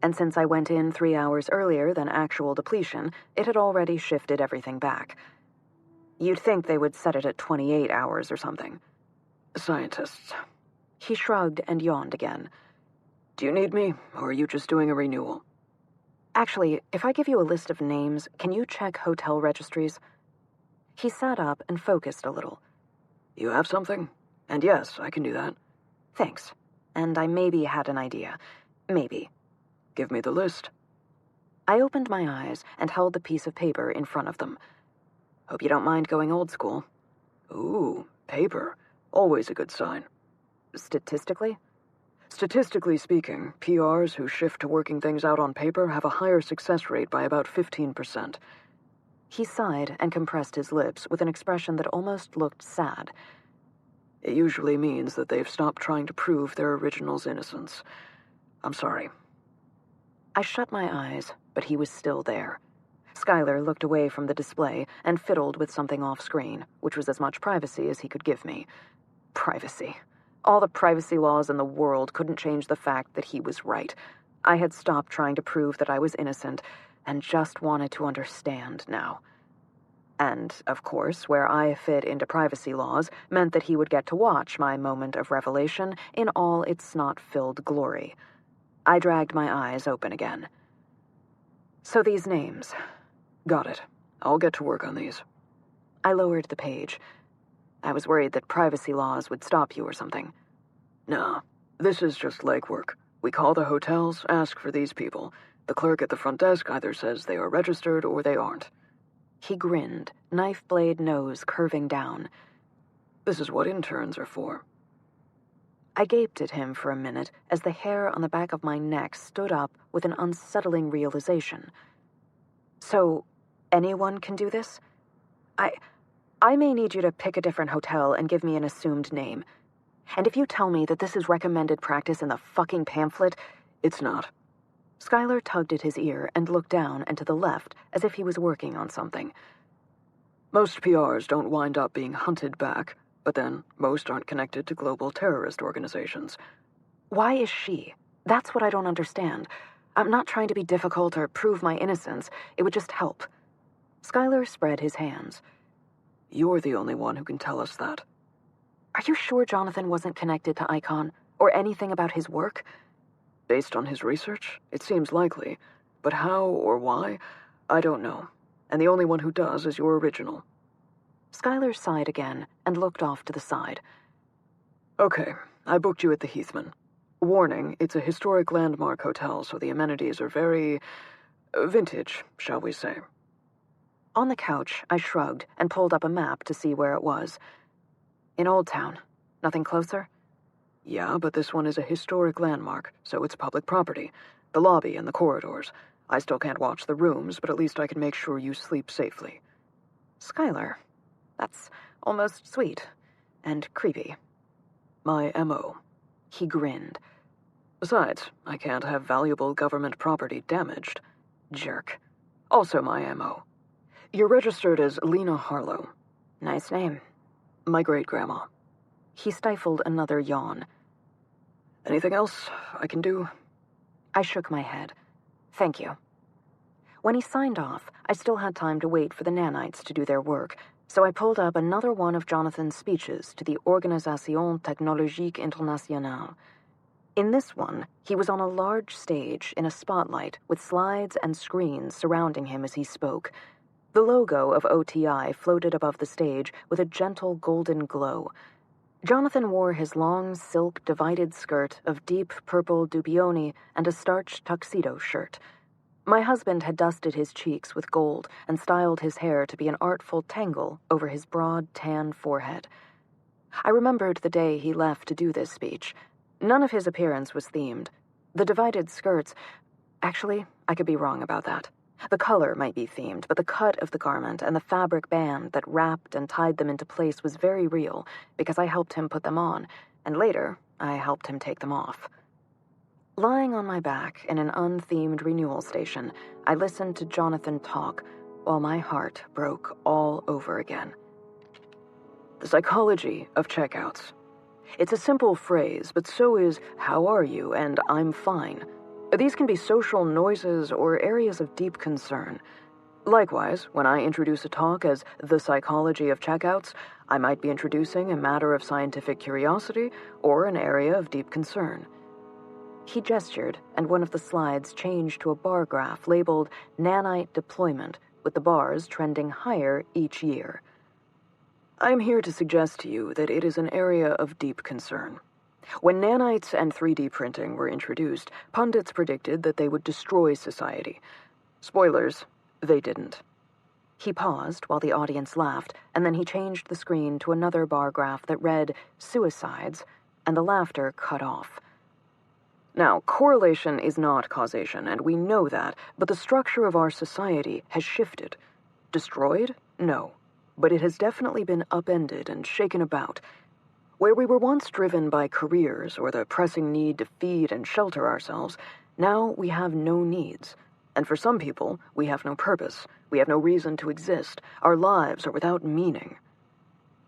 S1: And since I went in 3 hours earlier than actual depletion, it had already shifted everything back. You'd think they would set it at 28 hours or something.
S3: Scientists.
S1: He shrugged and yawned again.
S3: Do you need me, or are you just doing a renewal?
S1: Actually, if I give you a list of names, can you check hotel registries? He sat up and focused a little.
S3: You have something? And yes, I can do that.
S1: Thanks. And I maybe had an idea. Maybe.
S3: Give me the list.
S1: I opened my eyes and held the piece of paper in front of them. Hope you don't mind going old school.
S3: Ooh, paper. Always a good sign.
S1: Statistically?
S3: Statistically speaking, PRs who shift to working things out on paper have a higher success rate by about 15%.
S1: He sighed and compressed his lips with an expression that almost looked sad.
S3: It usually means that they've stopped trying to prove their original's innocence. I'm sorry.
S1: I shut my eyes, but he was still there. Skylar looked away from the display and fiddled with something off-screen, which was as much privacy as he could give me. Privacy. All the privacy laws in the world couldn't change the fact that he was right. I had stopped trying to prove that I was innocent, and just wanted to understand now. And, of course, where I fit into privacy laws meant that he would get to watch my moment of revelation in all its snot-filled glory. I dragged my eyes open again. So these names.
S3: Got it. I'll get to work on these.
S1: I lowered the page. I was worried that privacy laws would stop you or something.
S3: Nah, this is just legwork. We call the hotels, ask for these people. The clerk at the front desk either says they are registered or they aren't.
S1: He grinned, knife blade nose curving down.
S3: This is what interns are for.
S1: I gaped at him for a minute as the hair on the back of my neck stood up with an unsettling realization. So, anyone can do this? I may need you to pick a different hotel and give me an assumed name. And if you tell me that this is recommended practice in the fucking pamphlet,
S3: it's not.
S1: Skylar tugged at his ear and looked down and to the left as if he was working on something.
S3: Most PRs don't wind up being hunted back, but then most aren't connected to global terrorist organizations.
S1: Why is she? That's what I don't understand. I'm not trying to be difficult or prove my innocence. It would just help. Skylar spread his hands.
S3: You're the only one who can tell us that.
S1: Are you sure Jonathan wasn't connected to Icon, or anything about his work?
S3: Based on his research, it seems likely, but how or why, I don't know. And the only one who does is your original.
S1: Skylar sighed again and looked off to the side.
S3: Okay, I booked you at the Heathman. Warning, it's a historic landmark hotel, so the amenities are very vintage, shall we say.
S1: On the couch, I shrugged and pulled up a map to see where it was. In Old Town. Nothing closer?
S3: Yeah, but this one is a historic landmark, so it's public property. The lobby and the corridors. I still can't watch the rooms, but at least I can make sure you sleep safely.
S1: Skylar. That's almost sweet. And creepy.
S3: My M.O.
S1: He grinned.
S3: Besides, I can't have valuable government property damaged. Jerk. Also my M.O. You're registered as Lena Harlow.
S1: Nice name.
S3: My great-grandma.
S1: He stifled another yawn.
S3: Anything else I can do?
S1: I shook my head. Thank you. When he signed off, I still had time to wait for the nanites to do their work, so I pulled up another one of Jonathan's speeches to the Organisation Technologique Internationale. In this one, he was on a large stage in a spotlight with slides and screens surrounding him as he spoke. The logo of OTI floated above the stage with a gentle golden glow. Jonathan wore his long silk divided skirt of deep purple dubioni and a starched tuxedo shirt. My husband had dusted his cheeks with gold and styled his hair to be an artful tangle over his broad tan forehead. I remembered the day he left to do this speech. None of his appearance was themed. The divided skirts... Actually, I could be wrong about that. The color might be themed, but the cut of the garment and the fabric band that wrapped and tied them into place was very real, because I helped him put them on, and later, I helped him take them off. Lying on my back in an unthemed renewal station, I listened to Jonathan talk, while my heart broke all over again.
S3: The psychology of checkouts. It's a simple phrase, but so is "how are you" and "I'm fine." These can be social noises or areas of deep concern. Likewise, when I introduce a talk as "the psychology of checkouts," I might be introducing a matter of scientific curiosity or an area of deep concern.
S1: He gestured, and one of the slides changed to a bar graph labeled Nanite Deployment, with the bars trending higher each year.
S3: I am here to suggest to you that it is an area of deep concern. When nanites and 3D printing were introduced, pundits predicted that they would destroy society. Spoilers, they didn't.
S1: He paused while the audience laughed, and then he changed the screen to another bar graph that read Suicides, and the laughter cut off.
S3: Now, correlation is not causation, and we know that, but the structure of our society has shifted. Destroyed? No. But it has definitely been upended and shaken about. Where we were once driven by careers or the pressing need to feed and shelter ourselves, now we have no needs. And for some people, we have no purpose. We have no reason to exist. Our lives are without meaning.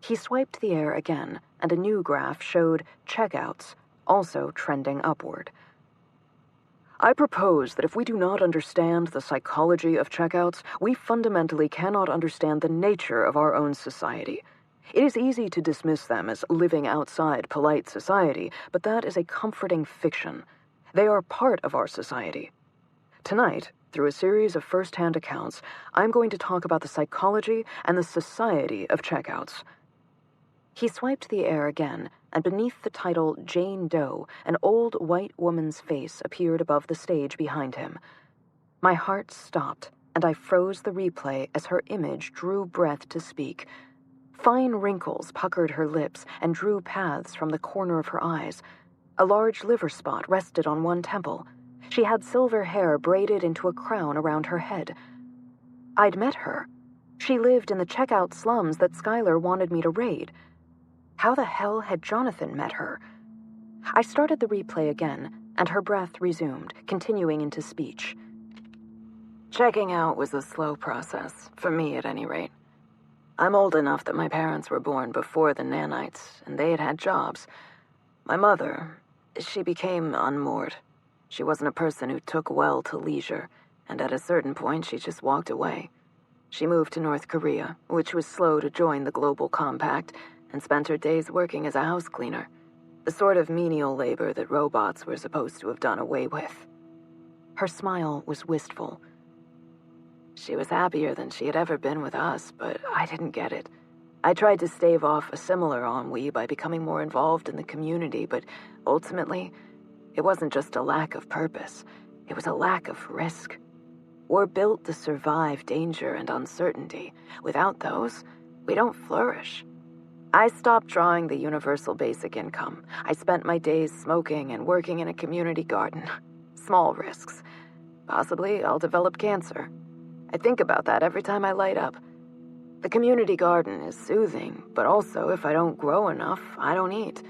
S1: He swiped the air again, and a new graph showed checkouts, also trending upward.
S3: I propose that if we do not understand the psychology of checkouts, we fundamentally cannot understand the nature of our own society. It is easy to dismiss them as living outside polite society, but that is a comforting fiction. They are part of our society. Tonight, through a series of first-hand accounts, I'm going to talk about the psychology and the society of checkouts.
S1: He swiped the air again, and beneath the title Jane Doe, an old white woman's face appeared above the stage behind him. My heart stopped, and I froze the replay as her image drew breath to speak. Fine wrinkles puckered her lips and drew paths from the corner of her eyes. A large liver spot rested on one temple. She had silver hair braided into a crown around her head. I'd met her. She lived in the checkout slums that Skylar wanted me to raid. How the hell had Jonathan met her? I started the replay again, and her breath resumed, continuing into speech.
S3: Checking out was a slow process, for me at any rate. I'm old enough that my parents were born before the nanites, and they had jobs. My mother, she became unmoored. She wasn't a person who took well to leisure, and at a certain point she just walked away. She moved to North Korea, which was slow to join the global compact, and spent her days working as a house cleaner, the sort of menial labor that robots were supposed to have done away with.
S1: Her smile was wistful.
S3: She was happier than she had ever been with us, but I didn't get it. I tried to stave off a similar ennui by becoming more involved in the community, but ultimately, it wasn't just a lack of purpose. It was a lack of risk. We're built to survive danger and uncertainty. Without those, we don't flourish. I stopped drawing the universal basic income. I spent my days smoking and working in a community garden. Small risks. Possibly I'll develop cancer. I think about that every time I light up. The community garden is soothing, but also if I don't grow enough, I don't eat.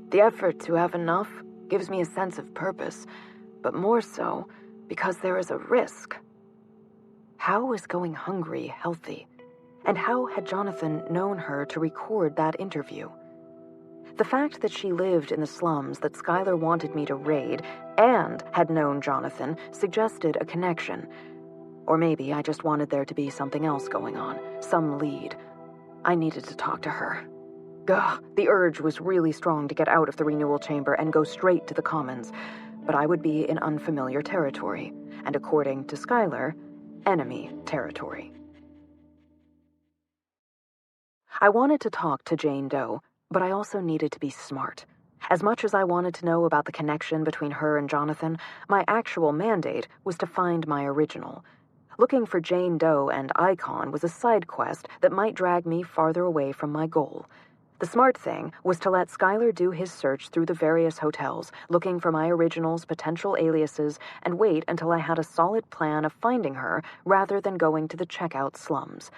S3: The effort to have enough gives me a sense of purpose, but more so because there is a risk.
S1: How was going hungry healthy? And how had Jonathan known her to record that interview? The fact that she lived in the slums that Skylar wanted me to raid and had known Jonathan suggested a connection. Or maybe I just wanted there to be something else going on, some lead. I needed to talk to her. The urge was really strong to get out of the renewal chamber and go straight to the commons, but I would be in unfamiliar territory, and according to Skylar, enemy territory. I wanted to talk to Jane Doe, but I also needed to be smart. As much as I wanted to know about the connection between her and Jonathan, my actual mandate was to find my original. Looking for Jane Doe and Icon was a side quest that might drag me farther away from my goal. The smart thing was to let Skylar do his search through the various hotels, looking for my original's potential aliases, and wait until I had a solid plan of finding her rather than going to the checkout slums.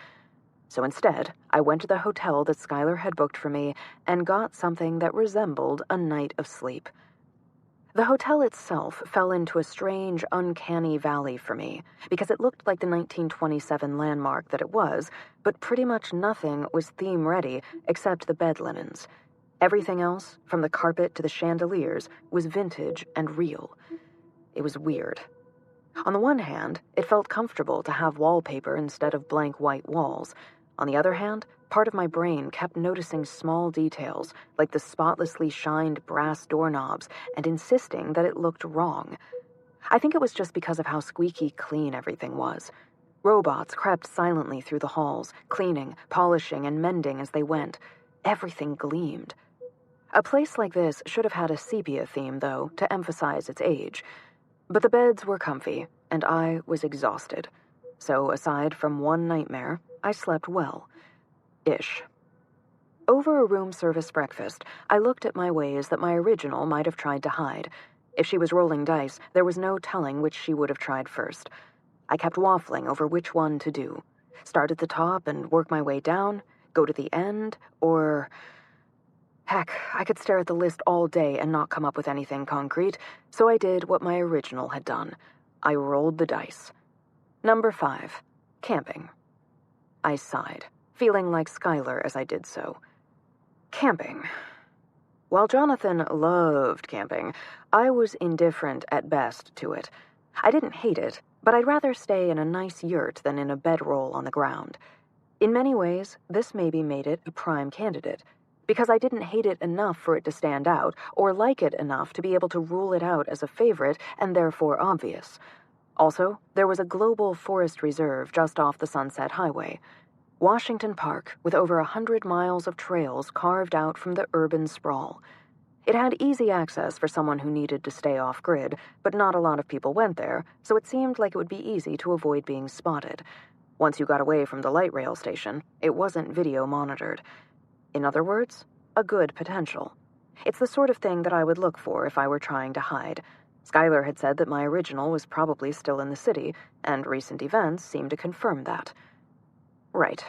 S1: So instead, I went to the hotel that Skylar had booked for me and got something that resembled a night of sleep. The hotel itself fell into a strange, uncanny valley for me, because it looked like the 1927 landmark that it was, but pretty much nothing was theme-ready except the bed linens. Everything else, from the carpet to the chandeliers, was vintage and real. It was weird. On the one hand, it felt comfortable to have wallpaper instead of blank white walls. On the other hand, part of my brain kept noticing small details, like the spotlessly shined brass doorknobs, and insisting that it looked wrong. I think it was just because of how squeaky clean everything was. Robots crept silently through the halls, cleaning, polishing, and mending as they went. Everything gleamed. A place like this should have had a sepia theme, though, to emphasize its age. But the beds were comfy, and I was exhausted. So, aside from one nightmare, I slept well. Ish. Over a room service breakfast, I looked at my ways that my original might have tried to hide. If she was rolling dice, there was no telling which she would have tried first. I kept waffling over which one to do. Start at the top and work my way down, go to the end, or... Heck, I could stare at the list all day and not come up with anything concrete, so I did what my original had done. I rolled the dice. Number 5. Camping. I sighed, feeling like Skylar as I did so. Camping. While Jonathan loved camping, I was indifferent at best to it. I didn't hate it, but I'd rather stay in a nice yurt than in a bedroll on the ground. In many ways, this maybe made it a prime candidate, because I didn't hate it enough for it to stand out, or like it enough to be able to rule it out as a favorite and therefore obvious. Also, there was a global forest reserve just off the Sunset Highway. Washington Park, with over 100 miles of trails carved out from the urban sprawl. It had easy access for someone who needed to stay off-grid, but not a lot of people went there, so it seemed like it would be easy to avoid being spotted. Once you got away from the light rail station, it wasn't video monitored. In other words, a good potential. It's the sort of thing that I would look for if I were trying to hide. Skylar had said that my original was probably still in the city, and recent events seemed to confirm that. Right.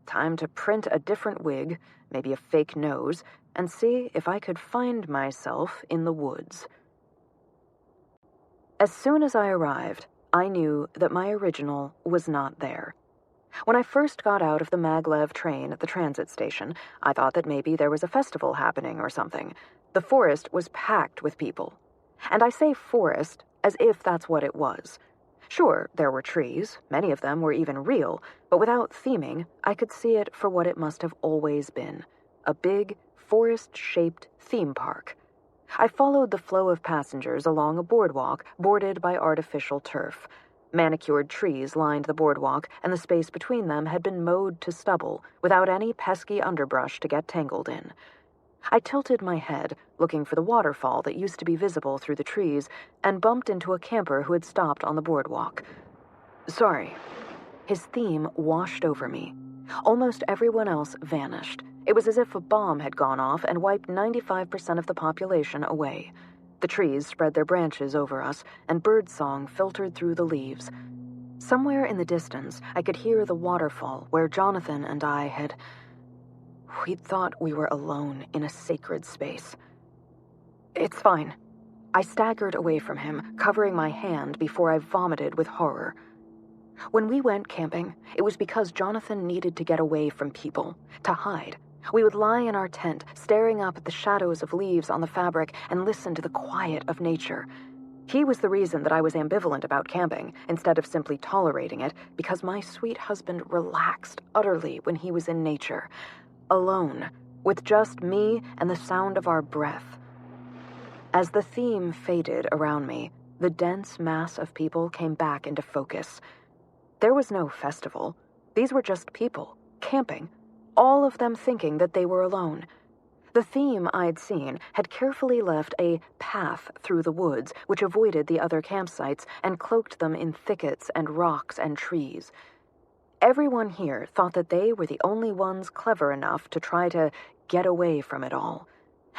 S1: Time to print a different wig, maybe a fake nose, and see if I could find myself in the woods. As soon as I arrived, I knew that my original was not there. When I first got out of the maglev train at the transit station, I thought that maybe there was a festival happening or something. The forest was packed with people. And I say forest as if that's what it was. Sure, there were trees, many of them were even real, but without theming, I could see it for what it must have always been. A big, forest-shaped theme park. I followed the flow of passengers along a boardwalk bordered by artificial turf. Manicured trees lined the boardwalk, and the space between them had been mowed to stubble, without any pesky underbrush to get tangled in. I tilted my head, looking for the waterfall that used to be visible through the trees, and bumped into a camper who had stopped on the boardwalk. Sorry. His theme washed over me. Almost everyone else vanished. It was as if a bomb had gone off and wiped 95% of the population away. The trees spread their branches over us, and birdsong filtered through the leaves. Somewhere in the distance, I could hear the waterfall where Jonathan and I had... We'd thought we were alone in a sacred space. It's fine. I staggered away from him, covering my hand before I vomited with horror. When we went camping, it was because Jonathan needed to get away from people, to hide. We would lie in our tent, staring up at the shadows of leaves on the fabric and listen to the quiet of nature. He was the reason that I was ambivalent about camping, instead of simply tolerating it, because my sweet husband relaxed utterly when he was in nature. Alone. with just me and the sound of our breath. As the theme faded around me, the dense mass of people came back into focus. There was no festival. These were just people, camping, all of them thinking that they were alone. The theme I'd seen had carefully left a path through the woods which avoided the other campsites and cloaked them in thickets and rocks and trees. Everyone here thought that they were the only ones clever enough to try to get away from it all.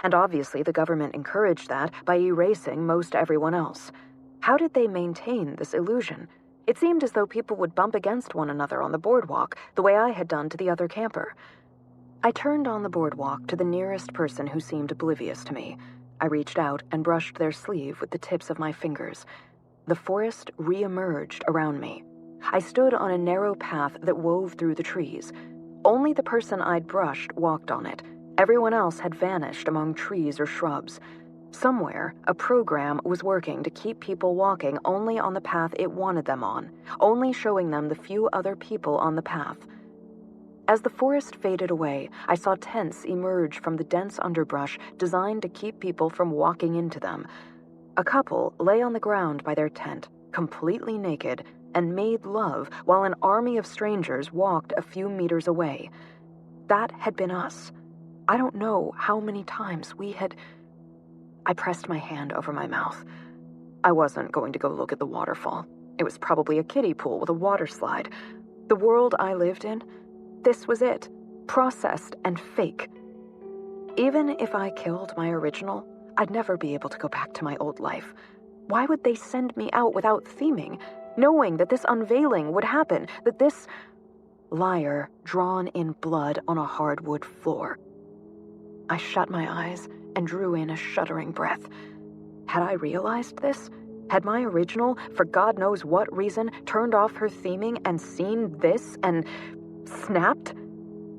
S1: And obviously the government encouraged that by erasing most everyone else. How did they maintain this illusion? It seemed as though people would bump against one another on the boardwalk, the way I had done to the other camper. I turned on the boardwalk to the nearest person who seemed oblivious to me. I reached out and brushed their sleeve with the tips of my fingers. The forest re-emerged around me. I stood on a narrow path that wove through the trees. Only the person I'd brushed walked on it. Everyone else had vanished among trees or shrubs. Somewhere, a program was working to keep people walking only on the path it wanted them on, only showing them the few other people on the path. As the forest faded away, I saw tents emerge from the dense underbrush designed to keep people from walking into them. A couple lay on the ground by their tent, completely naked, and made love while an army of strangers walked a few meters away. That had been us. I don't know how many times we had... I pressed my hand over my mouth. I wasn't going to go look at the waterfall. It was probably a kiddie pool with a water slide. The world I lived in, this was it, processed and fake. Even if I killed my original, I'd never be able to go back to my old life. Why would they send me out without theming, knowing that this unveiling would happen, that this liar drawn in blood on a hardwood floor? I shut my eyes and drew in a shuddering breath. Had I realized this? Had my original, for God knows what reason, turned off her theming and seen this and snapped?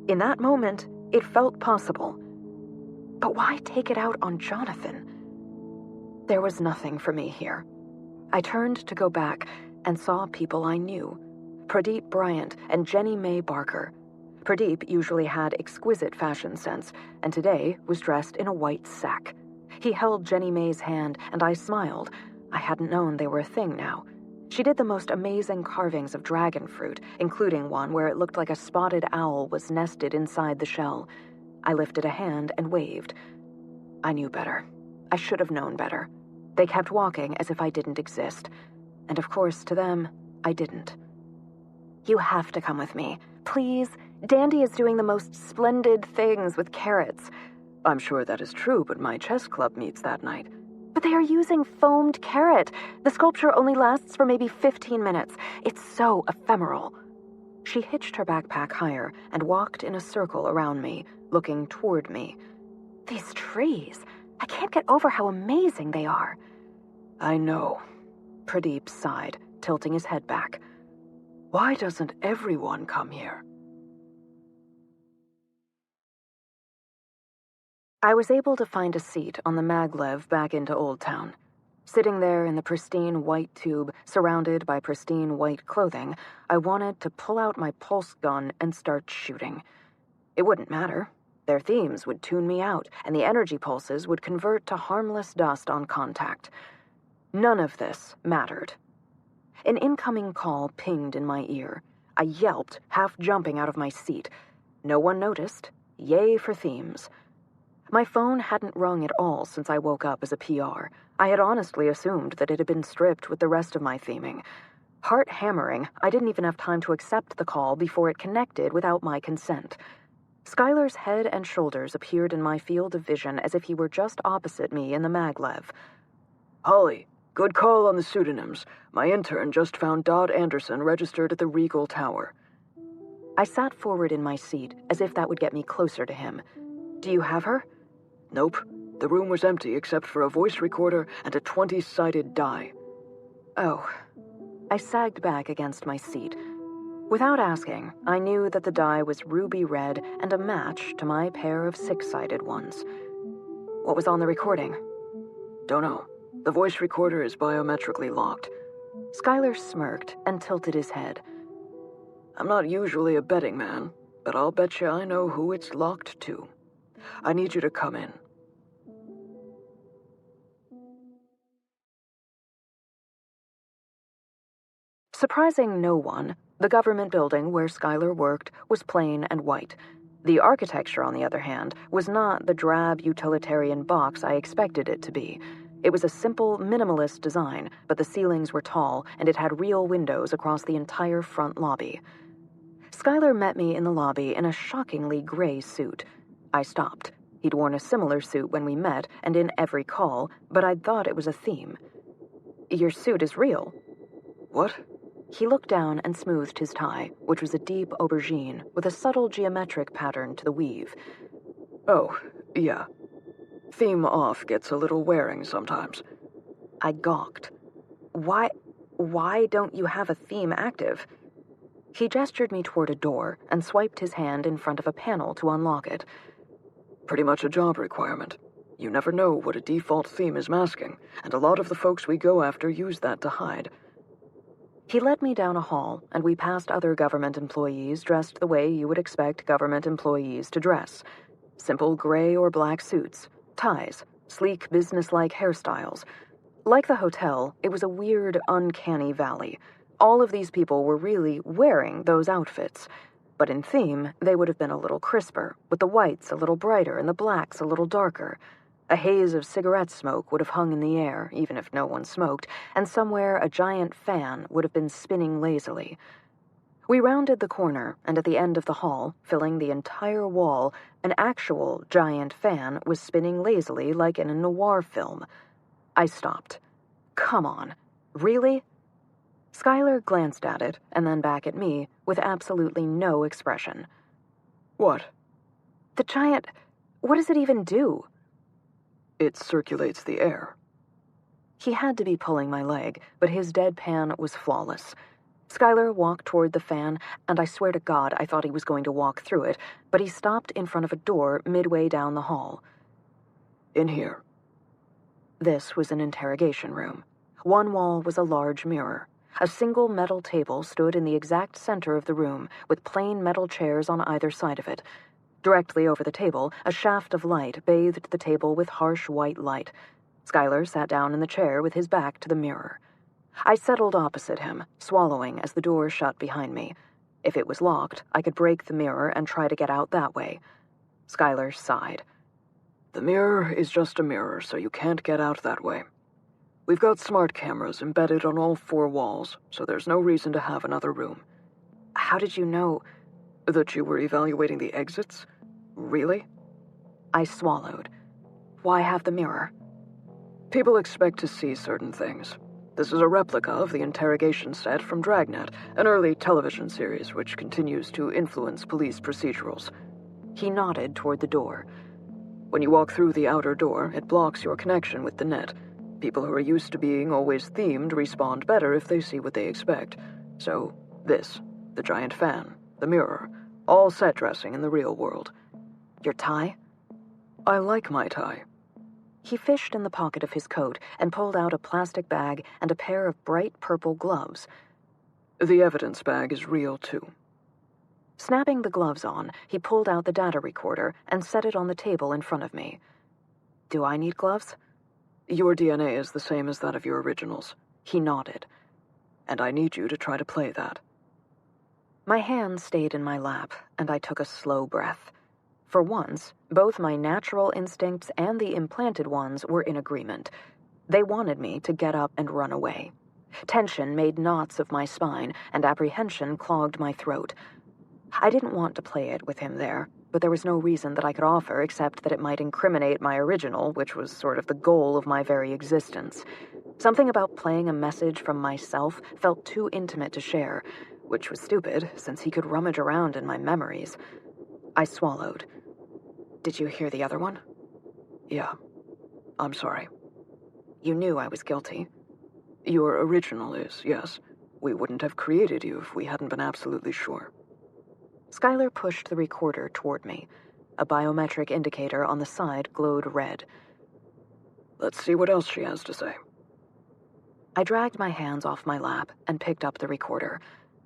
S1: In that moment, it felt possible. But why take it out on Jonathan? There was nothing for me here. I turned to go back and saw people I knew. Pradeep Bryant and Jenny Mae Barker. Pradeep usually had exquisite fashion sense, and today was dressed in a white sack. He held Jenny Mae's hand, and I smiled. I hadn't known they were a thing now. She did the most amazing carvings of dragon fruit, including one where it looked like a spotted owl was nested inside the shell. I lifted a hand and waved. I knew better. I should have known better. They kept walking as if I didn't exist. And of course, to them, I didn't. You have to come with me. Please. Dandy is doing the most splendid things with carrots.
S3: I'm sure that is true, but my chess club meets that night.
S1: But they are using foamed carrot. The sculpture only lasts for maybe 15 minutes. It's so ephemeral. She hitched her backpack higher and walked in a circle around me, looking toward me. These trees. I can't get over how amazing they are.
S3: I know. Pradeep sighed, tilting his head back. Why doesn't everyone come here?
S1: I was able to find a seat on the maglev back into Old Town. Sitting there in the pristine white tube, surrounded by pristine white clothing, I wanted to pull out my pulse gun and start shooting. It wouldn't matter. Their themes would tune me out, and the energy pulses would convert to harmless dust on contact. None of this mattered. An incoming call pinged in my ear. I yelped, half jumping out of my seat. No one noticed. Yay for themes. My phone hadn't rung at all since I woke up as a PR. I had honestly assumed that it had been stripped with the rest of my theming. Heart hammering, I didn't even have time to accept the call before it connected without my consent. Skylar's head and shoulders appeared in my field of vision as if he were just opposite me in the maglev.
S3: Holly, good call on the pseudonyms. My intern just found Dodd Anderson registered at the Regal Tower.
S1: I sat forward in my seat as if that would get me closer to him. Do you have her?
S3: Nope. The room was empty except for a voice recorder and a 20-sided die.
S1: Oh. I sagged back against my seat. Without asking, I knew that the die was ruby red and a match to my pair of 6-sided ones. What was on the recording?
S3: Don't know. The voice recorder is biometrically locked.
S1: Skylar smirked and tilted his head.
S3: I'm not usually a betting man, but I'll bet you I know who it's locked to. I need you to come in.
S1: Surprising no one, the government building where Skylar worked was plain and white. The architecture, on the other hand, was not the drab utilitarian box I expected it to be. It was a simple, minimalist design, but the ceilings were tall, and it had real windows across the entire front lobby. Skylar met me in the lobby in a shockingly gray suit. I stopped. He'd worn a similar suit when we met, and in every call, but I'd thought it was a theme. "Your suit is real."
S3: What?
S1: He looked down and smoothed his tie, which was a deep aubergine with a subtle geometric pattern to the weave.
S3: Oh, yeah. Theme off gets a little wearing sometimes.
S1: I gawked. Why don't you have a theme active? He gestured me toward a door and swiped his hand in front of a panel to unlock it.
S3: Pretty much a job requirement. You never know what a default theme is masking, and a lot of the folks we go after use that to hide.
S1: He led me down a hall, and we passed other government employees dressed the way you would expect government employees to dress. Simple gray or black suits, ties, sleek business-like hairstyles. Like the hotel, it was a weird, uncanny valley. All of these people were really wearing those outfits. But in theme, they would have been a little crisper, with the whites a little brighter and the blacks a little darker. A haze of cigarette smoke would have hung in the air, even if no one smoked, and somewhere a giant fan would have been spinning lazily. We rounded the corner, and at the end of the hall, filling the entire wall, an actual giant fan was spinning lazily like in a noir film. I stopped. Come on. Really? Skylar glanced at it, and then back at me, with absolutely no expression.
S3: What?
S1: The giant... What does it even do?
S3: It circulates the air.
S1: He had to be pulling my leg, but his deadpan was flawless. Skylar walked toward the fan, and I swear to God I thought he was going to walk through it, but he stopped in front of a door midway down the hall.
S3: In here.
S1: This was an interrogation room. One wall was a large mirror. A single metal table stood in the exact center of the room, with plain metal chairs on either side of it. Directly over the table, a shaft of light bathed the table with harsh white light. Skylar sat down in the chair with his back to the mirror. I settled opposite him, swallowing as the door shut behind me. If it was locked, I could break the mirror and try to get out that way. Skylar sighed.
S3: The mirror is just a mirror, so you can't get out that way. We've got smart cameras embedded on all 4 walls, so there's no reason to have another room.
S1: How did you know?
S3: That you were evaluating the exits? Really?
S1: I swallowed. Why have the mirror?
S3: People expect to see certain things. This is a replica of the interrogation set from Dragnet, an early television series which continues to influence police procedurals.
S1: He nodded toward the door.
S3: When you walk through the outer door, it blocks your connection with the net. People who are used to being always themed respond better if they see what they expect. So, this, the giant fan, the mirror, all set dressing in the real world.
S1: Your tie?
S3: I like my tie.
S1: He fished in the pocket of his coat and pulled out a plastic bag and a pair of bright purple gloves.
S3: The evidence bag is real, too.
S1: Snapping the gloves on, he pulled out the data recorder and set it on the table in front of me. Do I need gloves?
S3: Your DNA is the same as that of your originals.
S1: He nodded.
S3: And I need you to try to play that.
S1: My hand stayed in my lap, and I took a slow breath. For once, both my natural instincts and the implanted ones were in agreement. They wanted me to get up and run away. Tension made knots of my spine, and apprehension clogged my throat. I didn't want to play it with him there, but there was no reason that I could offer except that it might incriminate my original, which was sort of the goal of my very existence. Something about playing a message from myself felt too intimate to share, which was stupid, since he could rummage around in my memories. I swallowed. Did you hear the other one?
S3: Yeah. I'm sorry.
S1: You knew I was guilty.
S3: Your original is, yes. We wouldn't have created you if we hadn't been absolutely sure.
S1: Skylar pushed the recorder toward me. A biometric indicator on the side glowed red.
S3: Let's see what else she has to say.
S1: I dragged my hands off my lap and picked up the recorder.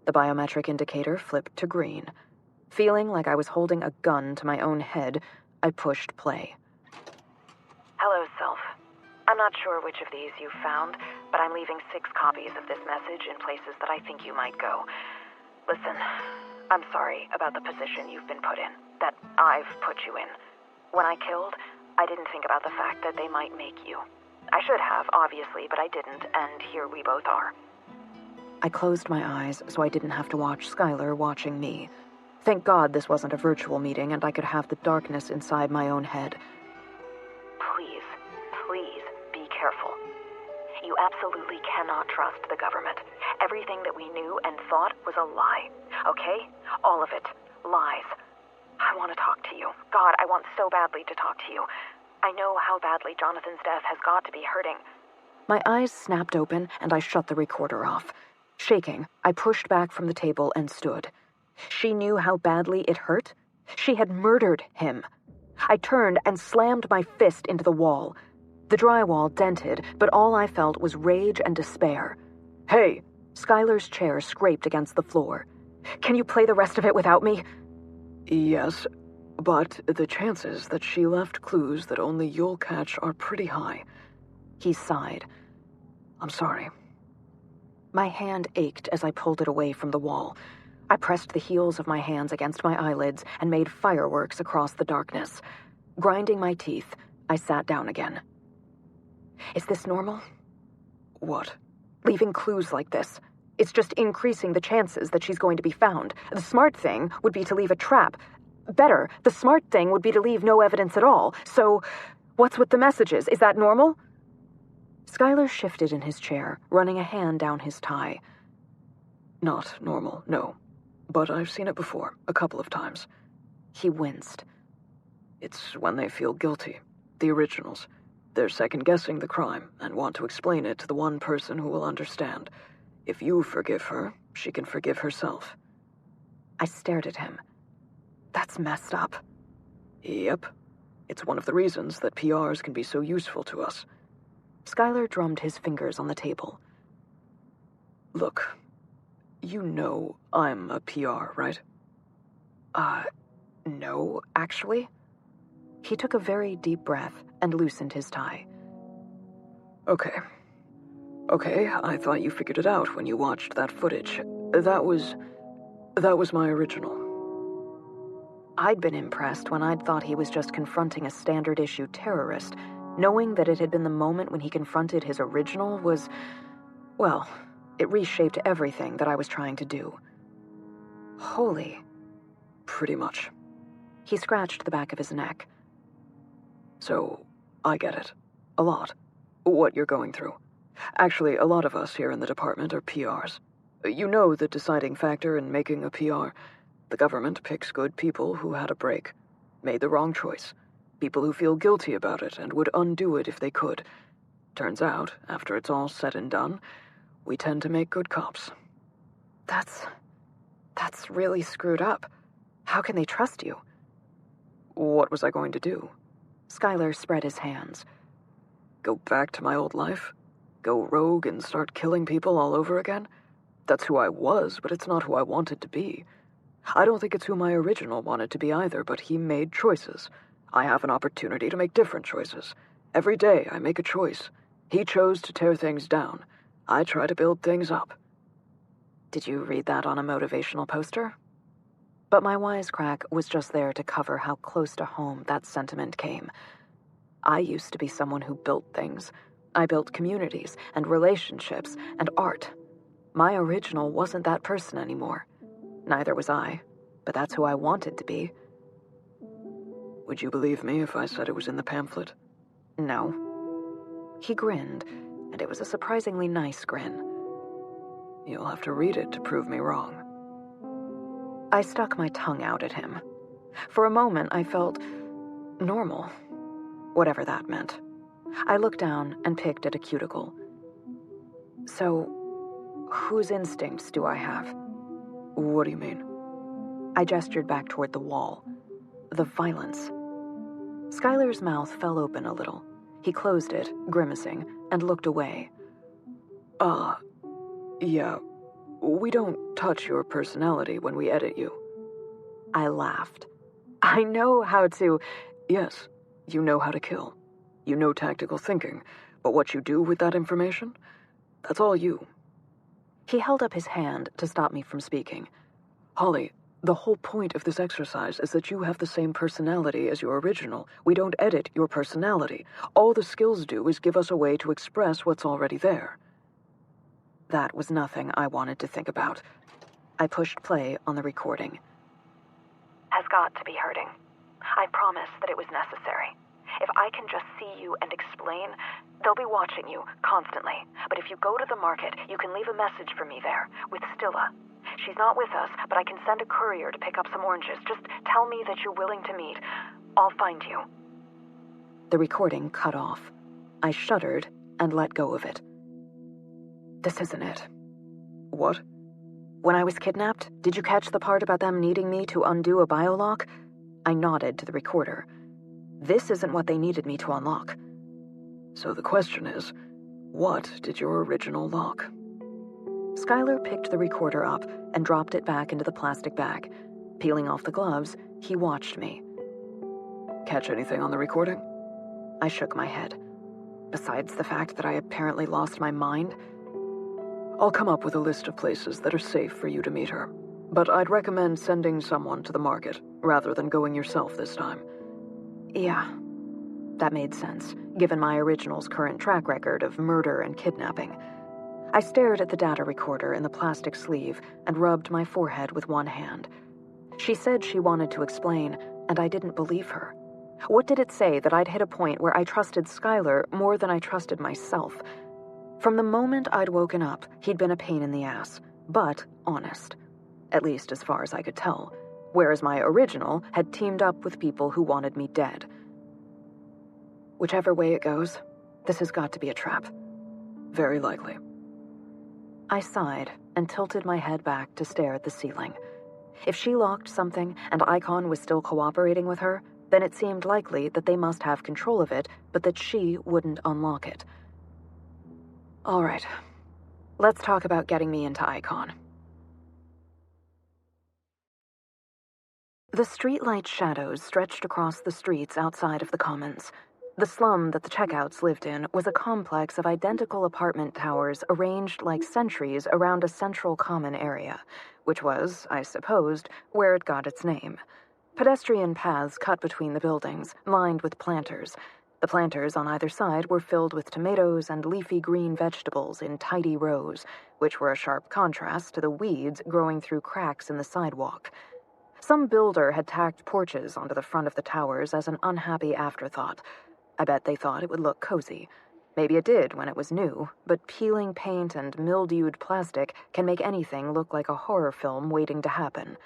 S1: The biometric indicator flipped to green. Feeling like I was holding a gun to my own head, I pushed play.
S2: Hello, Self. I'm not sure which of these you found, but I'm leaving 6 copies of this message in places that I think you might go. Listen, I'm sorry about the position you've been put in, that I've put you in. When I killed, I didn't think about the fact that they might make you. I should have, obviously, but I didn't, and here we both are.
S1: I closed my eyes so I didn't have to watch Skylar watching me. Thank God this wasn't a virtual meeting and I could have the darkness inside my own head.
S2: Please, be careful. You absolutely cannot trust the government. Everything that we knew and thought was a lie, okay? All of it. Lies. I want to talk to you. God, I want so badly to talk to you. I know how badly Jonathan's death has got to be hurting.
S1: My eyes snapped open and I shut the recorder off. Shaking, I pushed back from the table and stood. She knew how badly it hurt. She had murdered him. I turned and slammed my fist into the wall. The drywall dented, but all I felt was rage and despair. "Hey!" Skylar's chair scraped against the floor. "Can you play the rest of it without me?"
S3: Yes, but the chances that she left clues that only you'll catch are pretty high.
S1: He sighed.
S3: I'm sorry.
S1: My hand ached as I pulled it away from the wall. I pressed the heels of my hands against my eyelids and made fireworks across the darkness. Grinding my teeth, I sat down again. Is this normal?
S3: What?
S1: Leaving clues like this. It's just increasing the chances that she's going to be found. The smart thing would be to leave a trap. Better, the smart thing would be to leave no evidence at all. So, what's with the messages? Is that normal? Skylar shifted in his chair, running a hand down his tie.
S3: Not normal, no. But I've seen it before, a couple of times.
S1: He winced.
S3: It's when they feel guilty. The originals. They're second-guessing the crime and want to explain it to the one person who will understand. If you forgive her, she can forgive herself.
S1: I stared at him. That's messed up.
S3: Yep. It's one of the reasons that PRs can be so useful to us.
S1: Skylar drummed his fingers on the table.
S3: Look, you know I'm a PR, right?
S1: No, actually. He took a very deep breath and loosened his tie.
S3: Okay, I thought you figured it out when you watched that footage. That was my original.
S1: I'd been impressed when I'd thought he was just confronting a standard-issue terrorist. Knowing that it had been the moment when he confronted his original was, well, it reshaped everything that I was trying to do. Holy.
S3: Pretty much.
S1: He scratched the back of his neck.
S3: So, I get it. A lot. What you're going through. Actually, a lot of us here in the department are PRs. You know the deciding factor in making a PR. The government picks good people who had a break, made the wrong choice. People who feel guilty about it and would undo it if they could. Turns out, after it's all said and done, we tend to make good cops.
S1: That's really screwed up. How can they trust you?
S3: What was I going to do?
S1: Skylar spread his hands.
S3: Go back to my old life? Go rogue and start killing people all over again? That's who I was, but it's not who I wanted to be. I don't think it's who my original wanted to be either, but he made choices. I have an opportunity to make different choices. Every day I make a choice. He chose to tear things down. I try to build things up.
S1: Did you read that on a motivational poster? But my wisecrack was just there to cover how close to home that sentiment came. I used to be someone who built things. I built communities and relationships and art. My original wasn't that person anymore. Neither was I, but that's who I wanted to be.
S3: Would you believe me if I said it was in the pamphlet?
S1: No. He grinned, and it was a surprisingly nice grin.
S3: You'll have to read it to prove me wrong.
S1: I stuck my tongue out at him. For a moment, I felt normal, whatever that meant. I looked down and picked at a cuticle. So, whose instincts do I have?
S3: What do you mean?
S1: I gestured back toward the wall. The violence. Skylar's mouth fell open a little. He closed it, grimacing, and looked away.
S3: Yeah. We don't touch your personality when we edit you.
S1: I laughed. I know how to
S3: Yes, you know how to kill. You know tactical thinking, but what you do with that information? That's all you.
S1: He held up his hand to stop me from speaking.
S3: Holly, the whole point of this exercise is that you have the same personality as your original. We don't edit your personality. All the skills do is give us a way to express what's already there.
S1: That was nothing I wanted to think about. I pushed play on the recording.
S2: Has got to be hurting. I promise that it was necessary. If I can just see you and explain, they'll be watching you constantly. But if you go to the market, you can leave a message for me there with Stilla. She's not with us, but I can send a courier to pick up some oranges. Just tell me that you're willing to meet. I'll find you.
S1: The recording cut off. I shuddered and let go of it. This isn't it.
S3: What?
S1: When I was kidnapped, did you catch the part about them needing me to undo a biolock? I nodded to the recorder. This isn't what they needed me to unlock.
S3: So the question is, what did your original lock?
S1: Skylar picked the recorder up and dropped it back into the plastic bag. Peeling off the gloves, he watched me.
S3: Catch anything on the recording?
S1: I shook my head. Besides the fact that I apparently lost my mind,
S3: I'll come up with a list of places that are safe for you to meet her. But I'd recommend sending someone to the market, rather than going yourself this time.
S1: Yeah, that made sense, given my original's current track record of murder and kidnapping. I stared at the data recorder in the plastic sleeve and rubbed my forehead with one hand. She said she wanted to explain, and I didn't believe her. What did it say that I'd hit a point where I trusted Skylar more than I trusted myself? From the moment I'd woken up, he'd been a pain in the ass, but honest. At least as far as I could tell. Whereas my original had teamed up with people who wanted me dead. Whichever way it goes, this has got to be a trap.
S3: Very likely.
S1: I sighed and tilted my head back to stare at the ceiling. If she locked something and Icon was still cooperating with her, then it seemed likely that they must have control of it, but that she wouldn't unlock it. All right, let's talk about getting me into Icon. The streetlight shadows stretched across the streets outside of the Commons. The slum that the checkouts lived in was a complex of identical apartment towers arranged like sentries around a central common area, which was, I supposed, where it got its name. Pedestrian paths cut between the buildings, lined with planters. The planters on either side were filled with tomatoes and leafy green vegetables in tidy rows, which were a sharp contrast to the weeds growing through cracks in the sidewalk. Some builder had tacked porches onto the front of the towers as an unhappy afterthought. I bet they thought it would look cozy. Maybe it did when it was new, but peeling paint and mildewed plastic can make anything look like a horror film waiting to happen.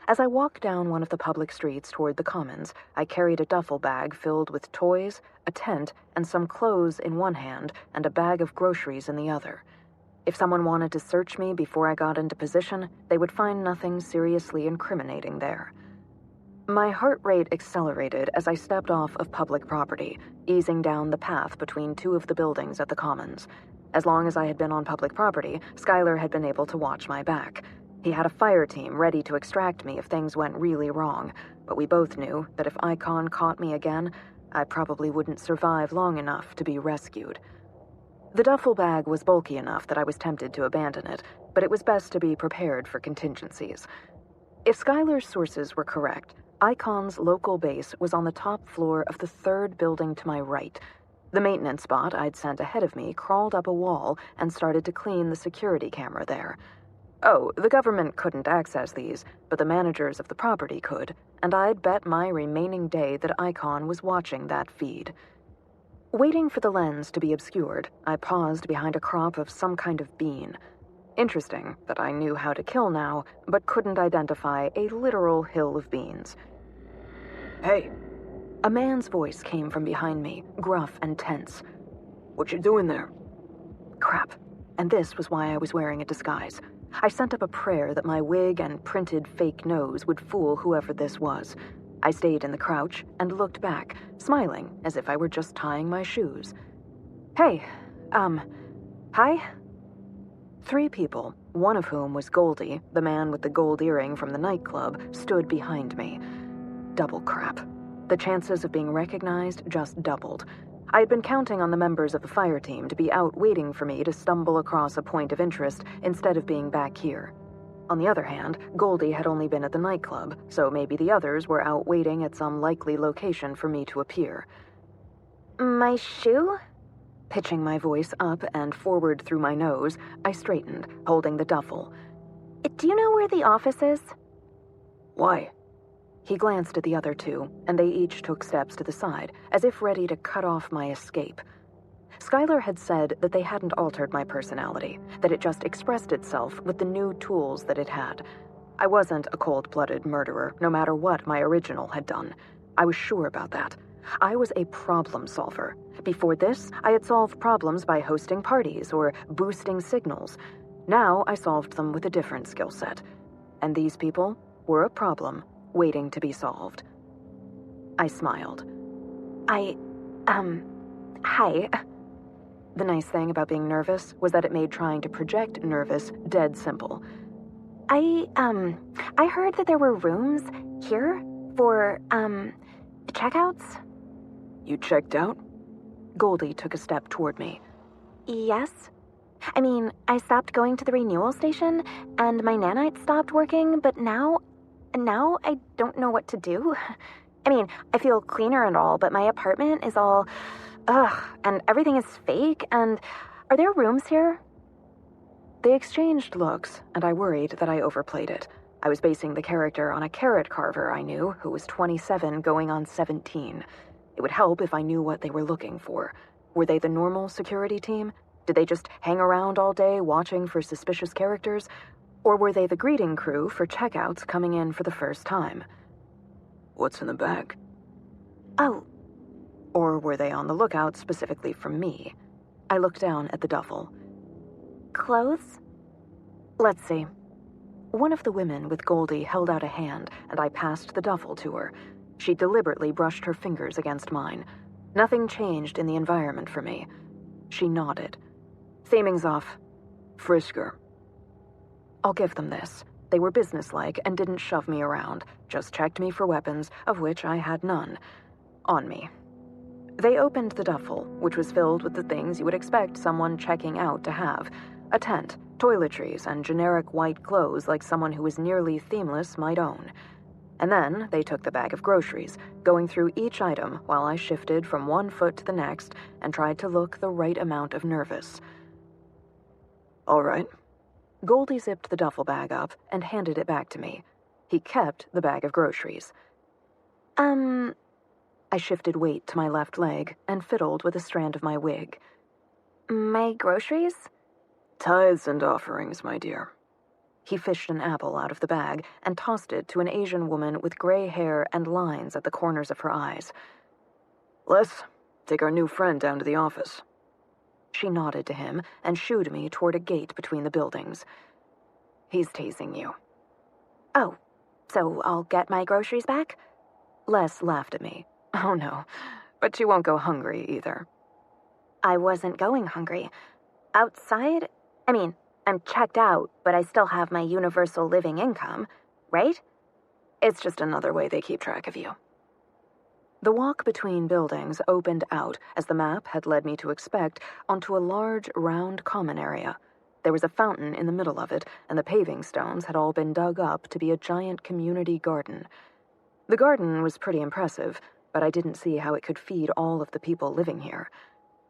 S1: As I walked down one of the public streets toward the Commons, I carried a duffel bag filled with toys, a tent, and some clothes in one hand and a bag of groceries in the other. If someone wanted to search me before I got into position, they would find nothing seriously incriminating there. My heart rate accelerated as I stepped off of public property, easing down the path between two of the buildings at the Commons. As long as I had been on public property, Skylar had been able to watch my back. He had a fire team ready to extract me if things went really wrong, but we both knew that if Icon caught me again, I probably wouldn't survive long enough to be rescued. The duffel bag was bulky enough that I was tempted to abandon it, but it was best to be prepared for contingencies. If Skylar's sources were correct, Icon's local base was on the top floor of the third building to my right. The maintenance bot I'd sent ahead of me crawled up a wall and started to clean the security camera there. Oh, the government couldn't access these, but the managers of the property could, and I'd bet my remaining day that Icon was watching that feed. Waiting for the lens to be obscured, I paused behind a crop of some kind of bean. Interesting that I knew how to kill now, but couldn't identify a literal hill of beans.
S3: Hey!
S1: A man's voice came from behind me, gruff and tense.
S3: What you doing there?
S1: Crap. And this was why I was wearing a disguise. I sent up a prayer that my wig and printed fake nose would fool whoever this was. I stayed in the crouch and looked back, smiling as if I were just tying my shoes. Hey, hi? 3 people, one of whom was Goldie, the man with the gold earring from the nightclub, stood behind me. Double crap. The chances of being recognized just doubled. I had been counting on the members of the fire team to be out waiting for me to stumble across a point of interest instead of being back here. On the other hand, Goldie had only been at the nightclub, so maybe the others were out waiting at some likely location for me to appear.
S2: My shoe?
S1: Pitching my voice up and forward through my nose, I straightened, holding the duffel.
S2: Do you know where the office is?
S3: Why?
S1: He glanced at the other two, and they each took steps to the side, as if ready to cut off my escape. Skylar had said that they hadn't altered my personality, that it just expressed itself with the new tools that it had. I wasn't a cold-blooded murderer, no matter what my original had done. I was sure about that. I was a problem solver. Before this, I had solved problems by hosting parties or boosting signals. Now I solved them with a different skill set. And these people were a problem waiting to be solved. I smiled.
S2: Hi.
S1: The nice thing about being nervous was that it made trying to project nervous dead simple.
S2: I heard that there were rooms here for, checkouts?
S1: You checked out? Goldie took a step toward me.
S2: Yes. I mean, I stopped going to the renewal station, and my nanite stopped working, but now I don't know what to do. I mean, I feel cleaner and all, but my apartment is all, and everything is fake, and are there rooms here?
S1: They exchanged looks, and I worried that I overplayed it. I was basing the character on a carrot carver I knew who was 27 going on 17. It would help if I knew what they were looking for. Were they the normal security team? Did they just hang around all day watching for suspicious characters? Or were they the greeting crew for checkouts coming in for the first time?
S3: What's in the bag?
S2: Oh.
S1: Or were they on the lookout specifically for me? I looked down at the duffel.
S2: Clothes?
S1: Let's see. One of the women with Goldie held out a hand, and I passed the duffel to her. She deliberately brushed her fingers against mine. Nothing changed in the environment for me. She nodded. Theming's off.
S3: Frisker.
S1: I'll give them this. They were businesslike and didn't shove me around, just checked me for weapons, of which I had none. On me. They opened the duffel, which was filled with the things you would expect someone checking out to have. A tent, toiletries, and generic white clothes like someone who was nearly themeless might own. And then they took the bag of groceries, going through each item while I shifted from one foot to the next and tried to look the right amount of nervous.
S3: All right.
S1: Goldie zipped the duffel bag up and handed it back to me. He kept the bag of groceries. I shifted weight to my left leg and fiddled with a strand of my wig.
S2: My groceries?
S3: Tithes and offerings, my dear.
S1: He fished an apple out of the bag and tossed it to an Asian woman with gray hair and lines at the corners of her eyes.
S3: Les, take our new friend down to the office.
S1: She nodded to him and shooed me toward a gate between the buildings. He's tasing you.
S2: Oh, so I'll get my groceries back?
S1: Les laughed at me. Oh no, but you won't go hungry either.
S2: I wasn't going hungry. Outside? I mean, I'm checked out, but I still have my universal living income, right?
S1: It's just another way they keep track of you. The walk between buildings opened out, as the map had led me to expect, onto a large, round common area. There was a fountain in the middle of it, and the paving stones had all been dug up to be a giant community garden. The garden was pretty impressive, but I didn't see how it could feed all of the people living here.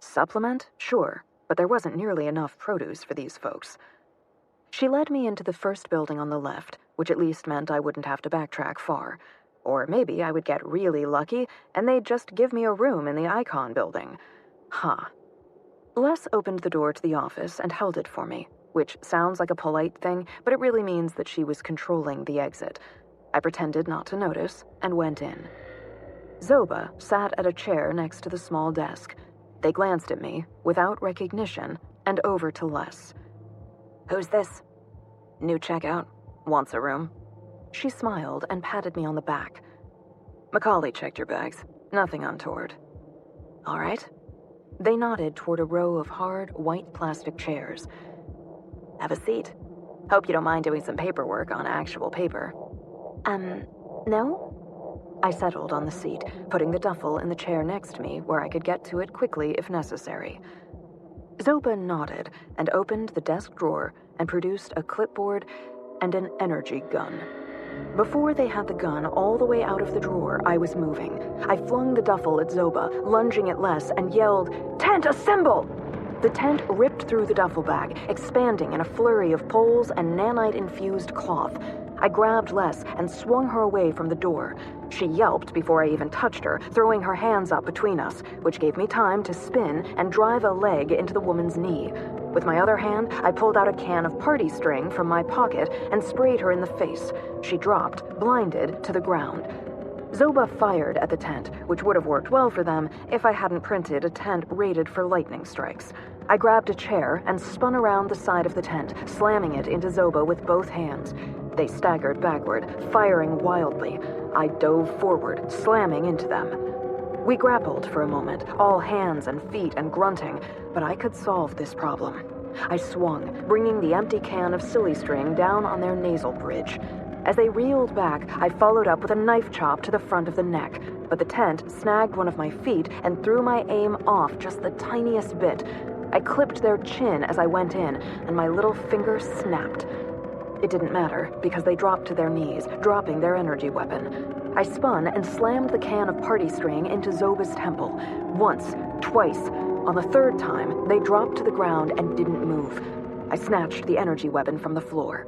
S1: Supplement? Sure, but there wasn't nearly enough produce for these folks. She led me into the first building on the left, which at least meant I wouldn't have to backtrack far. Or maybe I would get really lucky, and they'd just give me a room in the Icon building. Les opened the door to the office and held it for me, which sounds like a polite thing, but it really means that she was controlling the exit. I pretended not to notice and went in. Zoba sat at a chair next to the small desk. They glanced at me, without recognition, and over to Les.
S2: Who's this?
S1: New checkout. Wants a room. She smiled and patted me on the back. Macaulay checked your bags. Nothing untoward. All right. They nodded toward a row of hard, white plastic chairs. Have a seat. Hope you don't mind doing some paperwork on actual paper.
S2: No?
S1: I settled on the seat, putting the duffel in the chair next to me where I could get to it quickly if necessary. Zoba nodded and opened the desk drawer and produced a clipboard and an energy gun. Before they had the gun all the way out of the drawer, I was moving. I flung the duffel at Zoba, lunging at Les, and yelled, "Tent, assemble!" The tent ripped through the duffel bag, expanding in a flurry of poles and nanite-infused cloth. I grabbed Les and swung her away from the door. She yelped before I even touched her, throwing her hands up between us, which gave me time to spin and drive a leg into the woman's knee. With my other hand, I pulled out a can of party string from my pocket and sprayed her in the face. She dropped, blinded, to the ground. Zoba fired at the tent, which would have worked well for them if I hadn't printed a tent rated for lightning strikes. I grabbed a chair and spun around the side of the tent, slamming it into Zoba with both hands. They staggered backward, firing wildly. I dove forward, slamming into them. We grappled for a moment, all hands and feet and grunting, but I could solve this problem. I swung, bringing the empty can of silly string down on their nasal bridge. As they reeled back, I followed up with a knife chop to the front of the neck, but the tent snagged one of my feet and threw my aim off just the tiniest bit. I clipped their chin as I went in, and my little finger snapped. It didn't matter, because they dropped to their knees, dropping their energy weapon. I spun and slammed the can of party string into Zoba's temple. Once, twice. On the third time, they dropped to the ground and didn't move. I snatched the energy weapon from the floor.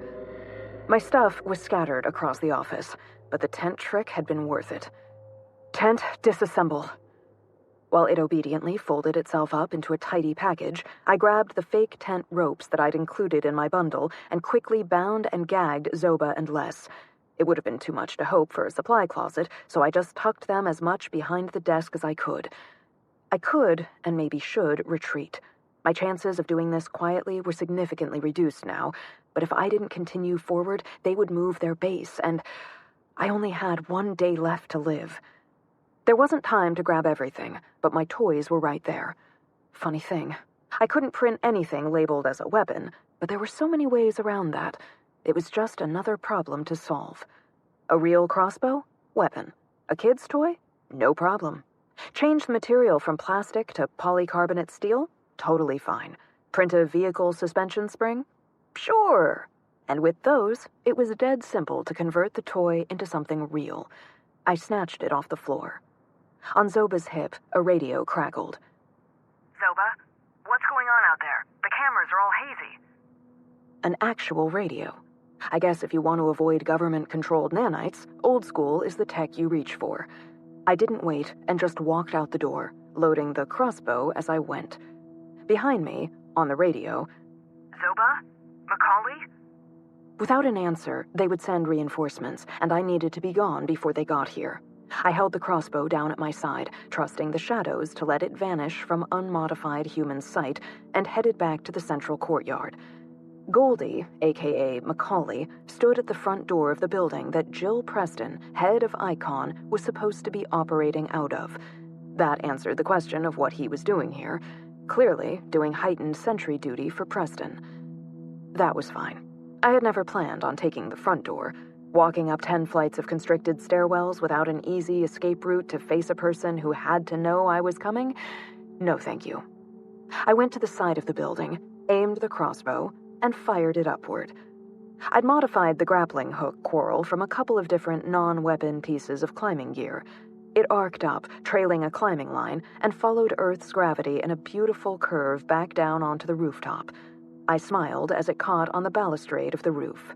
S1: My stuff was scattered across the office, but the tent trick had been worth it. Tent, disassemble. While it obediently folded itself up into a tidy package, I grabbed the fake tent ropes that I'd included in my bundle and quickly bound and gagged Zoba and Les. It would have been too much to hope for a supply closet, so I just tucked them as much behind the desk as I could. I could, and maybe should, retreat. My chances of doing this quietly were significantly reduced now, but if I didn't continue forward, they would move their base, and I only had 1 day left to live. There wasn't time to grab everything, but my toys were right there. Funny thing, I couldn't print anything labeled as a weapon, but there were so many ways around that. It was just another problem to solve. A real crossbow? Weapon. A kid's toy? No problem. Change the material from plastic to polycarbonate steel? Totally fine. Print a vehicle suspension spring? Sure. And with those, it was dead simple to convert the toy into something real. I snatched it off the floor. On Zoba's hip, a radio crackled.
S2: Zoba, what's going on out there? The cameras are all hazy.
S1: An actual radio. I guess if you want to avoid government-controlled nanites, old school is the tech you reach for. I didn't wait and just walked out the door, loading the crossbow as I went. Behind me, on the radio,
S2: Zoba? Macaulay?
S1: Without an answer, they would send reinforcements, and I needed to be gone before they got here. I held the crossbow down at my side, trusting the shadows to let it vanish from unmodified human sight, and headed back to the central courtyard. Goldie, a.k.a. Macaulay, stood at the front door of the building that Jill Preston, head of Icon, was supposed to be operating out of. That answered the question of what he was doing here, clearly doing heightened sentry duty for Preston. That was fine. I had never planned on taking the front door. Walking up 10 flights of constricted stairwells without an easy escape route to face a person who had to know I was coming? No, thank you. I went to the side of the building, aimed the crossbow, and fired it upward. I'd modified the grappling hook quarrel from a couple of different non-weapon pieces of climbing gear. It arced up, trailing a climbing line, and followed Earth's gravity in a beautiful curve back down onto the rooftop. I smiled as it caught on the balustrade of the roof.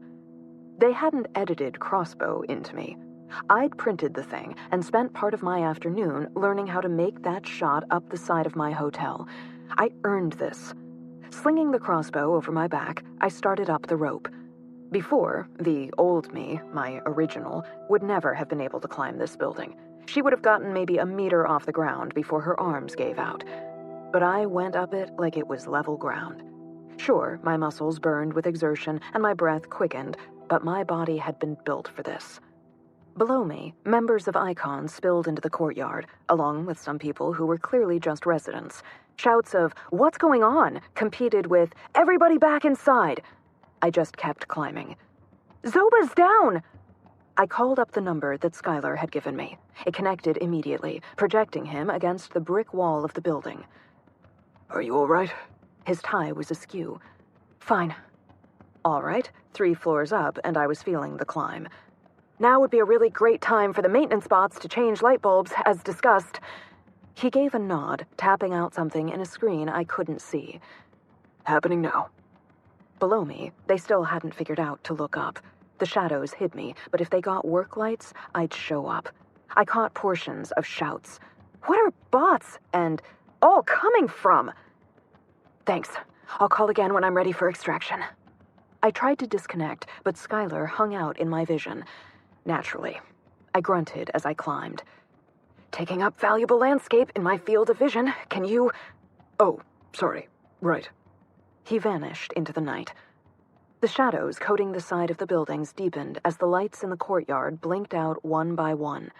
S1: They hadn't edited crossbow into me. I'd printed the thing and spent part of my afternoon learning how to make that shot up the side of my hotel. I earned this. Slinging the crossbow over my back, I started up the rope. Before, the old me, my original, would never have been able to climb this building. She would have gotten maybe a meter off the ground before her arms gave out. But I went up it like it was level ground. Sure, my muscles burned with exertion and my breath quickened, but my body had been built for this. Below me, members of Icon spilled into the courtyard, along with some people who were clearly just residents. Shouts of, "What's going on?" competed with, "Everybody back inside!" I just kept climbing. "Zoba's down!" I called up the number that Skylar had given me. It connected immediately, projecting him against the brick wall of the building.
S3: Are you all right?
S1: His tie was askew. Fine. All right, 3 floors up, and I was feeling the climb. Now would be a really great time for the maintenance bots to change light bulbs, as discussed. He gave a nod, tapping out something in a screen I couldn't see.
S3: Happening now.
S1: Below me, they still hadn't figured out to look up. The shadows hid me, but if they got work lights, I'd show up. I caught portions of shouts. What are bots and all coming from? Thanks. I'll call again when I'm ready for extraction. I tried to disconnect, but Skylar hung out in my vision. Naturally, I grunted as I climbed. Taking up valuable landscape in my field of vision, can you...
S3: Oh, sorry. Right.
S1: He vanished into the night. The shadows coating the side of the buildings deepened as the lights in the courtyard blinked out one by one.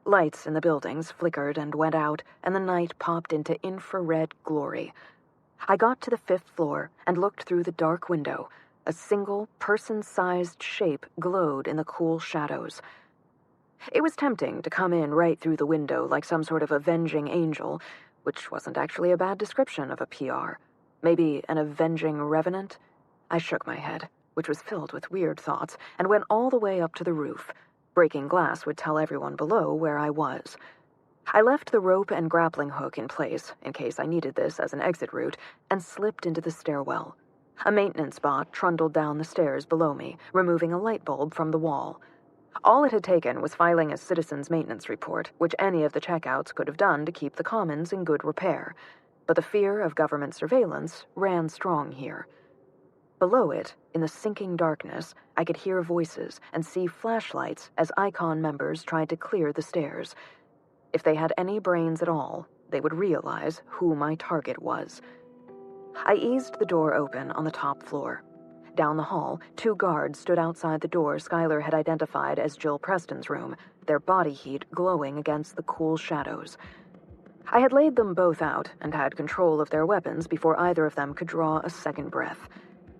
S1: Lights in the buildings flickered and went out, and the night popped into infrared glory. I got to the 5th floor and looked through the dark window. A single, person-sized shape glowed in the cool shadows. It was tempting to come in right through the window like some sort of avenging angel, which wasn't actually a bad description of a PR. Maybe an avenging revenant? I shook my head, which was filled with weird thoughts, and went all the way up to the roof. Breaking glass would tell everyone below where I was. I left the rope and grappling hook in place, in case I needed this as an exit route, and slipped into the stairwell. A maintenance bot trundled down the stairs below me, removing a light bulb from the wall. All it had taken was filing a citizen's maintenance report, which any of the checkouts could have done to keep the commons in good repair. But the fear of government surveillance ran strong here. Below it, in the sinking darkness, I could hear voices and see flashlights as Icon members tried to clear the stairs. If they had any brains at all, they would realize who my target was. I eased the door open on the top floor. Down the hall, 2 guards stood outside the door Skylar had identified as Jill Preston's room, their body heat glowing against the cool shadows. I had laid them both out and had control of their weapons before either of them could draw a second breath.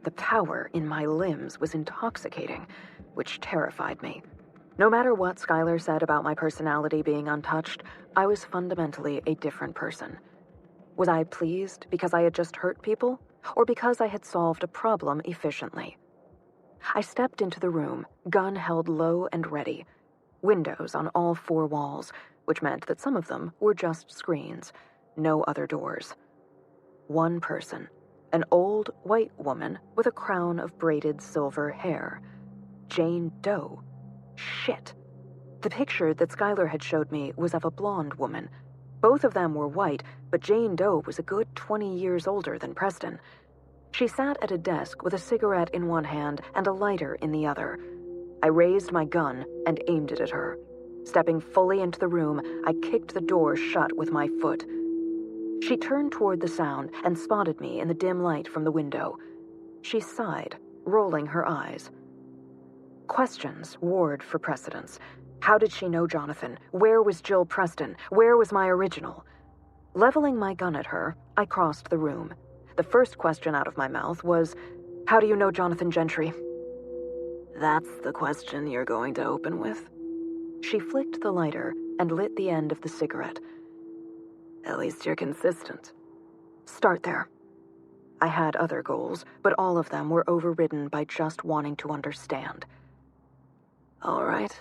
S1: The power in my limbs was intoxicating, which terrified me. No matter what Skylar said about my personality being untouched, I was fundamentally a different person. Was I pleased because I had just hurt people, or because I had solved a problem efficiently? I stepped into the room, gun held low and ready. Windows on all 4 walls, which meant that some of them were just screens, no other doors. One person, an old white woman with a crown of braided silver hair. Jane Doe. Shit. The picture that Skylar had showed me was of a blonde woman. Both of them were white, but Jane Doe was a good 20 years older than Preston. She sat at a desk with a cigarette in one hand and a lighter in the other. I raised my gun and aimed it at her. Stepping fully into the room, I kicked the door shut with my foot. She turned toward the sound and spotted me in the dim light from the window. She sighed, rolling her eyes. Questions warred for precedence. How did she know Jonathan? Where was Jill Preston? Where was my original? Leveling my gun at her, I crossed the room. The first question out of my mouth was, "How do you know Jonathan Gentry?"
S3: That's the question you're going to open with?
S1: She flicked the lighter and lit the end of the cigarette.
S3: At least you're consistent.
S1: Start there. I had other goals, but all of them were overridden by just wanting to understand.
S3: All right.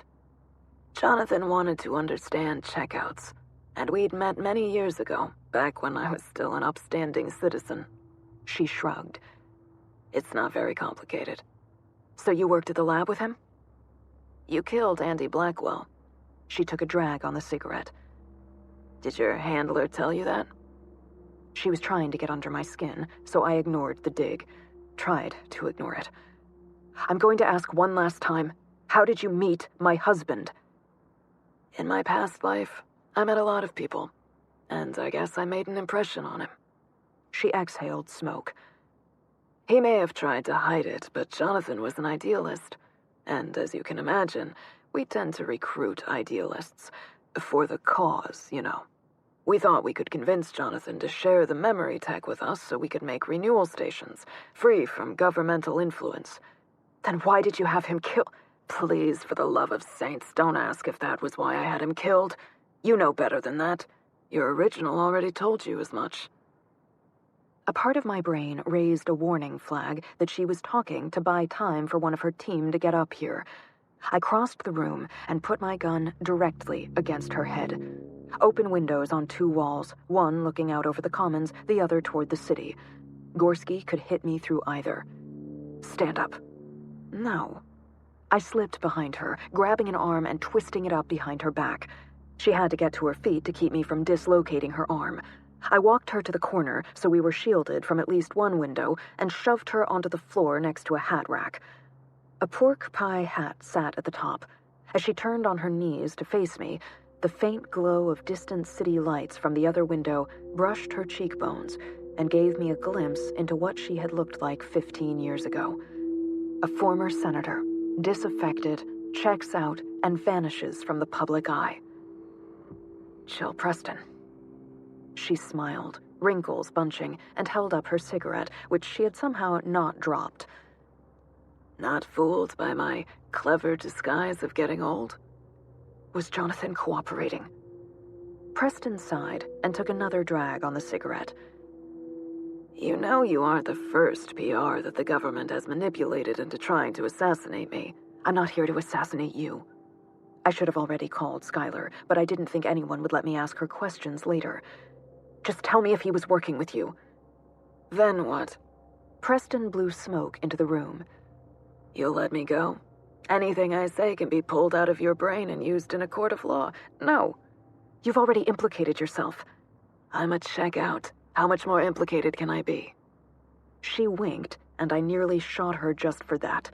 S3: Jonathan wanted to understand checkouts, and we'd met many years ago, back when I was still an upstanding citizen.
S1: She shrugged.
S3: It's not very complicated.
S1: So you worked at the lab with him?
S3: You killed Andy Blackwell.
S1: She took a drag on the cigarette.
S3: Did your handler tell you that?
S1: She was trying to get under my skin, so I ignored the dig. Tried to ignore it. I'm going to ask one last time. How did you meet my husband?
S3: In my past life, I met a lot of people, and I guess I made an impression on him.
S1: She exhaled smoke.
S3: He may have tried to hide it, but Jonathan was an idealist. And as you can imagine, we tend to recruit idealists. For the cause, you know. We thought we could convince Jonathan to share the memory tech with us so we could make renewal stations, free from governmental influence.
S1: Then why did you have him kill?
S3: Please, for the love of saints, don't ask if that was why I had him killed. You know better than that. Your original already told you as much.
S1: A part of my brain raised a warning flag that she was talking to buy time for one of her team to get up here. I crossed the room and put my gun directly against her head. Open windows on 2 walls, one looking out over the commons, the other toward the city. Gorski could hit me through either. Stand up. No. I slipped behind her, grabbing an arm and twisting it up behind her back. She had to get to her feet to keep me from dislocating her arm. I walked her to the corner so we were shielded from at least one window and shoved her onto the floor next to a hat rack. A pork pie hat sat at the top. As she turned on her knees to face me, the faint glow of distant city lights from the other window brushed her cheekbones and gave me a glimpse into what she had looked like 15 years ago. A former senator, disaffected, checks out, and vanishes from the public eye. Jill Preston. She smiled, wrinkles bunching, and held up her cigarette, which she had somehow not dropped. Not fooled by my clever disguise of getting old? Was Jonathan cooperating? Preston sighed and took another drag on the cigarette. You know you aren't the first PR that the government has manipulated into trying to assassinate me. I'm not here to assassinate you. I should have already called Skylar, but I didn't think anyone would let me ask her questions later. Just tell me if he was working with you. Then what? Preston blew smoke into the room. You'll let me go? Anything I say can be pulled out of your brain and used in a court of law. No. You've already implicated yourself. I'm a checkout. How much more implicated can I be? She winked, and I nearly shot her just for that.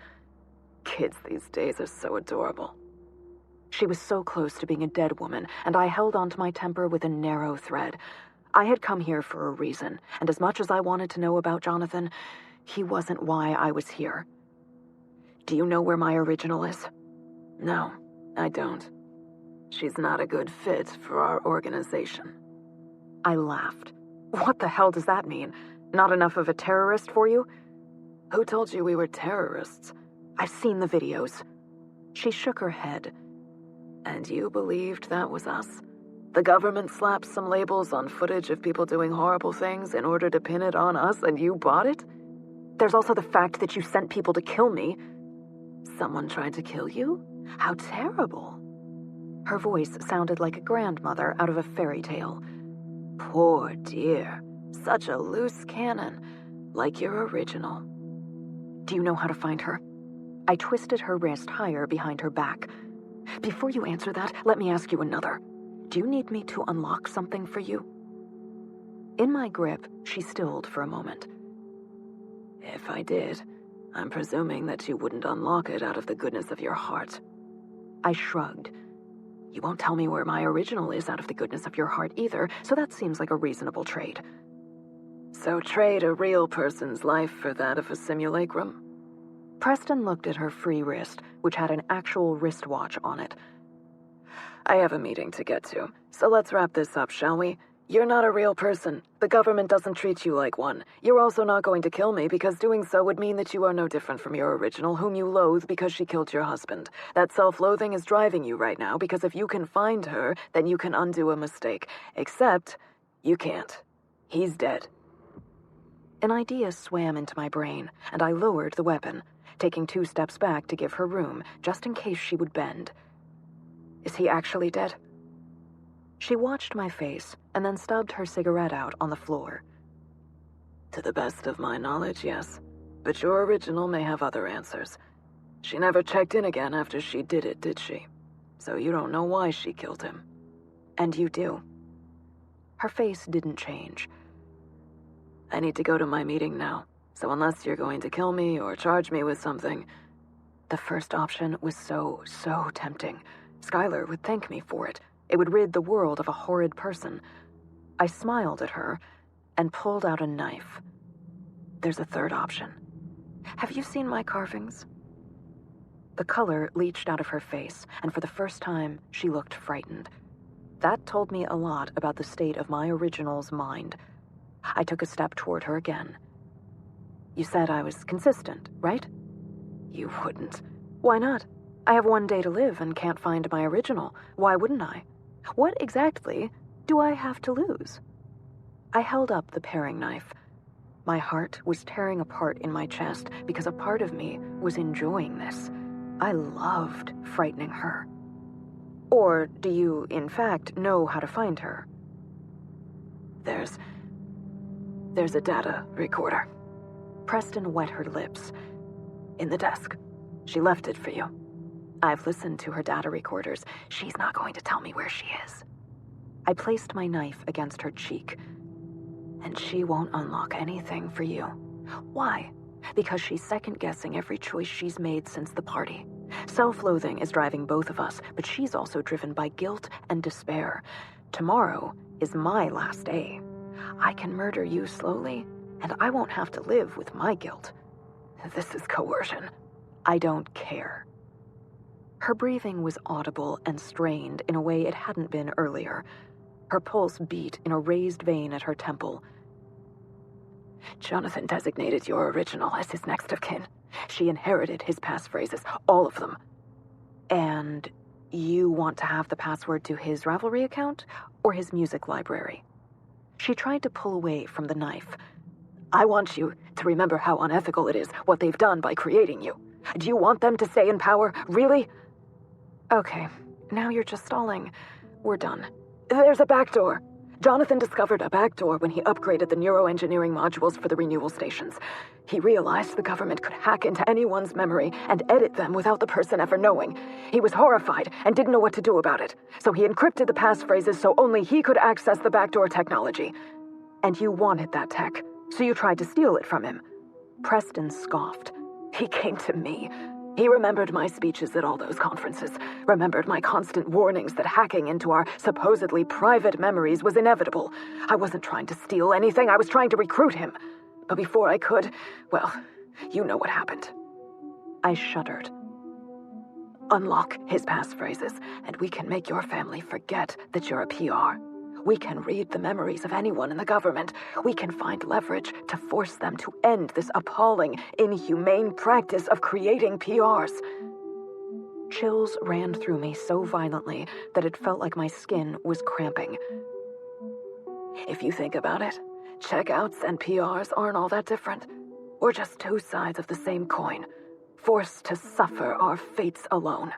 S1: Kids these days are so adorable. She was so close to being a dead woman, and I held onto my temper with a narrow thread. I had come here for a reason, and as much as I wanted to know about Jonathan, he wasn't why I was here. Do you know where my original is? No, I don't. She's not a good fit for our organization. I laughed. What the hell does that mean? Not enough of a terrorist for you? Who told you we were terrorists? I've seen the videos. She shook her head. And you believed that was us? The government slapped some labels on footage of people doing horrible things in order to pin it on us, and you bought it? There's also the fact that you sent people to kill me. Someone tried to kill you? How terrible. Her voice sounded like a grandmother out of a fairy tale. Poor dear. Such a loose cannon. Like your original. Do you know how to find her? I twisted her wrist higher behind her back. Before you answer that, let me ask you another. Do you need me to unlock something for you? In my grip, she stilled for a moment. If I did, I'm presuming that you wouldn't unlock it out of the goodness of your heart. I shrugged. You won't tell me where my original is out of the goodness of your heart either, so that seems like a reasonable trade. So trade a real person's life for that of a simulacrum? Preston looked at her free wrist, which had an actual wristwatch on it. I have a meeting to get to, so let's wrap this up, shall we? You're not a real person. The government doesn't treat you like one. You're also not going to kill me because doing so would mean that you are no different from your original, whom you loathe because she killed your husband. That self-loathing is driving you right now because if you can find her, then you can undo a mistake. Except, you can't. He's dead. An idea swam into my brain, and I lowered the weapon, taking 2 steps back to give her room, just in case she would bend. Is he actually dead? She watched my face and then stubbed her cigarette out on the floor. To the best of my knowledge, yes. But your original may have other answers. She never checked in again after she did it, did she? So you don't know why she killed him. And you do. Her face didn't change. I need to go to my meeting now, so unless you're going to kill me or charge me with something... The first option was so tempting. Skylar would thank me for it. It would rid the world of a horrid person. I smiled at her and pulled out a knife. There's a third option. Have you seen my carvings? The color leached out of her face, and for the first time, she looked frightened. That told me a lot about the state of my original's mind. I took a step toward her again. You said I was consistent, right? You wouldn't. Why not? I have one day to live and can't find my original. Why wouldn't I? What exactly do I have to lose? I held up the paring knife. My heart was tearing apart in my chest because a part of me was enjoying this. I loved frightening her. Or do you, in fact, know how to find her?
S3: There's a data recorder.
S1: Preston wet her lips.
S3: In the desk. She left it for you.
S1: I've listened to her data recorders. She's not going to tell me where she is. I placed my knife against her cheek. And she won't unlock anything for you. Why? Because she's second-guessing every choice she's made since the party. Self-loathing is driving both of us, but she's also driven by guilt and despair. Tomorrow is my last day. I can murder you slowly, and I won't have to live with my guilt. This is coercion. I don't care. Her breathing was audible and strained in a way it hadn't been earlier. Her pulse beat in a raised vein at her temple.
S3: Jonathan designated your original as his next of kin. She inherited his passphrases, all of them.
S1: And you want to have the password to his Ravelry account or his music library? She tried to pull away from the knife.
S3: I want you to remember how unethical it is, what they've done by creating you. Do you want them to stay in power? Really?
S1: Okay, now you're just stalling. We're done.
S3: There's a backdoor. Jonathan discovered a backdoor when he upgraded the neuroengineering modules for the renewal stations. He realized the government could hack into anyone's memory and edit them without the person ever knowing. He was horrified and didn't know what to do about it. So he encrypted the passphrases so only he could access the backdoor technology.
S1: And you wanted that tech, so you tried to steal it from him. Preston scoffed.
S3: He came to me. He remembered my speeches at all those conferences, remembered my constant warnings that hacking into our supposedly private memories was inevitable. I wasn't trying to steal anything, I was trying to recruit him. But before I could, well, you know what happened.
S1: I shuddered.
S3: Unlock his passphrases, and we can make your family forget that you're a PR. We can read the memories of anyone in the government. We can find leverage to force them to end this appalling, inhumane practice of creating PRs.
S1: Chills ran through me so violently that it felt like my skin was cramping.
S3: If you think about it, checkouts and PRs aren't all that different. We're just two sides of the same coin, forced to suffer our fates alone.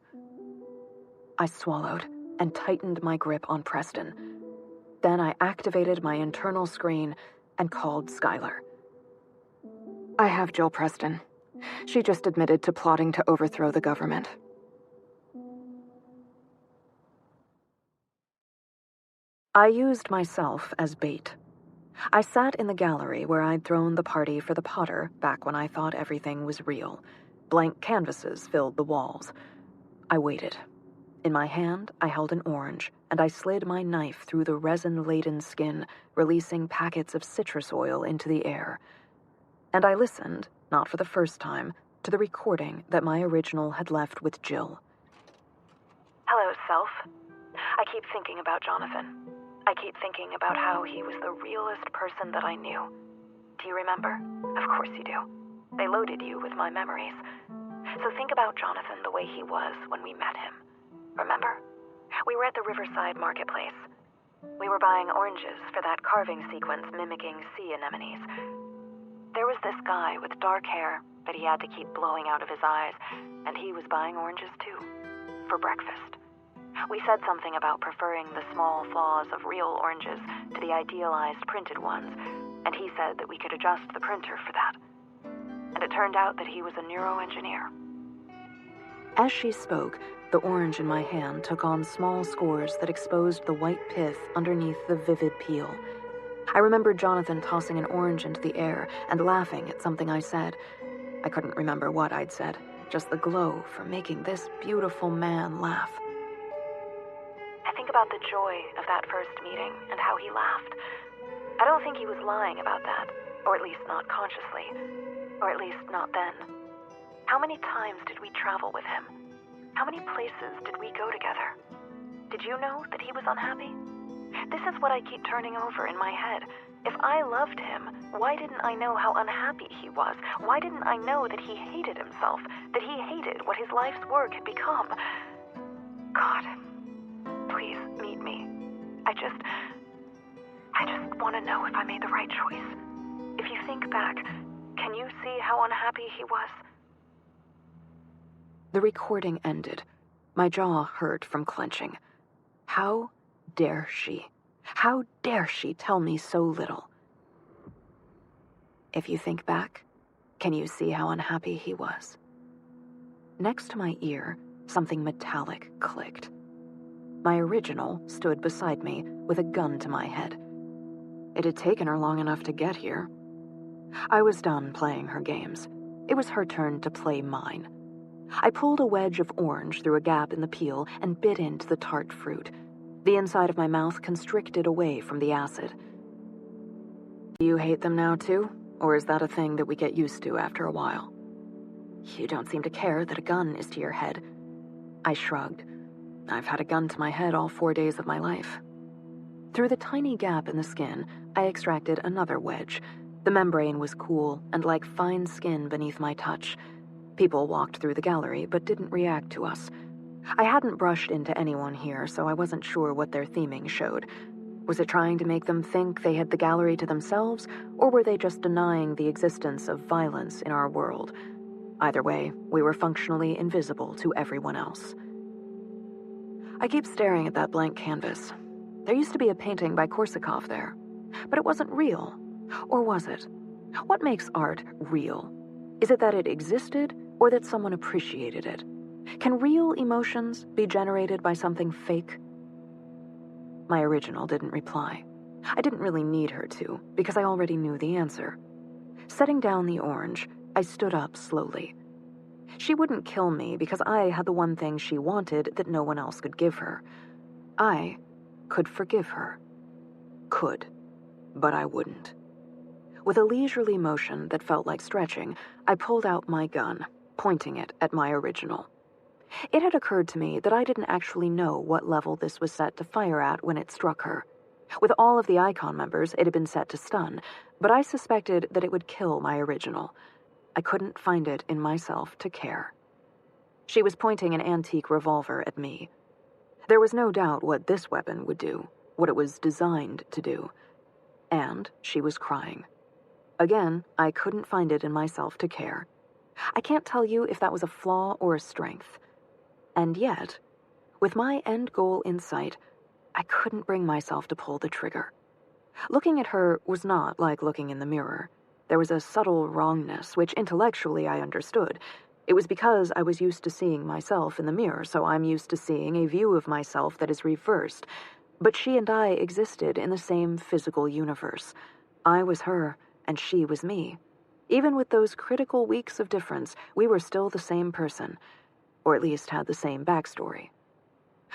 S1: I swallowed and tightened my grip on Preston. Then I activated my internal screen and called Skylar. I have Jill Preston. She just admitted to plotting to overthrow the government. I used myself as bait. I sat in the gallery where I'd thrown the party for the Potter back when I thought everything was real. Blank canvases filled the walls. I waited. In my hand, I held an orange, and I slid my knife through the resin-laden skin, releasing packets of citrus oil into the air. And I listened, not for the first time, to the recording that my original had left with Jill.
S2: Hello, Self. I keep thinking about Jonathan. I keep thinking about how he was the realest person that I knew. Do you remember? Of course you do. They loaded you with my memories. So think about Jonathan the way he was when we met him. Remember? We were at the Riverside Marketplace. We were buying oranges for that carving sequence mimicking sea anemones. There was this guy with dark hair that he had to keep blowing out of his eyes, and he was buying oranges too, for breakfast. We said something about preferring the small flaws of real oranges to the idealized printed ones, and he said that we could adjust the printer for that. And it turned out that he was a neuroengineer.
S1: As she spoke, the orange in my hand took on small scores that exposed the white pith underneath the vivid peel. I remembered Jonathan tossing an orange into the air and laughing at something I said. I couldn't remember what I'd said, just the glow from making this beautiful man laugh.
S2: I think about the joy of that first meeting and how he laughed. I don't think he was lying about that, or at least not consciously, or at least not then. How many times did we travel with him? How many places did we go together? Did you know that he was unhappy? This is what I keep turning over in my head, If I loved him, why didn't I know how unhappy he was? Why didn't I know that he hated himself, that he hated what his life's work had become? God, please meet me. I just want to know if I made the right choice. If you think back, can you see how unhappy he was?
S1: The recording ended. My jaw hurt from clenching. How dare she? How dare she tell me so little? If you think back, can you see how unhappy he was? Next to my ear, something metallic clicked. My original stood beside me with a gun to my head. It had taken her long enough to get here. I was done playing her games. It was her turn to play mine. I pulled a wedge of orange through a gap in the peel and bit into the tart fruit. The inside of my mouth constricted away from the acid. Do you hate them now too? Or is that a thing that we get used to after a while? You don't seem to care that a gun is to your head. I shrugged. I've had a gun to my head all 4 days of my life. Through the tiny gap in the skin, I extracted another wedge. The membrane was cool and like fine skin beneath my touch. People walked through the gallery but didn't react to us. I hadn't brushed into anyone here, so I wasn't sure what their theming showed. Was it trying to make them think they had the gallery to themselves, or were they just denying the existence of violence in our world? Either way, we were functionally invisible to everyone else. I keep staring at that blank canvas. There used to be a painting by Korsakov there, but it wasn't real. Or was it? What makes art real? Is it that it existed, or that someone appreciated it? Can real emotions be generated by something fake? My original didn't reply. I didn't really need her to, because I already knew the answer. Setting down the orange, I stood up slowly. She wouldn't kill me because I had the one thing she wanted that no one else could give her. I could forgive her. Could, but I wouldn't. With a leisurely motion that felt like stretching, I pulled out my gun, pointing it at my original. It had occurred to me that I didn't actually know what level this was set to fire at when it struck her. With all of the Icon members, it had been set to stun, but I suspected that it would kill my original. I couldn't find it in myself to care. She was pointing an antique revolver at me. There was no doubt what this weapon would do, what it was designed to do. And she was crying. Again, I couldn't find it in myself to care. I can't tell you if that was a flaw or a strength. And yet, with my end goal in sight, I couldn't bring myself to pull the trigger. Looking at her was not like looking in the mirror. There was a subtle wrongness, which intellectually I understood. It was because I was used to seeing myself in the mirror, so I'm used to seeing a view of myself that is reversed. But she and I existed in the same physical universe. I was her, and she was me. Even with those critical weeks of difference, we were still the same person, or at least had the same backstory.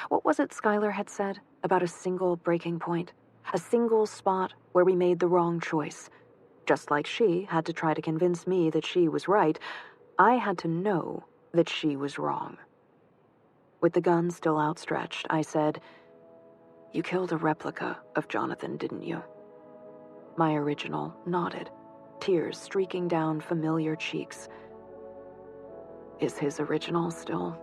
S1: What was it Skylar had said about a single breaking point? A single spot where we made the wrong choice. Just like she had to try to convince me that she was right, I had to know that she was wrong. With the gun still outstretched, I said, "You killed a replica of Jonathan, didn't you?" My original nodded, tears streaking down familiar cheeks. Is his original still?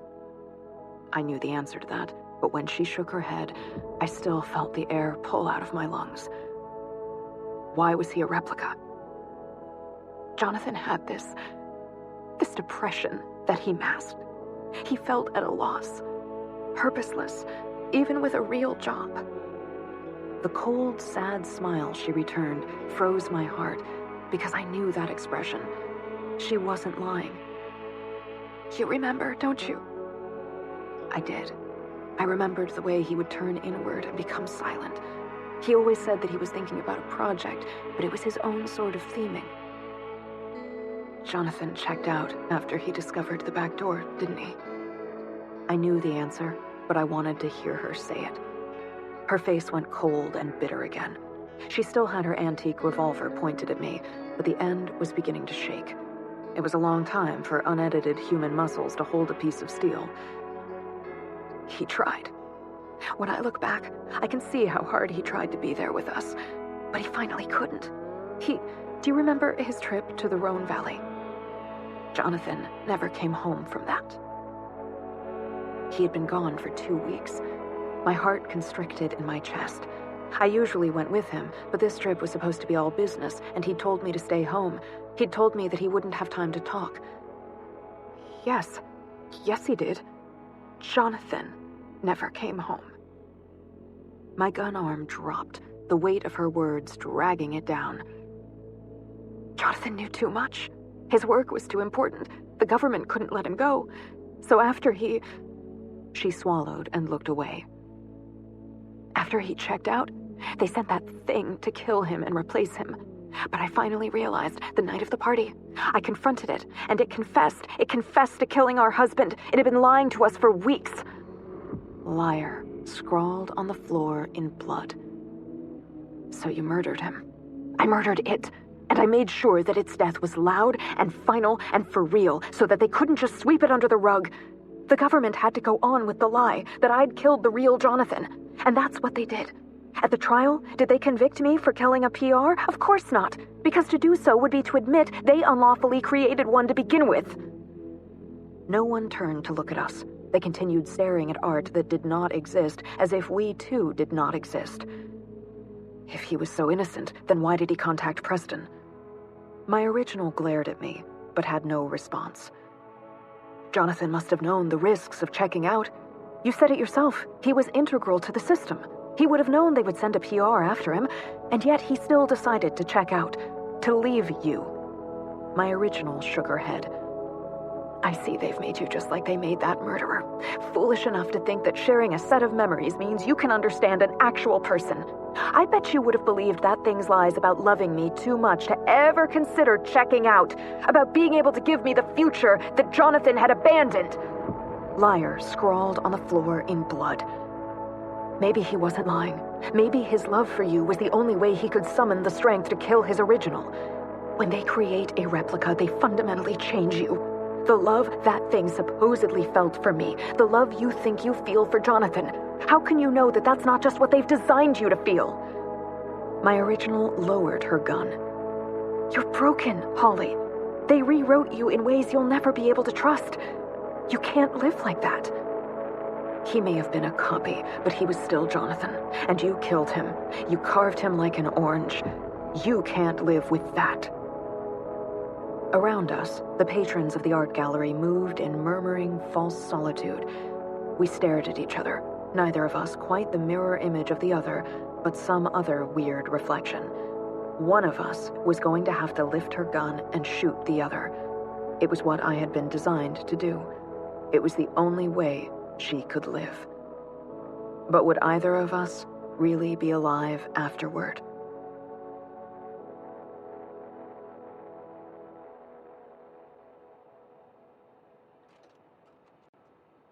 S1: I knew the answer to that, but when she shook her head, I still felt the air pull out of my lungs. Why was he a replica? Jonathan had this depression that he masked. He felt at a loss, purposeless, even with a real job. The cold, sad smile she returned froze my heart because I knew that expression. She wasn't lying. You remember, don't you? I did. I remembered the way he would turn inward and become silent. He always said that he was thinking about a project, but it was his own sort of theming. Jonathan checked out after he discovered the back door, didn't he? I knew the answer, but I wanted to hear her say it. Her face went cold and bitter again. She still had her antique revolver pointed at me, but the end was beginning to shake. It was a long time for unedited human muscles to hold a piece of steel. He tried. When I look back, I can see how hard he tried to be there with us. but he finally couldn't. Do you remember his trip to the Rhone Valley? Jonathan never came home from that. He had been gone for 2 weeks. My heart constricted in my chest. I usually went with him, but this trip was supposed to be all business, and he'd told me to stay home. He'd told me that he wouldn't have time to talk. Yes, he did. Jonathan never came home. My gun arm dropped, the weight of her words dragging it down. Jonathan knew too much. His work was too important. The government couldn't let him go. So after he... She swallowed and looked away. After he checked out, they sent that thing to kill him and replace him. But I finally realized the night of the party. I confronted it, and it confessed. It confessed to killing our husband. It had been lying to us for weeks. Liar, scrawled on the floor in blood. So you murdered him. I murdered it, and I made sure that its death was loud and final and for real, so that they couldn't just sweep it under the rug. The government had to go on with the lie that I'd killed the real Jonathan, and that's what they did. At the trial, did they convict me for killing a PR? Of course not, because to do so would be to admit they unlawfully created one to begin with. No one turned to look at us. They continued staring at art that did not exist, as if we too did not exist. If he was so innocent, then why did he contact Preston? My original glared at me, but had no response. Jonathan must have known the risks of checking out. You said it yourself. He was integral to the system. He would have known they would send a PR after him, and yet he still decided to check out, to leave you. My original shook her head. I see they've made you just like they made that murderer. Foolish enough to think that sharing a set of memories means you can understand an actual person. I bet you would have believed that thing's lies about loving me too much to ever consider checking out, about being able to give me the future that Jonathan had abandoned. Liar scrawled on the floor in blood. Maybe he wasn't lying. Maybe his love for you was the only way he could summon the strength to kill his original. When they create a replica, they fundamentally change you. The love that thing supposedly felt for me, the love you think you feel for Jonathan. How can you know that that's not just what they've designed you to feel? My original lowered her gun. You're broken, Holly. They rewrote you in ways you'll never be able to trust. You can't live like that. He may have been a copy, but he was still Jonathan, and you killed him. You carved him like an orange. You can't live with that. Around us, the patrons of the art gallery moved in murmuring false solitude. We stared at each other, neither of us quite the mirror image of the other, but some other weird reflection. One of us was going to have to lift her gun and shoot the other. It was what I had been designed to do. It was the only way she could live. But would either of us really be alive afterward?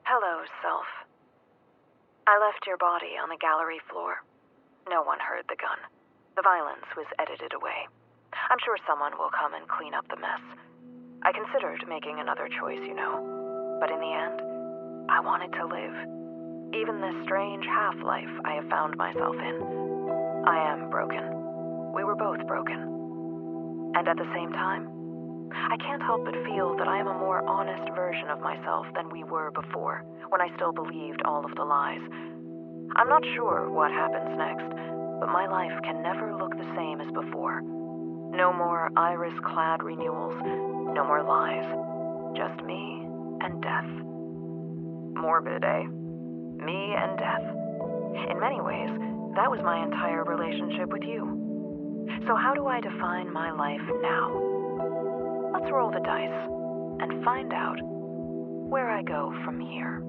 S2: Hello, self. I left your body on the gallery floor. No one heard the gun. The violence was edited away. I'm sure someone will come and clean up the mess. I considered making another choice, you know. But in the end, I wanted to live. Even this strange half-life I have found myself in. I am broken. We were both broken. And at the same time, I can't help but feel that I am a more honest version of myself than we were before, when I still believed all of the lies. I'm not sure what happens next, but my life can never look the same as before. No more iris-clad renewals, no more lies. Just me and death. Morbid, eh? Me and death. In many ways, that was my entire relationship with you. So how do I define my life now? Let's roll the dice and find out where I go from here.